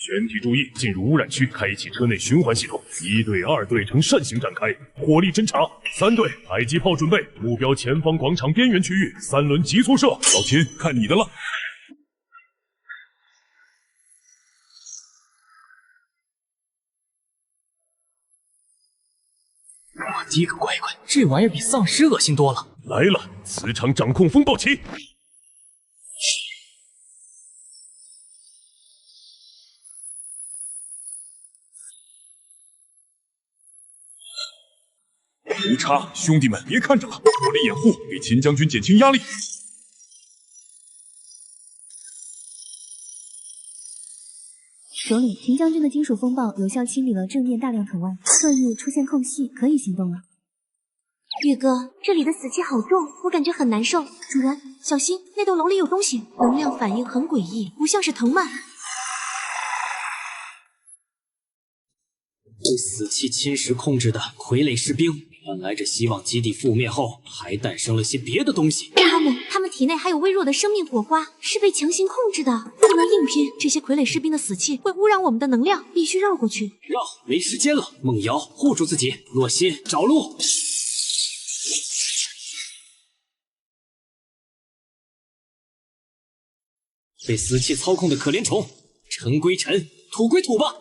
Speaker 7: 全体注意，进入污染区，开启车内循环系统。1队、2队呈扇形展开，火力侦察。3队，迫击炮准备，目标前方广场边缘区域，3轮急速射。老秦，看你的了。
Speaker 3: 我的个乖乖，这玩意儿比丧尸恶心多了。
Speaker 7: 来了，磁场掌控风暴起。
Speaker 15: 无差，兄弟们别看着了，火力掩护，给秦将军减轻压力。
Speaker 14: 首领，秦将军的金属风暴有效清理了正面大量藤蔓，侧翼出现空隙，可以行动了。
Speaker 10: 宇哥，这里的死气好重，我感觉很难受。主人，小心，那栋楼里有东西，能量反应很诡异，不像是藤蔓。
Speaker 1: 被死气侵蚀控制的傀儡士兵，本来这希望基地覆灭后，还诞生了些别的东西。
Speaker 10: 他们体内还有微弱的生命火花，是被强行控制的，不能硬拼。这些傀儡士兵的死气会污染我们的能量，必须绕过去。
Speaker 1: 绕，没时间了。梦瑶，护住自己。洛心，找路。被死气操控的可怜虫，尘归尘，土归土吧。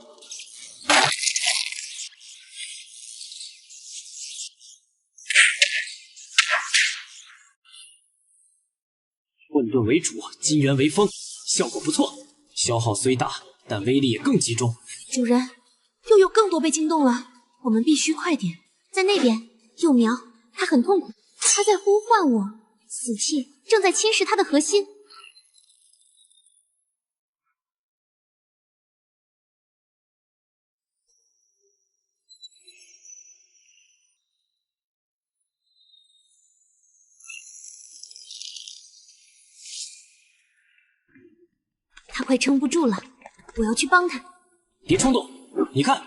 Speaker 1: 混沌为主，金元为锋，效果不错。消耗虽大，但威力也更集中。
Speaker 10: 主人，又有更多被惊动了，我们必须快点。在那边，幼苗，他很痛苦，他在呼唤我，死气正在侵蚀他的核心。他快撑不住了，我要去帮他。
Speaker 1: 别冲动，你看，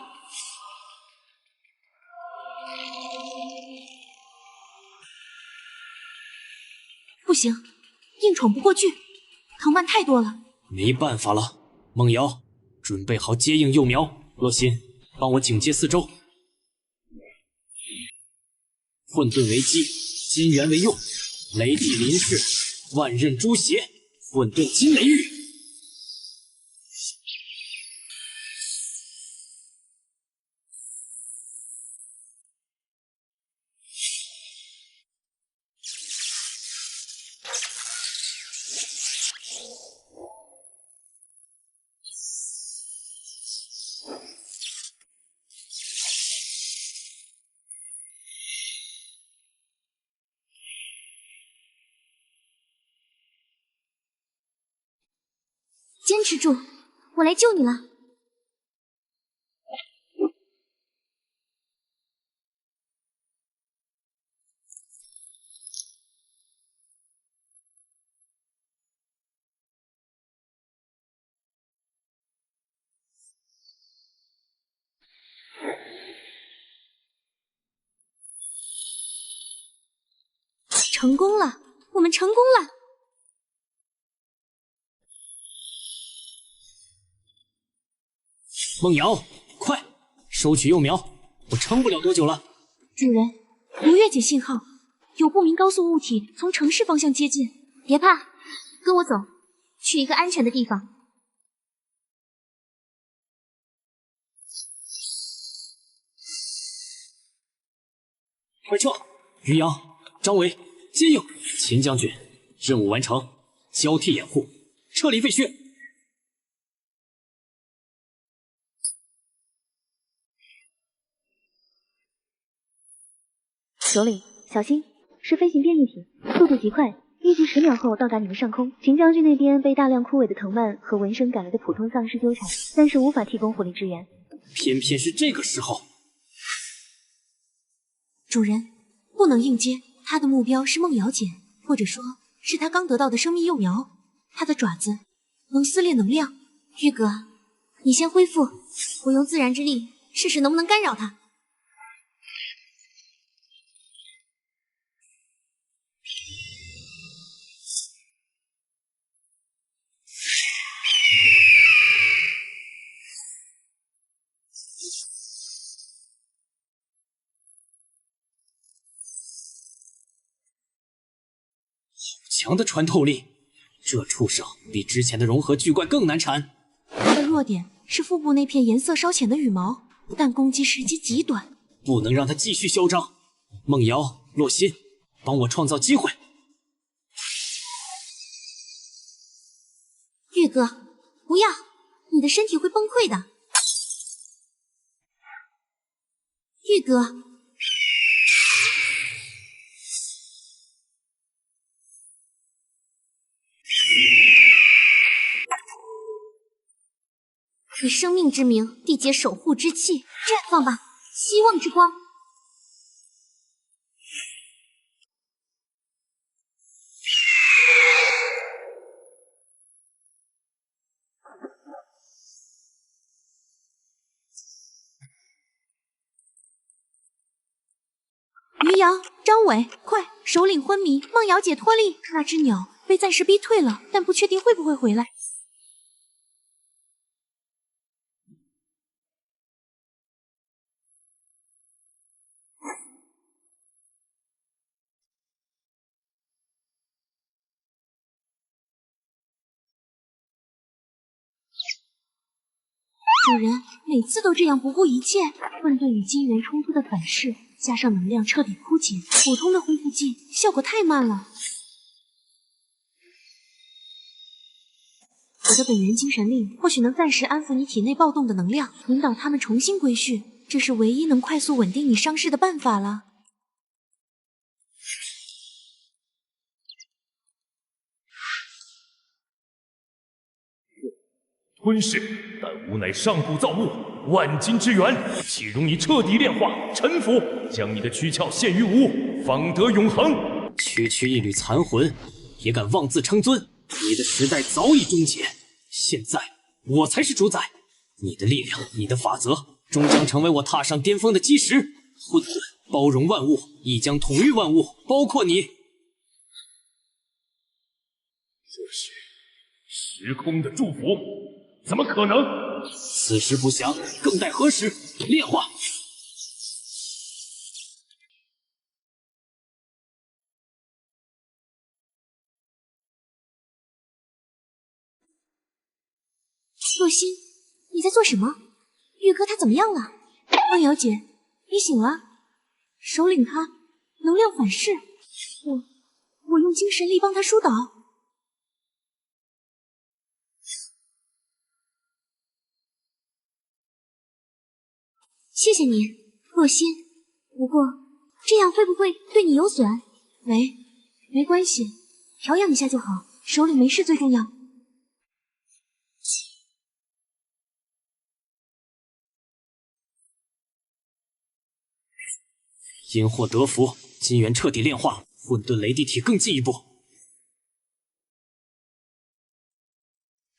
Speaker 10: 不行，硬闯不过去，藤蔓太多了。
Speaker 1: 没办法了。梦瑶，准备好接应幼苗。洛心，帮我警戒四周。混沌为基，金元为用，雷霆临世，万仞诛邪，混沌金雷玉。
Speaker 10: 坚持住，我来救你了。成功了，我们成功了！
Speaker 1: 梦瑶，快收取幼苗，我撑不了多久了。
Speaker 10: 主人，如月姐信号，有不明高速物体从城市方向接近。别怕，跟我走，去一个安全的地方。
Speaker 1: 快撤！于洋、张维接应。秦将军，任务完成，交替掩护，撤离废墟。
Speaker 14: 首领，小心，是飞行变异体，速度极快，预计10秒后到达你们上空。秦将军那边被大量枯萎的藤蔓和纹身赶来的普通丧尸纠缠，暂时无法提供火力支援。
Speaker 1: 偏偏是这个时候，
Speaker 10: 主人不能硬接，他的目标是梦瑶姐，或者说是他刚得到的生命幼苗。他的爪子能撕裂能量。玉哥，你先恢复，我用自然之力试试能不能干扰他。
Speaker 1: 强的穿透力，这畜生比之前的融合巨怪更难缠。
Speaker 10: 他的弱点是腹部那片颜色稍浅的羽毛，但攻击时机极短，
Speaker 1: 不能让他继续嚣张。梦瑶、洛心，帮我创造机会。
Speaker 10: 玉哥，不要，你的身体会崩溃的。玉哥。以生命之名缔结守护之气，绽放吧，希望之光！瑶、张伟，快！首领昏迷，梦瑶姐脱力。那只鸟被暂时逼退了，但不确定会不会回来。主人每次都这样不顾一切，混沌与金元冲突的反噬，加上能量彻底枯竭，普通的恢复剂效果太慢了。我的本源精神力或许能暂时安抚你体内暴动的能量，引导他们重新归序，这是唯一能快速稳定你伤势的办法了。
Speaker 13: 吞噬，但吾乃上古造物，万金之源，岂容你彻底炼化臣服？将你的躯壳献于吾，方得永恒。
Speaker 1: 区区一缕残魂，也敢妄自称尊？你的时代早已终结，现在我才是主宰。你的力量，你的法则，终将成为我踏上巅峰的基石。混沌包容万物，亦将统御万物，包括你。
Speaker 13: 这是时空的祝福。怎么可能？
Speaker 1: 此时不降，更待何时？炼化！
Speaker 10: 若曦，你在做什么？玉哥他怎么样了？梦瑶姐，你醒了。首领他能量反噬，我用精神力帮他疏导。谢谢你，若曦。不过这样会不会对你有损？没关系，调养一下就好。首领没事最重要。
Speaker 1: 因祸得福，金元彻底炼化，混沌雷地体更进一步。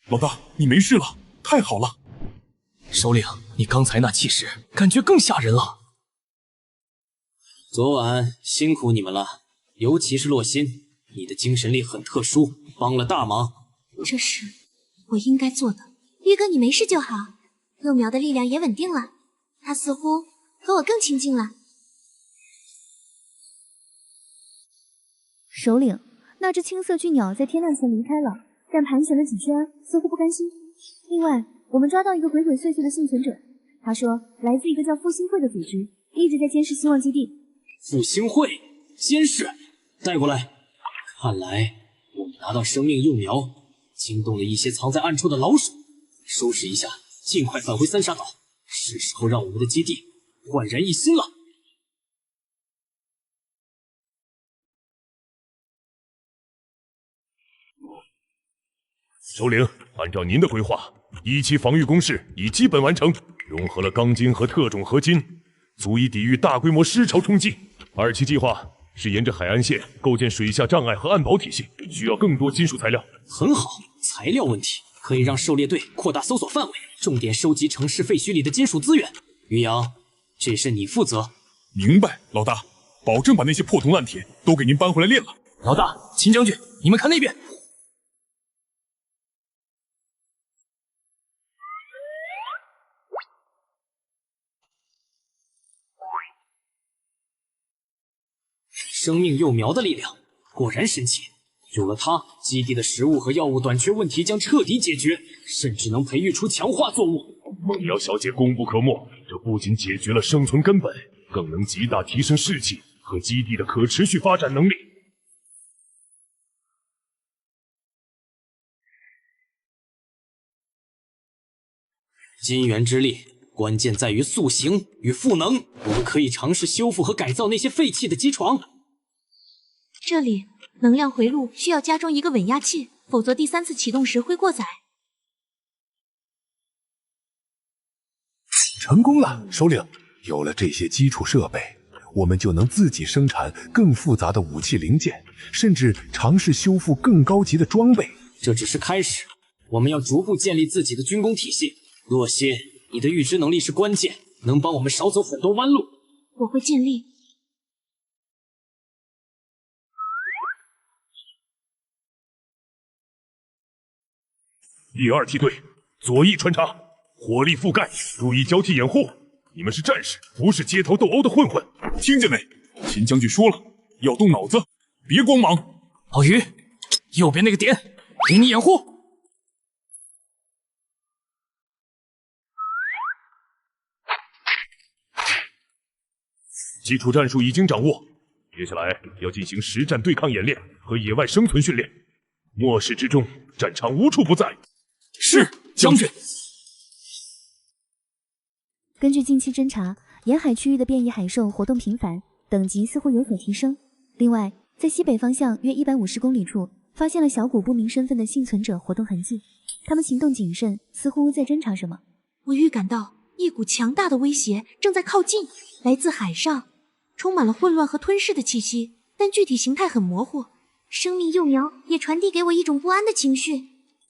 Speaker 15: 老大，你没事了，太好了！
Speaker 3: 首领，你刚才那气势，感觉更吓人了。
Speaker 1: 昨晚辛苦你们了，尤其是洛心，你的精神力很特殊，帮了大忙。
Speaker 10: 这是我应该做的。玉哥，你没事就好。幼苗的力量也稳定了，他似乎和我更亲近了。
Speaker 14: 首领，那只青色巨鸟在天亮前离开了，但盘旋了几圈，似乎不甘心。另外，我们抓到一个鬼鬼祟祟的幸存者，他说来自一个叫复兴会的组织，一直在监视希望基地。
Speaker 1: 复兴会监视，带过来。看来我们拿到生命幼苗，惊动了一些藏在暗处的老鼠。收拾一下，尽快返回三沙岛。是时候让我们的基地焕然一新了。
Speaker 7: 首领，按照您的规划，1期防御工事已基本完成，融合了钢筋和特种合金，足以抵御大规模尸潮冲击。2期计划是沿着海岸线构建水下障碍和暗堡体系，需要更多金属材料。
Speaker 1: 很好，材料问题可以让狩猎队扩大搜索范围，重点收集城市废墟里的金属资源。于洋，这事你负责。
Speaker 15: 明白，老大，保证把那些破铜烂铁都给您搬回来炼了。
Speaker 3: 老大，秦将军，你们看那边。
Speaker 1: 生命幼苗的力量果然神奇，有了它，基地的食物和药物短缺问题将彻底解决，甚至能培育出强化作物。
Speaker 7: 梦瑶小姐功不可没，这不仅解决了生存根本，更能极大提升士气和基地的可持续发展能力。
Speaker 1: 金元之力关键在于塑形与赋能，我们可以尝试修复和改造那些废弃的机床。
Speaker 10: 这里能量回路需要加装一个稳压器，否则第3次启动时会过载。
Speaker 11: 成功了，首领！有了这些基础设备，我们就能自己生产更复杂的武器零件，甚至尝试修复更高级的装备。
Speaker 1: 这只是开始，我们要逐步建立自己的军工体系。洛心，你的预知能力是关键，能帮我们少走很多弯路。
Speaker 10: 我会尽力。
Speaker 7: 第二梯队左翼穿插，火力覆盖，注意交替掩护。你们是战士，不是街头斗殴的混混。
Speaker 15: 听见没？秦将军说了，要动脑子，别光芒。
Speaker 3: 老于，右边那个点，给你掩护。
Speaker 7: 基础战术已经掌握，接下来要进行实战对抗演练和野外生存训练。末世之中，战场无处不在。
Speaker 3: 是，将军。
Speaker 14: 根据近期侦查，沿海区域的变异海兽活动频繁，等级似乎有所提升。另外，在西北方向约150公里处，发现了小股不明身份的幸存者活动痕迹。他们行动谨慎，似乎在侦查什么。
Speaker 10: 我预感到一股强大的威胁正在靠近，来自海上，充满了混乱和吞噬的气息，但具体形态很模糊。生命幼苗也传递给我一种不安的情绪，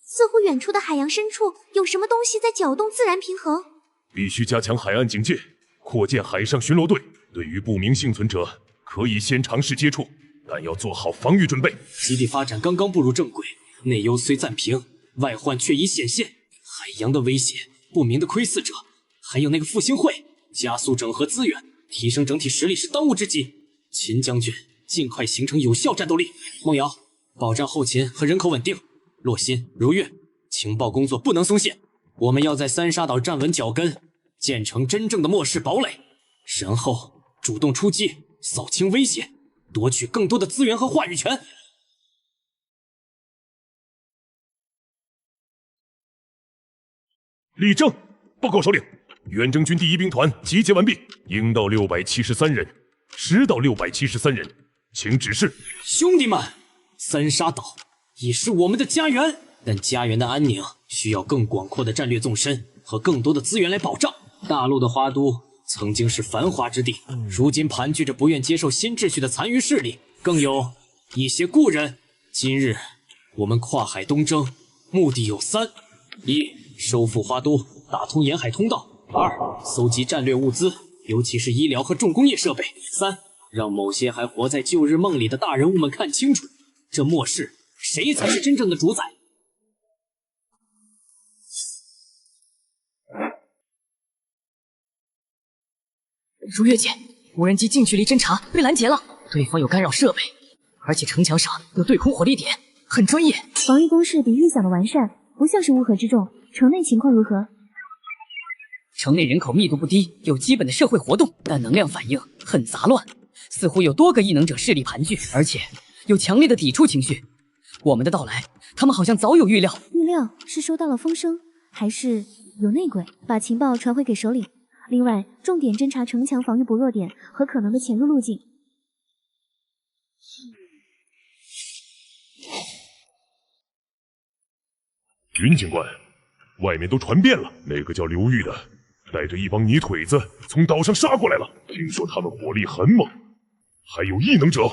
Speaker 10: 似乎远处的海洋深处有什么东西在搅动自然平衡。
Speaker 7: 必须加强海岸警戒，扩建海上巡逻队。对于不明幸存者，可以先尝试接触，但要做好防御准备。
Speaker 1: 基地发展刚刚步入正轨，内忧虽暂平，外患却已显现。海洋的威胁，不明的窥伺者，还有那个复兴会，加速整合资源，提升整体实力是当务之急。秦将军，尽快形成有效战斗力。梦瑶，保障后勤和人口稳定。洛心、如月，情报工作不能松懈。我们要在三沙岛站稳脚跟，建成真正的末世堡垒，然后主动出击，扫清威胁，夺取更多的资源和话语权。
Speaker 7: 立正！报告首领，远征军第一兵团集结完毕，应到673人，实到673人，请指示。
Speaker 1: 兄弟们，三沙岛已是我们的家园，但家园的安宁需要更广阔的战略纵深和更多的资源来保障。大陆的花都曾经是繁华之地，如今盘踞着不愿接受新秩序的残余势力，更有一些故人。今日我们跨海东征，目的有3：一、收复花都，打通沿海通道；2、搜集战略物资，尤其是医疗和重工业设备；3、让某些还活在旧日梦里的大人物们看清楚，这末世谁才是真正的主宰。
Speaker 8: 如月姐，无人机近距离侦察被拦截了，对方有干扰设备，而且城墙上有对空火力点，很专业。
Speaker 14: 防御工事比预想的完善，不像是乌合之众。城内情况如何？
Speaker 8: 城内人口密度不低，有基本的社会活动，但能量反应很杂乱，似乎有多个异能者势力盘踞，而且有强烈的抵触情绪。我们的到来，他们好像早有预料。
Speaker 14: 预料是收到了风声，还是有内鬼把情报传回给首领？另外，重点侦查城墙防御薄弱点和可能的潜入路径。
Speaker 7: 云警官，外面都传遍了，那个叫刘玉的带着一帮泥腿子从岛上杀过来了，听说他们火力很猛，还有异能者。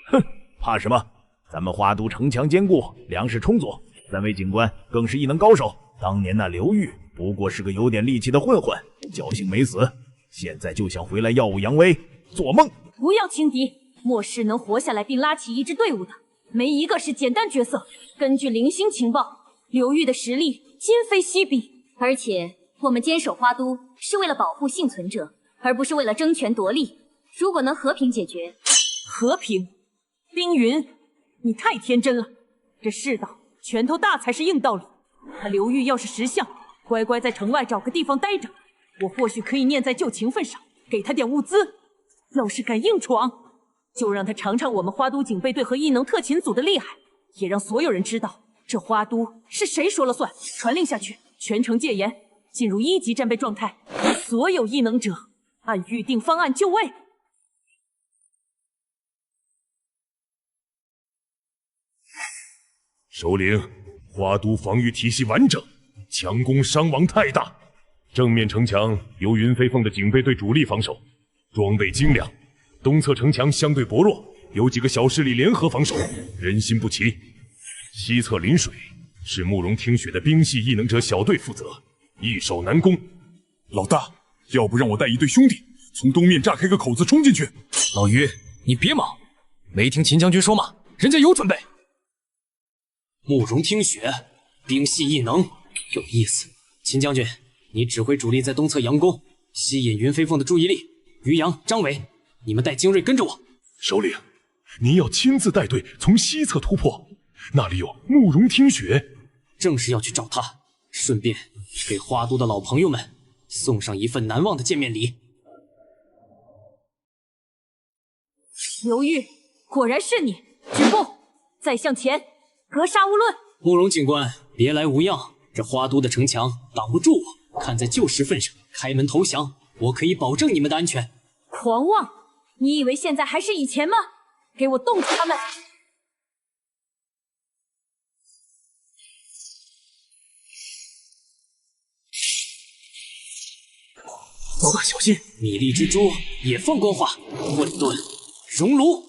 Speaker 9: 哼，怕什么？咱们花都城墙坚固，粮食充足，3位警官更是异能高手。当年那刘玉不过是个有点力气的混混，侥幸没死，现在就想回来耀武扬威，做梦！
Speaker 16: 不要轻敌，末世能活下来并拉起一支队伍的，没一个是简单角色。根据零星情报，刘玉的实力今非昔比，
Speaker 6: 而且我们坚守花都是为了保护幸存者，而不是为了争权夺利。如果能和平解决，
Speaker 16: 和平？冰云，你太天真了。这世道，拳头大才是硬道理。他刘玉要是识相，乖乖在城外找个地方待着，我或许可以念在旧情分上，给他点物资。要是敢硬闯，就让他尝尝我们花都警备队和异能特勤组的厉害，也让所有人知道这花都是谁说了算。传令下去，全城戒严，进入1级战备状态，所有异能者按预定方案就位。
Speaker 7: 首领，花都防御体系完整，强攻伤亡太大。正面城墙由云飞凤的警备队主力防守，装备精良；东侧城墙相对薄弱，有几个小势力联合防守，人心不齐。西侧临水是慕容听雪的冰系异能者小队负责，易守难攻。
Speaker 15: 老大，要不让我带一队兄弟从东面炸开个口子冲进去？
Speaker 3: 老于，你别忙，没听秦将军说吗？人家有准备。
Speaker 1: 慕容听雪，冰系异能，有意思。秦将军，你指挥主力在东侧佯攻，吸引云飞凤的注意力。于洋、张伟，你们带精锐跟着我。
Speaker 7: 首领，您要亲自带队从西侧突破，那里有慕容听雪。
Speaker 1: 正是要去找他，顺便给花都的老朋友们送上一份难忘的见面礼。
Speaker 16: 刘玉，果然是你！止步，再向前，格杀勿论。
Speaker 1: 慕容警官，别来无恙，这花都的城墙挡不住我。看在旧时份上，开门投降，我可以保证你们的安全。
Speaker 16: 狂妄！你以为现在还是以前吗？给我冻住他们！
Speaker 1: 老大小心！米粒之珠也放光化，混沌熔炉。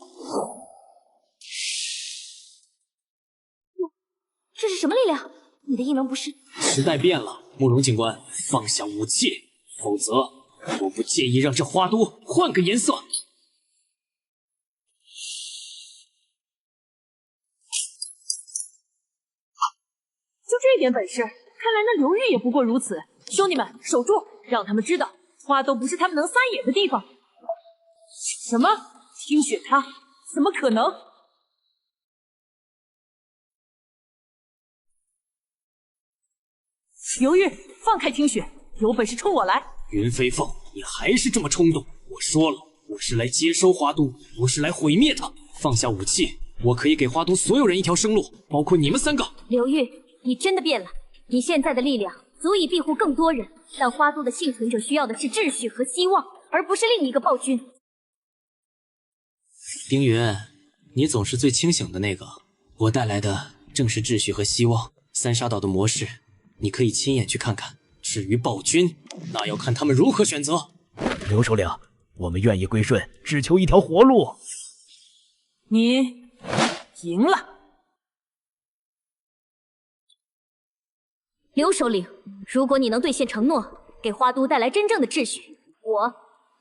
Speaker 10: 这是什么力量？你的异能不是？
Speaker 1: 时代变了，慕容警官，放下武器，否则我不介意让这花都换个颜色。
Speaker 16: 就这点本事，看来那刘玉也不过如此。兄弟们，守住，让他们知道花都不是他们能撒野的地方。什么？听雪他？怎么可能？刘玉，放开听雪，有本事冲我来！
Speaker 1: 云飞凤，你还是这么冲动。我说了，我是来接收花都，不是来毁灭它。放下武器，我可以给花都所有人一条生路，包括你们3个。
Speaker 6: 刘玉，你真的变了，你现在的力量足以庇护更多人，但花都的幸存者需要的是秩序和希望，而不是另一个暴君。
Speaker 1: 丁云，你总是最清醒的那个，我带来的正是秩序和希望。三沙岛的模式，你可以亲眼去看看。至于暴君，那要看他们如何选择。
Speaker 9: 刘首领，我们愿意归顺，只求一条活路。
Speaker 16: 你赢了。
Speaker 6: 刘首领，如果你能兑现承诺，给花都带来真正的秩序，我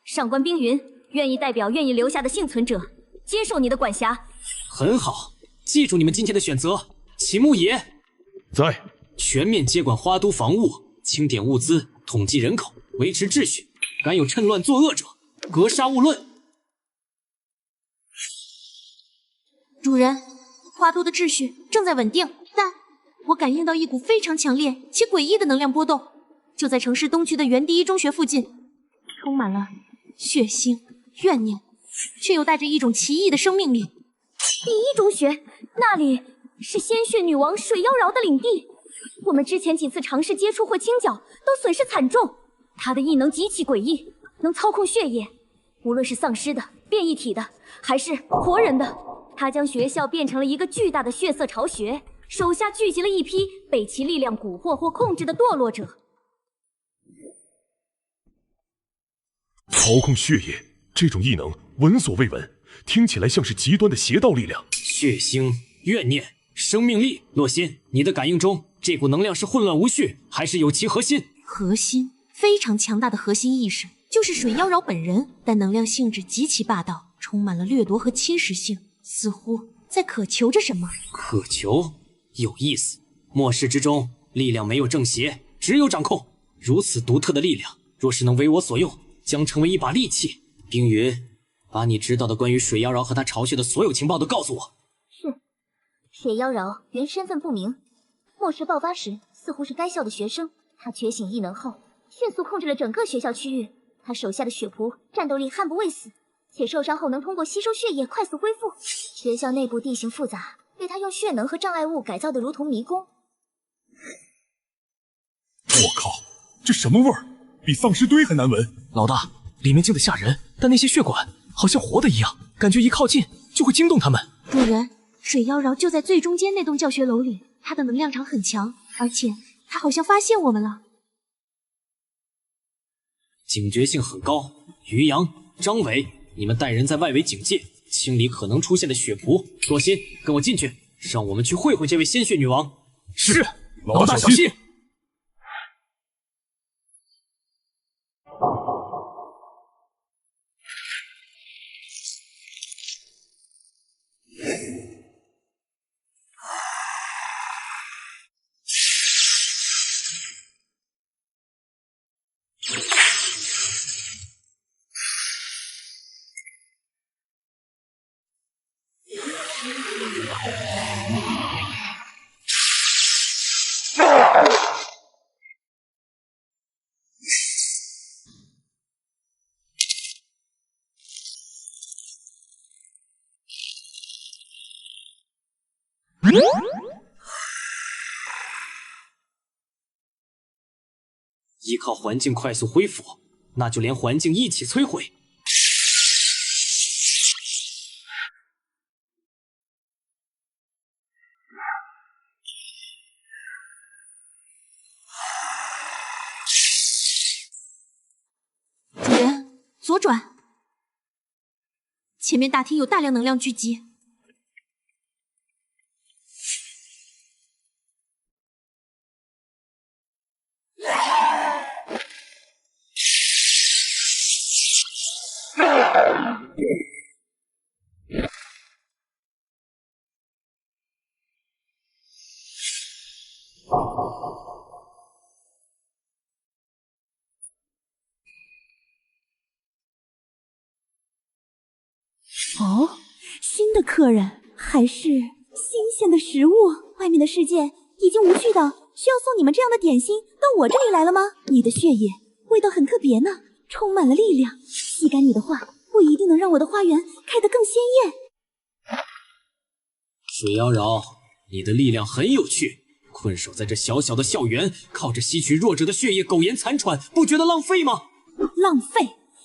Speaker 6: 上官冰云愿意代表愿意留下的幸存者，接受你的管辖。
Speaker 1: 很好，记住你们今天的选择。齐牧野
Speaker 7: 在，
Speaker 1: 全面接管花都防务，清点物资，统计人口，维持秩序。敢有趁乱作恶者，格杀勿论。
Speaker 10: 主人，花都的秩序正在稳定，但我感应到一股非常强烈且诡异的能量波动，就在城市东区的原第一中学附近，充满了血腥、怨念，却又带着一种奇异的生命力。
Speaker 6: 第一中学，那里是鲜血女王水妖娆的领地。我们之前几次尝试接触或清剿，都损失惨重。她的异能极其诡异，能操控血液，无论是丧尸的、变异体的，还是活人的。她将学校变成了一个巨大的血色巢穴，手下聚集了一批被其力量蛊惑或控制的堕落者。
Speaker 7: 操控血液，这种异能闻所未闻，听起来像是极端的邪道力量。
Speaker 1: 血腥、怨念、生命力。洛心，你的感应中，这股能量是混乱无序，还是有其核心？
Speaker 10: 核心，非常强大的核心意识，就是水妖娆本人，但能量性质极其霸道，充满了掠夺和侵蚀性，似乎在渴求着什么。
Speaker 1: 渴求，有意思。末世之中，力量没有正邪，只有掌控。如此独特的力量，若是能为我所用，将成为一把利器。冰云，把你知道的关于水妖娆和她巢穴的所有情报都告诉我。
Speaker 6: 是，水妖娆原身份不明，末世爆发时似乎是该校的学生。她觉醒异能后，迅速控制了整个学校区域。她手下的血仆战斗力悍不畏死，且受伤后能通过吸收血液快速恢复。学校内部地形复杂，被她用血能和障碍物改造的如同迷宫。
Speaker 15: 我靠，这什么味儿？比丧尸堆还难闻。
Speaker 3: 老大，里面静得吓人，但那些血管好像活的一样，感觉一靠近就会惊动他们。
Speaker 10: 主人，水妖娆就在最中间那栋教学楼里，她的能量场很强，而且她好像发现我们了。
Speaker 1: 警觉性很高。于洋、张伟，你们带人在外围警戒，清理可能出现的血仆。若心，跟我进去，让我们去会会这位鲜血女王。
Speaker 3: 是，
Speaker 15: 老大小心。
Speaker 1: 依靠环境快速恢复，那就连环境一起摧毁。
Speaker 10: 主人，左转。前面大厅有大量能量聚集。
Speaker 17: 哦，新的客人，还是新鲜的食物。外面的世界已经无趣到需要送你们这样的点心到我这里来了吗？你的血液味道很特别呢，充满了力量。细感你的话，我一定能让我的花园开得更鲜艳。
Speaker 1: 水妖娆，你的力量很有趣。困守在这小小的校园，靠着吸取弱者的血液苟延残喘，不觉得浪费吗？
Speaker 17: 浪费？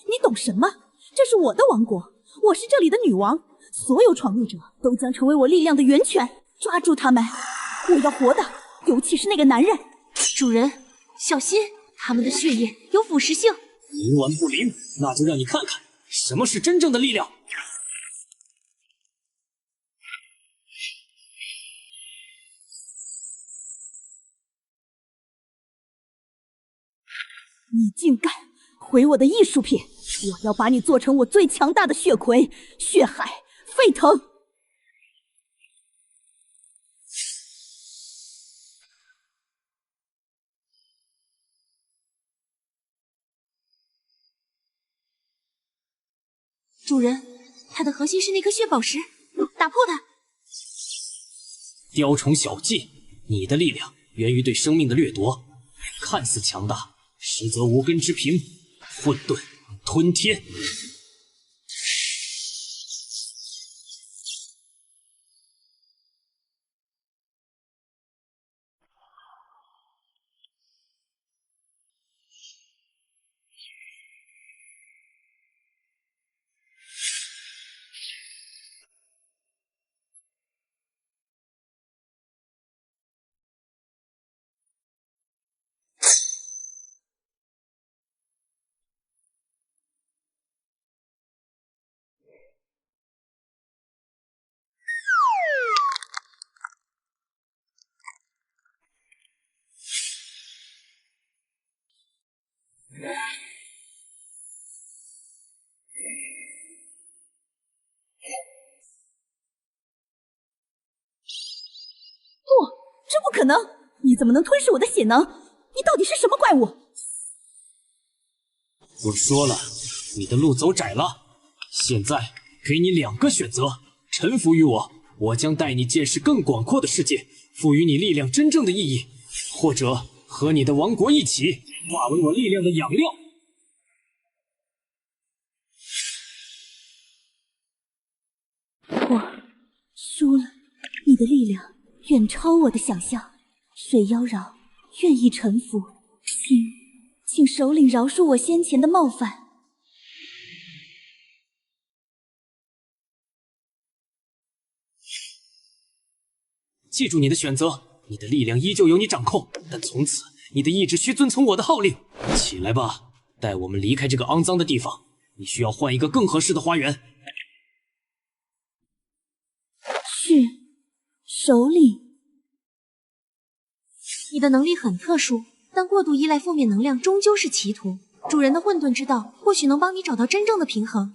Speaker 17: 你懂什么？这是我的王国，我是这里的女王，所有闯入者都将成为我力量的源泉。抓住他们！我要活的，尤其是那个男人。
Speaker 10: 主人，小心，他们的血液有腐蚀性。
Speaker 1: 冥顽不灵，那就让你看看什么是真正的力量。
Speaker 17: 你竟敢毁我的艺术品！我要把你做成我最强大的血魁，血海沸腾！
Speaker 10: 主人，它的核心是那颗血宝石，打破它！
Speaker 1: 雕虫小技，你的力量源于对生命的掠夺，看似强大，实则无根之萍，混沌吞天。
Speaker 17: 不，这不可能！你怎么能吞噬我的血能？你到底是什么怪物？
Speaker 1: 我说了，你的路走窄了。现在给你2个选择：臣服于我，我将带你见识更广阔的世界，赋予你力量真正的意义；或者和你的王国一起，化为我力量的养料。
Speaker 17: 我输了，你的力量远超我的想象。水妖娆，愿意臣服，请首领饶恕我先前的冒犯。
Speaker 1: 记住你的选择，你的力量依旧由你掌控，但从此你的意志需遵从我的号令。起来吧，带我们离开这个肮脏的地方。你需要换一个更合适的花园。
Speaker 17: 是，首领。
Speaker 10: 你的能力很特殊，但过度依赖负面能量终究是歧途。主人的混沌之道或许能帮你找到真正的平衡。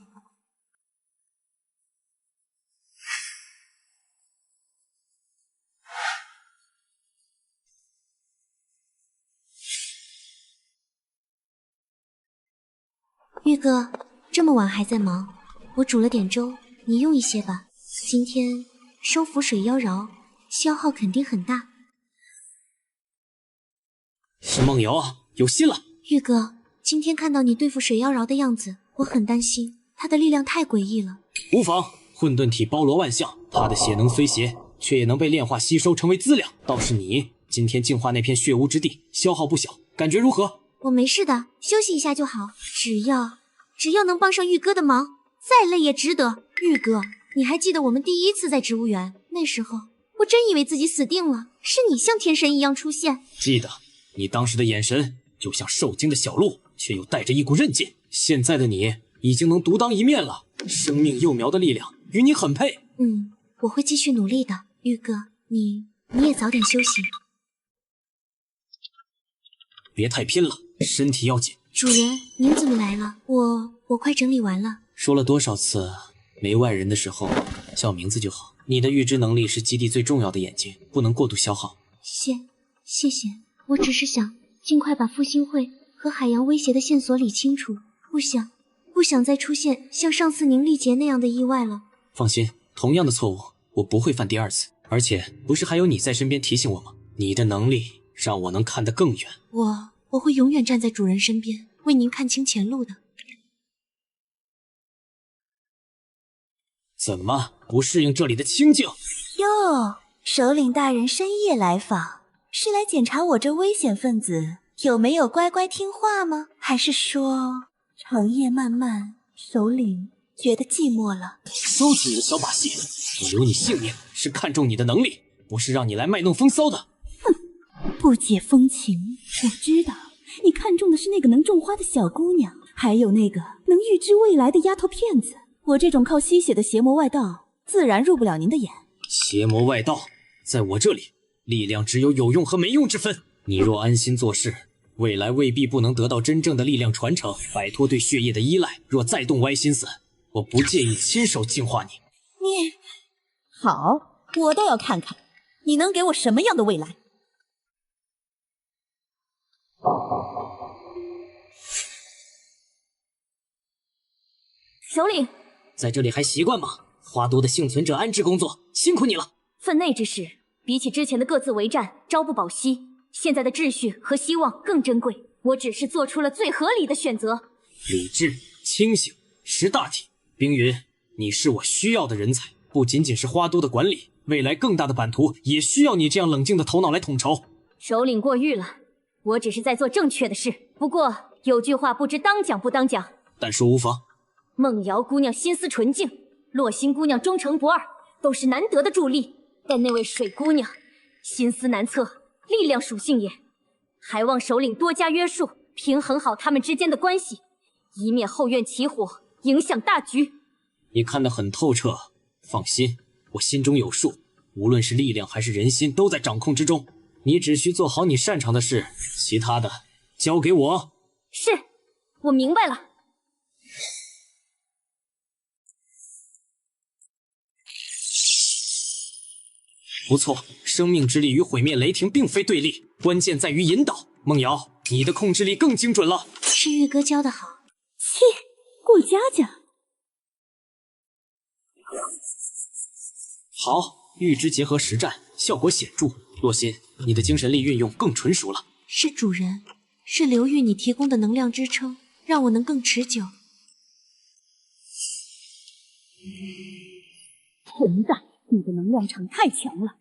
Speaker 10: 玉哥，这么晚还在忙，我煮了点粥，你用一些吧。今天收服水妖娆消耗肯定很大。
Speaker 1: 是梦瑶啊，有信了。
Speaker 10: 玉哥，今天看到你对付水妖娆的样子，我很担心，她的力量太诡异了。
Speaker 1: 无妨，混沌体包罗万象，她的血能虽邪，却也能被炼化吸收成为资粮。倒是你，今天净化那片血污之地，消耗不小，感觉如何？
Speaker 10: 我没事的，休息一下就好。只要能帮上玉哥的忙，再累也值得。玉哥，你还记得我们第一次在植物园那时候，我真以为自己死定了，是你像天神一样出现。
Speaker 1: 记得，你当时的眼神就像受惊的小鹿，却又带着一股韧劲。现在的你已经能独当一面了，生命幼苗的力量与你很配。
Speaker 10: 我会继续努力的。玉哥，你也早点休息，
Speaker 1: 别太拼了，身体要紧。
Speaker 10: 主人，您怎么来了？我快整理完了。
Speaker 1: 说了多少次，没外人的时候叫名字就好。你的预知能力是基地最重要的眼睛，不能过度消耗。
Speaker 10: 谢谢，我只是想尽快把复兴会和海洋威胁的线索理清楚，不想再出现像上次宁丽杰那样的意外了。
Speaker 1: 放心，同样的错误我不会犯第二次。而且不是还有你在身边提醒我吗？你的能力让我能看得更远。
Speaker 10: 我会永远站在主人身边，为您看清前路的。
Speaker 1: 怎么不适应这里的清静？
Speaker 17: 哟，首领大人深夜来访，是来检查我这危险分子有没有乖乖听话吗？还是说长夜漫漫，首领觉得寂寞了？
Speaker 1: 收起你的小把戏，我留你性命是看重你的能力，不是让你来卖弄风骚的。
Speaker 17: 不解风情，我知道你看中的是那个能种花的小姑娘，还有那个能预知未来的丫头片子。我这种靠吸血的邪魔外道，自然入不了您的眼。
Speaker 1: 邪魔外道，在我这里，力量只有有用和没用之分。你若安心做事，未来未必不能得到真正的力量传承，摆脱对血液的依赖。若再动歪心思，我不介意亲手净化你。
Speaker 17: 你好，我倒要看看你能给我什么样的未来。
Speaker 6: 首领，
Speaker 1: 在这里还习惯吗？花都的幸存者安置工作辛苦你了。
Speaker 6: 分内之事，比起之前的各自为战、朝不保夕，现在的秩序和希望更珍贵。我只是做出了最合理的选择。
Speaker 1: 理智、清醒、识大体。冰云，你是我需要的人才，不仅仅是花都的管理，未来更大的版图也需要你这样冷静的头脑来统筹。
Speaker 6: 首领过誉了，我只是在做正确的事。不过有句话不知当讲不当讲，
Speaker 1: 但说无妨。
Speaker 6: 梦瑶姑娘心思纯净，洛心姑娘忠诚不二，都是难得的助力。但那位水姑娘心思难测，力量属性也，还望首领多加约束，平衡好他们之间的关系，以免后院起火，影响大局。
Speaker 1: 你看得很透彻，放心，我心中有数。无论是力量还是人心，都在掌控之中。你只需做好你擅长的事，其他的交给我。
Speaker 6: 是，我明白了。
Speaker 1: 不错，生命之力与毁灭雷霆并非对立，关键在于引导。梦瑶，你的控制力更精准了。
Speaker 10: 是玉哥教的好。
Speaker 17: 切，过家家。
Speaker 1: 好，预知结合实战，效果显著。洛心，你的精神力运用更纯熟了。
Speaker 10: 是主人，是刘玉你提供的能量支撑，让我能更持久。
Speaker 17: 混蛋！你的能量场太强了，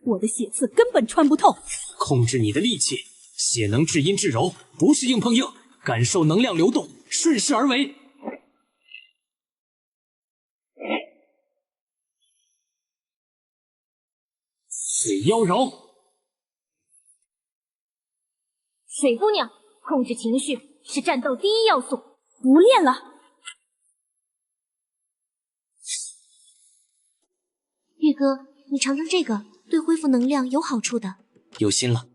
Speaker 17: 我的血刺根本穿不透。
Speaker 1: 控制你的力气，血能至阴至柔，不是硬碰硬，感受能量流动，顺势而为。水妖娆，
Speaker 6: 水姑娘，控制情绪是战斗第一要素。
Speaker 17: 不练了。
Speaker 10: 玉哥，你尝尝这个，对恢复能量有好处的。
Speaker 1: 有心了。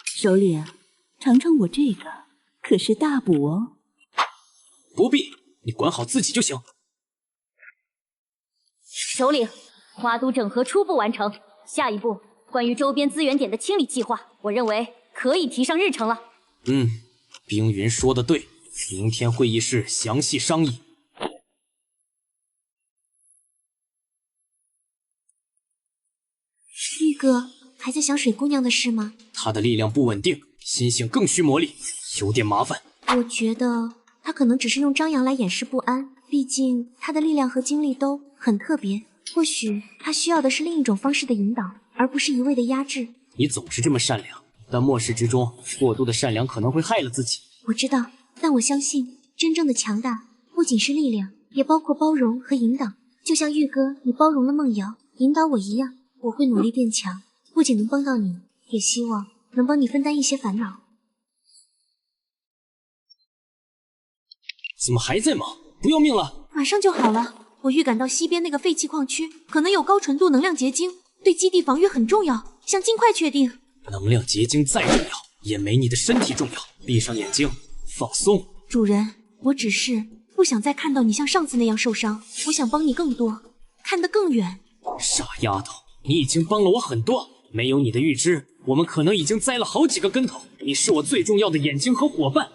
Speaker 17: 首领，尝尝我这个，可是大补哦。
Speaker 1: 不必，你管好自己就行。
Speaker 6: 首领，花都整合初步完成，下一步关于周边资源点的清理计划，我认为可以提上日程了。
Speaker 1: 冰云说的对，明天会议室详细商议。
Speaker 10: 哥还在想水姑娘的事吗？
Speaker 1: 她的力量不稳定，心性更需磨砺，有点麻烦。
Speaker 10: 我觉得她可能只是用张扬来掩饰不安，毕竟她的力量和精力都很特别。或许她需要的是另一种方式的引导，而不是一味的压制。
Speaker 1: 你总是这么善良，但末世之中，过度的善良可能会害了自己。
Speaker 10: 我知道，但我相信，真正的强大不仅是力量，也包括包容和引导。就像玉哥，你包容了梦瑶，引导我一样，我会努力变强，不仅能帮到你，也希望能帮你分担一些烦恼。
Speaker 1: 怎么还在忙？不要命了？
Speaker 10: 马上就好了。我预感到西边那个废弃矿区可能有高纯度能量结晶，对基地防御很重要，想尽快确定。
Speaker 1: 能量结晶再重要，也没你的身体重要。闭上眼睛，放松。
Speaker 10: 主人，我只是不想再看到你像上次那样受伤，我想帮你更多，看得更远。
Speaker 1: 傻丫头，你已经帮了我很多，没有你的预知，我们可能已经栽了好几个跟头。你是我最重要的眼睛和伙伴。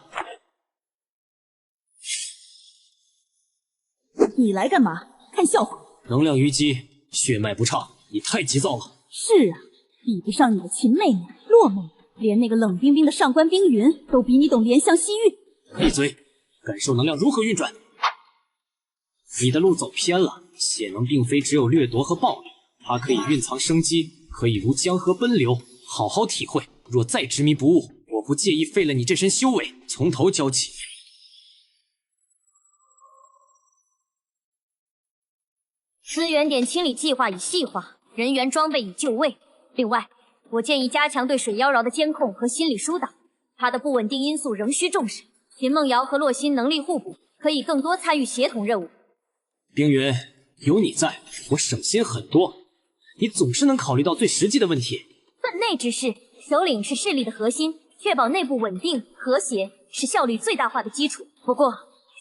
Speaker 12: 你来干嘛？看笑话？
Speaker 1: 能量淤积，血脉不畅，你太急躁了。
Speaker 12: 是啊，比不上你的秦妹妹、洛妹妹，连那个冷冰冰的上官冰云都比你懂怜香惜玉。
Speaker 1: 闭嘴！感受能量如何运转？你的路走偏了，血能并非只有掠夺和暴力，它可以蕴藏生机，可以如江河奔流，好好体会。若再执迷不悟，我不介意废了你这身修为，从头教起。
Speaker 18: 资源点清理计划已细化，人员装备已就位。另外，我建议加强对水妖娆的监控和心理疏导，她的不稳定因素仍需重视。秦梦瑶和洛心能力互补，可以更多参与协同任务。
Speaker 1: 冰云，有你在，我省心很多。你总是能考虑到最实际的问题。
Speaker 18: 分内之事，首领是势力的核心，确保内部稳定和谐是效率最大化的基础。不过，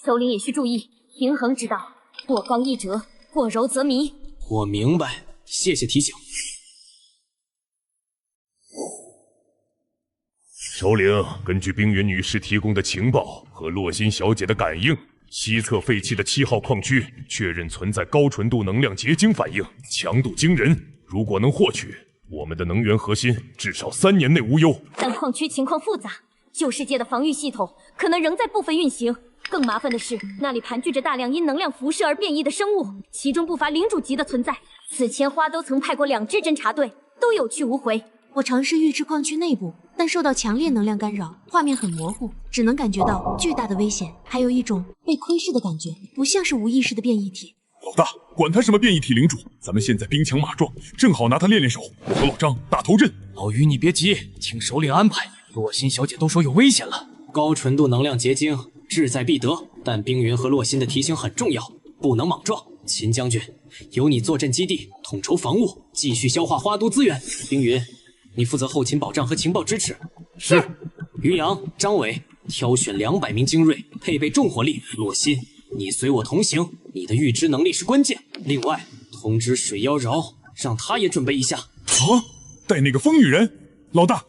Speaker 18: 首领也需注意平衡之道，过刚易折，过柔则迷。
Speaker 1: 我明白，谢谢提醒。
Speaker 7: 首领，根据冰云女士提供的情报和洛心小姐的感应，西侧废弃的7号矿区确认存在高纯度能量结晶反应，强度惊人。如果能获取，我们的能源核心至少3年内无忧。
Speaker 18: 但矿区情况复杂，旧世界的防御系统可能仍在部分运行。更麻烦的是，那里盘踞着大量因能量辐射而变异的生物，其中不乏领主级的存在。此前花都曾派过2支侦察队，都有去无回。
Speaker 10: 我尝试预知矿区内部，但受到强烈能量干扰，画面很模糊，只能感觉到巨大的危险，还有一种被窥视的感觉，不像是无意识的变异体。
Speaker 15: 老大，管他什么变异体领主，咱们现在兵强马壮，正好拿他练练手。我和老张打头阵。
Speaker 3: 老于，你别急，听首领安排。洛心小姐都说有危险了。
Speaker 1: 高纯度能量结晶志在必得，但冰云和洛心的提醒很重要，不能莽撞。秦将军，由你坐镇基地，统筹防务，继续消化花都资源。冰云，你负责后勤保障和情报支持。
Speaker 7: 是。
Speaker 1: 于洋、张伟，挑选200名精锐，配备重火力。洛心，你随我同行，你的预知能力是关键。另外，通知水妖娆，让他也准备一下。
Speaker 15: 啊，带那个风雨人，老大，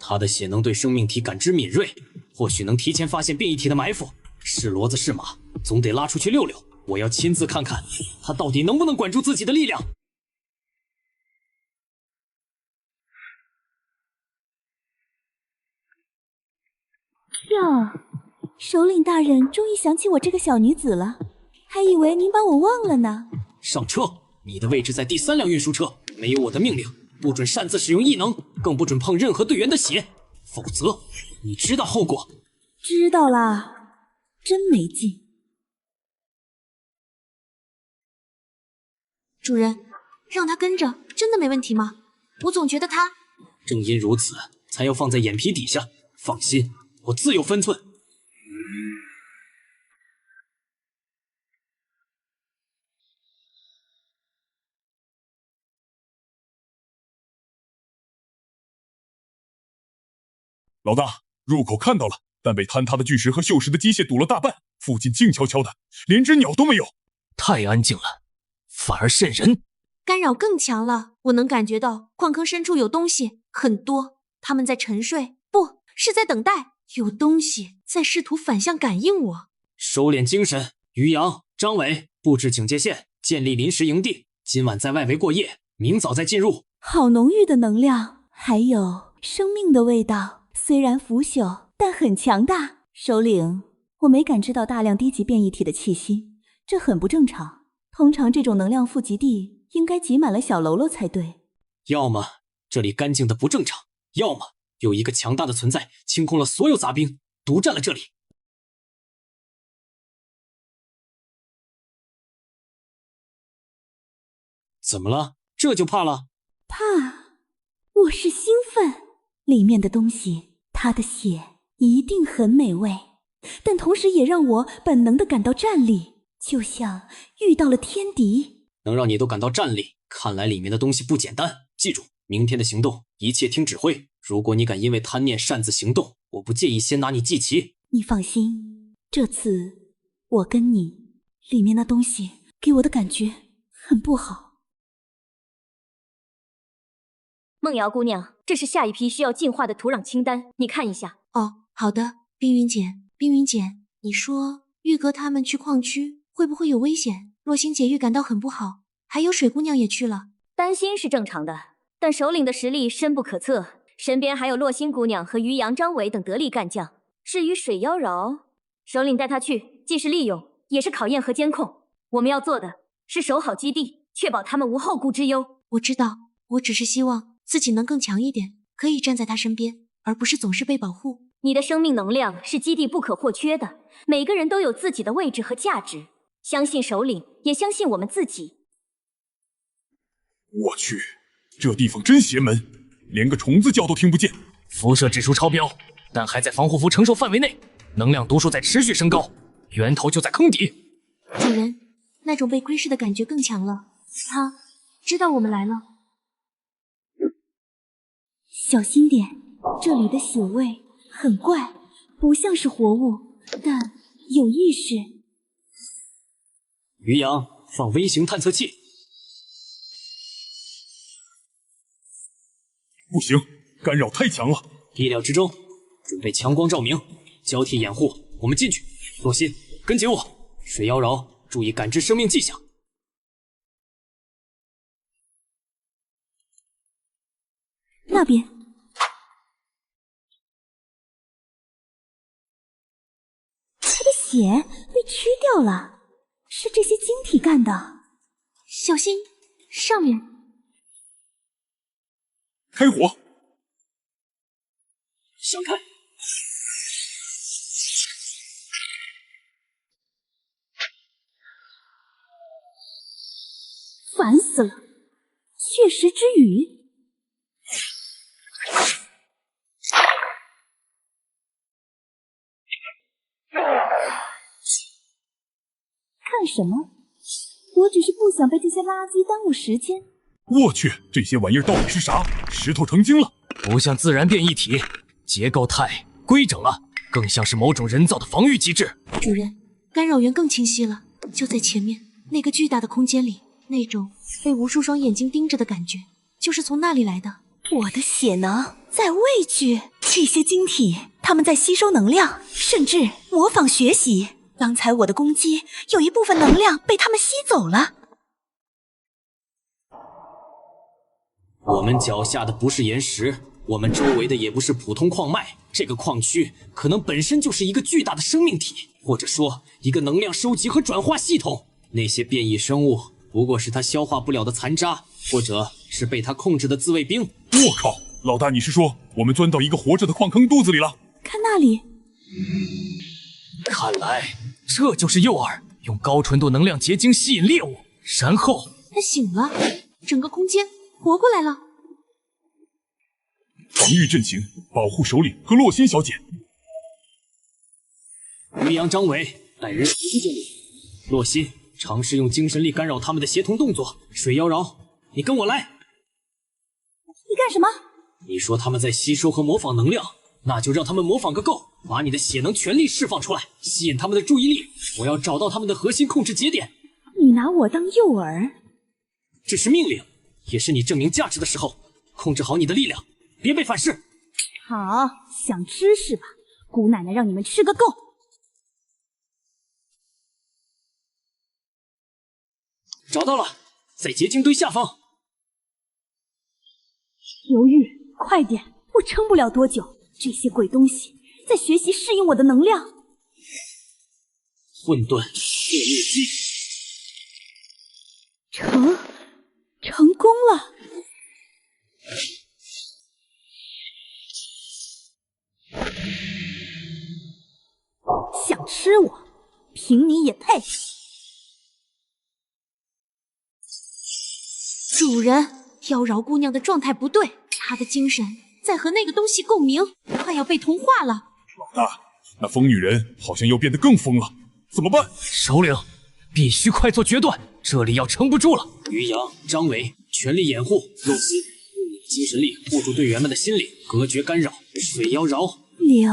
Speaker 1: 他的血能对生命体感知敏锐，或许能提前发现变异体的埋伏。是骡子是马，总得拉出去溜溜。我要亲自看看他到底能不能管住自己的力量。
Speaker 17: 呀，首领大人终于想起我这个小女子了，还以为您把我忘了呢。
Speaker 1: 上车，你的位置在第3辆运输车，没有我的命令，不准擅自使用异能，更不准碰任何队员的血，否则你知道后果。
Speaker 17: 知道啦，真没劲。
Speaker 10: 主人，让他跟着，真的没问题吗？我总觉得他……
Speaker 1: 正因如此，才要放在眼皮底下。放心，我自有分寸。
Speaker 15: 老大，入口看到了，但被坍塌的巨石和锈蚀的机械堵了大半，附近静悄悄的，连只鸟都没有。
Speaker 3: 太安静了，反而瘆人。
Speaker 10: 干扰更强了，我能感觉到矿坑深处有东西，很多，他们在沉睡，不是在等待，有东西在试图反向感应我。
Speaker 1: 收敛精神，于洋、张伟布置警戒线，建立临时营地，今晚在外围过夜，明早再进入。
Speaker 17: 好浓郁的能量，还有生命的味道。虽然腐朽，但很强大。首领，我没感知到大量低级变异体的气息，这很不正常。通常这种能量富集地应该挤满了小喽啰才对。
Speaker 1: 要么这里干净的不正常，要么有一个强大的存在清空了所有杂兵，独占了这里。怎么了？这就怕了？
Speaker 17: 怕？我是兴奋。里面的东西，它的血一定很美味，但同时也让我本能地感到战栗，就像遇到了天敌。
Speaker 1: 能让你都感到战栗，看来里面的东西不简单。记住，明天的行动一切听指挥。如果你敢因为贪念擅自行动，我不介意先拿你祭旗。
Speaker 17: 你放心，这次我跟你，里面那东西给我的感觉很不好。
Speaker 18: 梦瑶姑娘，这是下一批需要净化的土壤清单，你看一下。
Speaker 10: 哦，好的。冰云姐，你说玉哥他们去矿区会不会有危险？若星姐预感到很不好，还有水姑娘也去了。
Speaker 18: 担心是正常的，但首领的实力深不可测，身边还有洛星姑娘和于洋、张伟等得力干将。至于水妖娆，首领带她去，既是利用，也是考验和监控。我们要做的是守好基地，确保他们无后顾之忧。
Speaker 10: 我知道，我只是希望自己能更强一点，可以站在他身边，而不是总是被保护。
Speaker 18: 你的生命能量是基地不可或缺的，每个人都有自己的位置和价值。相信首领，也相信我们自己。
Speaker 15: 我去，这地方真邪门，连个虫子叫都听不见。
Speaker 3: 辐射指数超标，但还在防护服承受范围内，能量读数在持续升高，源头就在坑底。
Speaker 10: 主人，那种被窥视的感觉更强了。他知道我们来了。
Speaker 17: 小心点，这里的血味很怪，不像是活物，但有意识。
Speaker 1: 于洋，放微型探测器。
Speaker 15: 不行，干扰太强了。
Speaker 1: 意料之中，准备强光照明，交替掩护。我们进去。洛心，跟紧我。水妖娆，注意感知生命迹象。
Speaker 17: 那边。他的血被吃掉了。是这些晶体干的，
Speaker 10: 小心上面！
Speaker 15: 开火！
Speaker 1: 闪开！
Speaker 17: 烦死了！血食之语。看什么？我只是不想被这些垃圾耽误时间。
Speaker 15: 我去，这些玩意儿到底是啥？石头成精了？
Speaker 3: 不像自然变异体，结构太规整了，更像是某种人造的防御机制。
Speaker 10: 主人，干扰源更清晰了，就在前面那个巨大的空间里，那种被无数双眼睛盯着的感觉，就是从那里来的。
Speaker 17: 我的血能在畏惧这些晶体，它们在吸收能量，甚至模仿学习。刚才我的攻击有一部分能量被他们吸走了。
Speaker 1: 我们脚下的不是岩石，我们周围的也不是普通矿脉，这个矿区可能本身就是一个巨大的生命体，或者说一个能量收集和转化系统。那些变异生物不过是它消化不了的残渣，或者是被它控制的自卫兵。
Speaker 15: 我靠，老大，你是说我们钻到一个活着的矿坑肚子里了？
Speaker 17: 看那里，
Speaker 3: 看来这就是诱饵，用高纯度能量结晶吸引猎物，然后
Speaker 10: 他醒了，整个空间活过来了。
Speaker 15: 防御阵型，保护首领和洛心小姐。
Speaker 1: 于洋、张伟带人随这里。洛心尝试用精神力干扰他们的协同动作。水妖娆，你跟我来。
Speaker 17: 你干什么？
Speaker 1: 你说他们在吸收和模仿能量，那就让他们模仿个够，把你的血能全力释放出来，吸引他们的注意力。我要找到他们的核心控制节点。
Speaker 17: 你拿我当诱饵？
Speaker 1: 这是命令，也是你证明价值的时候。控制好你的力量，别被反噬。
Speaker 12: 好，想吃是吧？姑奶奶让你们吃个够。
Speaker 1: 找到了，在结晶堆下方。
Speaker 12: 刘玉，快点，我撑不了多久。这些鬼东西在学习适应我的能量。
Speaker 1: 混沌破灭机，
Speaker 12: 成功了。想吃我，凭你也配？
Speaker 10: 主人，妖娆姑娘的状态不对，她的精神在和那个东西共鸣，快要被同化了。
Speaker 15: 老大，那疯女人好像又变得更疯了，怎么办？
Speaker 3: 首领，必须快做决断，这里要撑不住了。
Speaker 1: 于洋、张伟全力掩护，若曦用你的精神力护住队员们的心理，隔绝干扰。水妖娆、
Speaker 12: 刘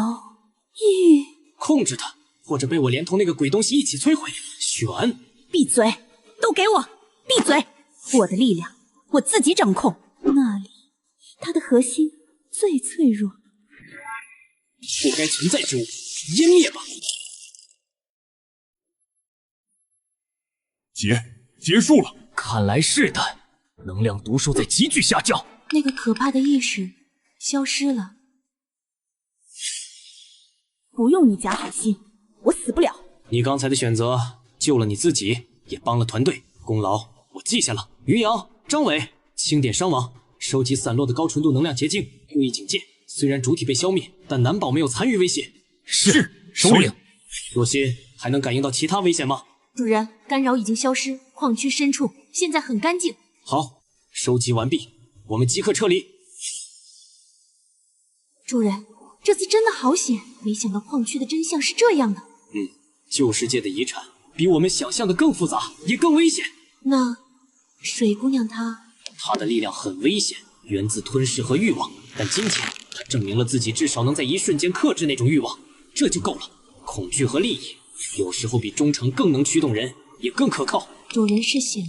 Speaker 12: 玉，
Speaker 1: 控制他，或者被我连同那个鬼东西一起摧毁。选，
Speaker 12: 闭嘴！都给我闭嘴！我的力量我自己掌控。那里，它的核心最脆弱，
Speaker 1: 不该存在之物，湮灭吧！
Speaker 15: 结束了。
Speaker 3: 看来是的，能量毒素在急剧下降。
Speaker 10: 那个可怕的意识消失了。
Speaker 12: 不用你假好心，我死不了。
Speaker 1: 你刚才的选择救了你自己，也帮了团队，功劳我记下了。于洋、张伟，清点伤亡，收集散落的高纯度能量结晶，注意警戒。虽然主体被消灭，但难保没有残余威胁。
Speaker 3: 是，首领。
Speaker 1: 若曦还能感应到其他危险吗？
Speaker 10: 主人，干扰已经消失，矿区深处现在很干净。
Speaker 1: 好，收集完毕，我们即刻撤离。
Speaker 10: 主人，这次真的好险，没想到矿区的真相是这样的。
Speaker 1: 旧世界的遗产比我们想象的更复杂，也更危险。
Speaker 10: 那水姑娘她
Speaker 1: 的力量很危险，源自吞噬和欲望，但今天她证明了自己至少能在一瞬间克制那种欲望，这就够了。恐惧和利益有时候比忠诚更能驱动人，也更可靠。
Speaker 10: 主人是想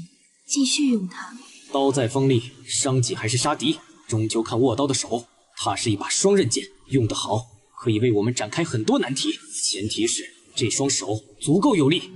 Speaker 10: 继续用它。
Speaker 1: 刀再锋利，伤己还是杀敌，终究看握刀的手。它是一把双刃剑，用得好，可以为我们展开很多难题。前提是这双手足够有力。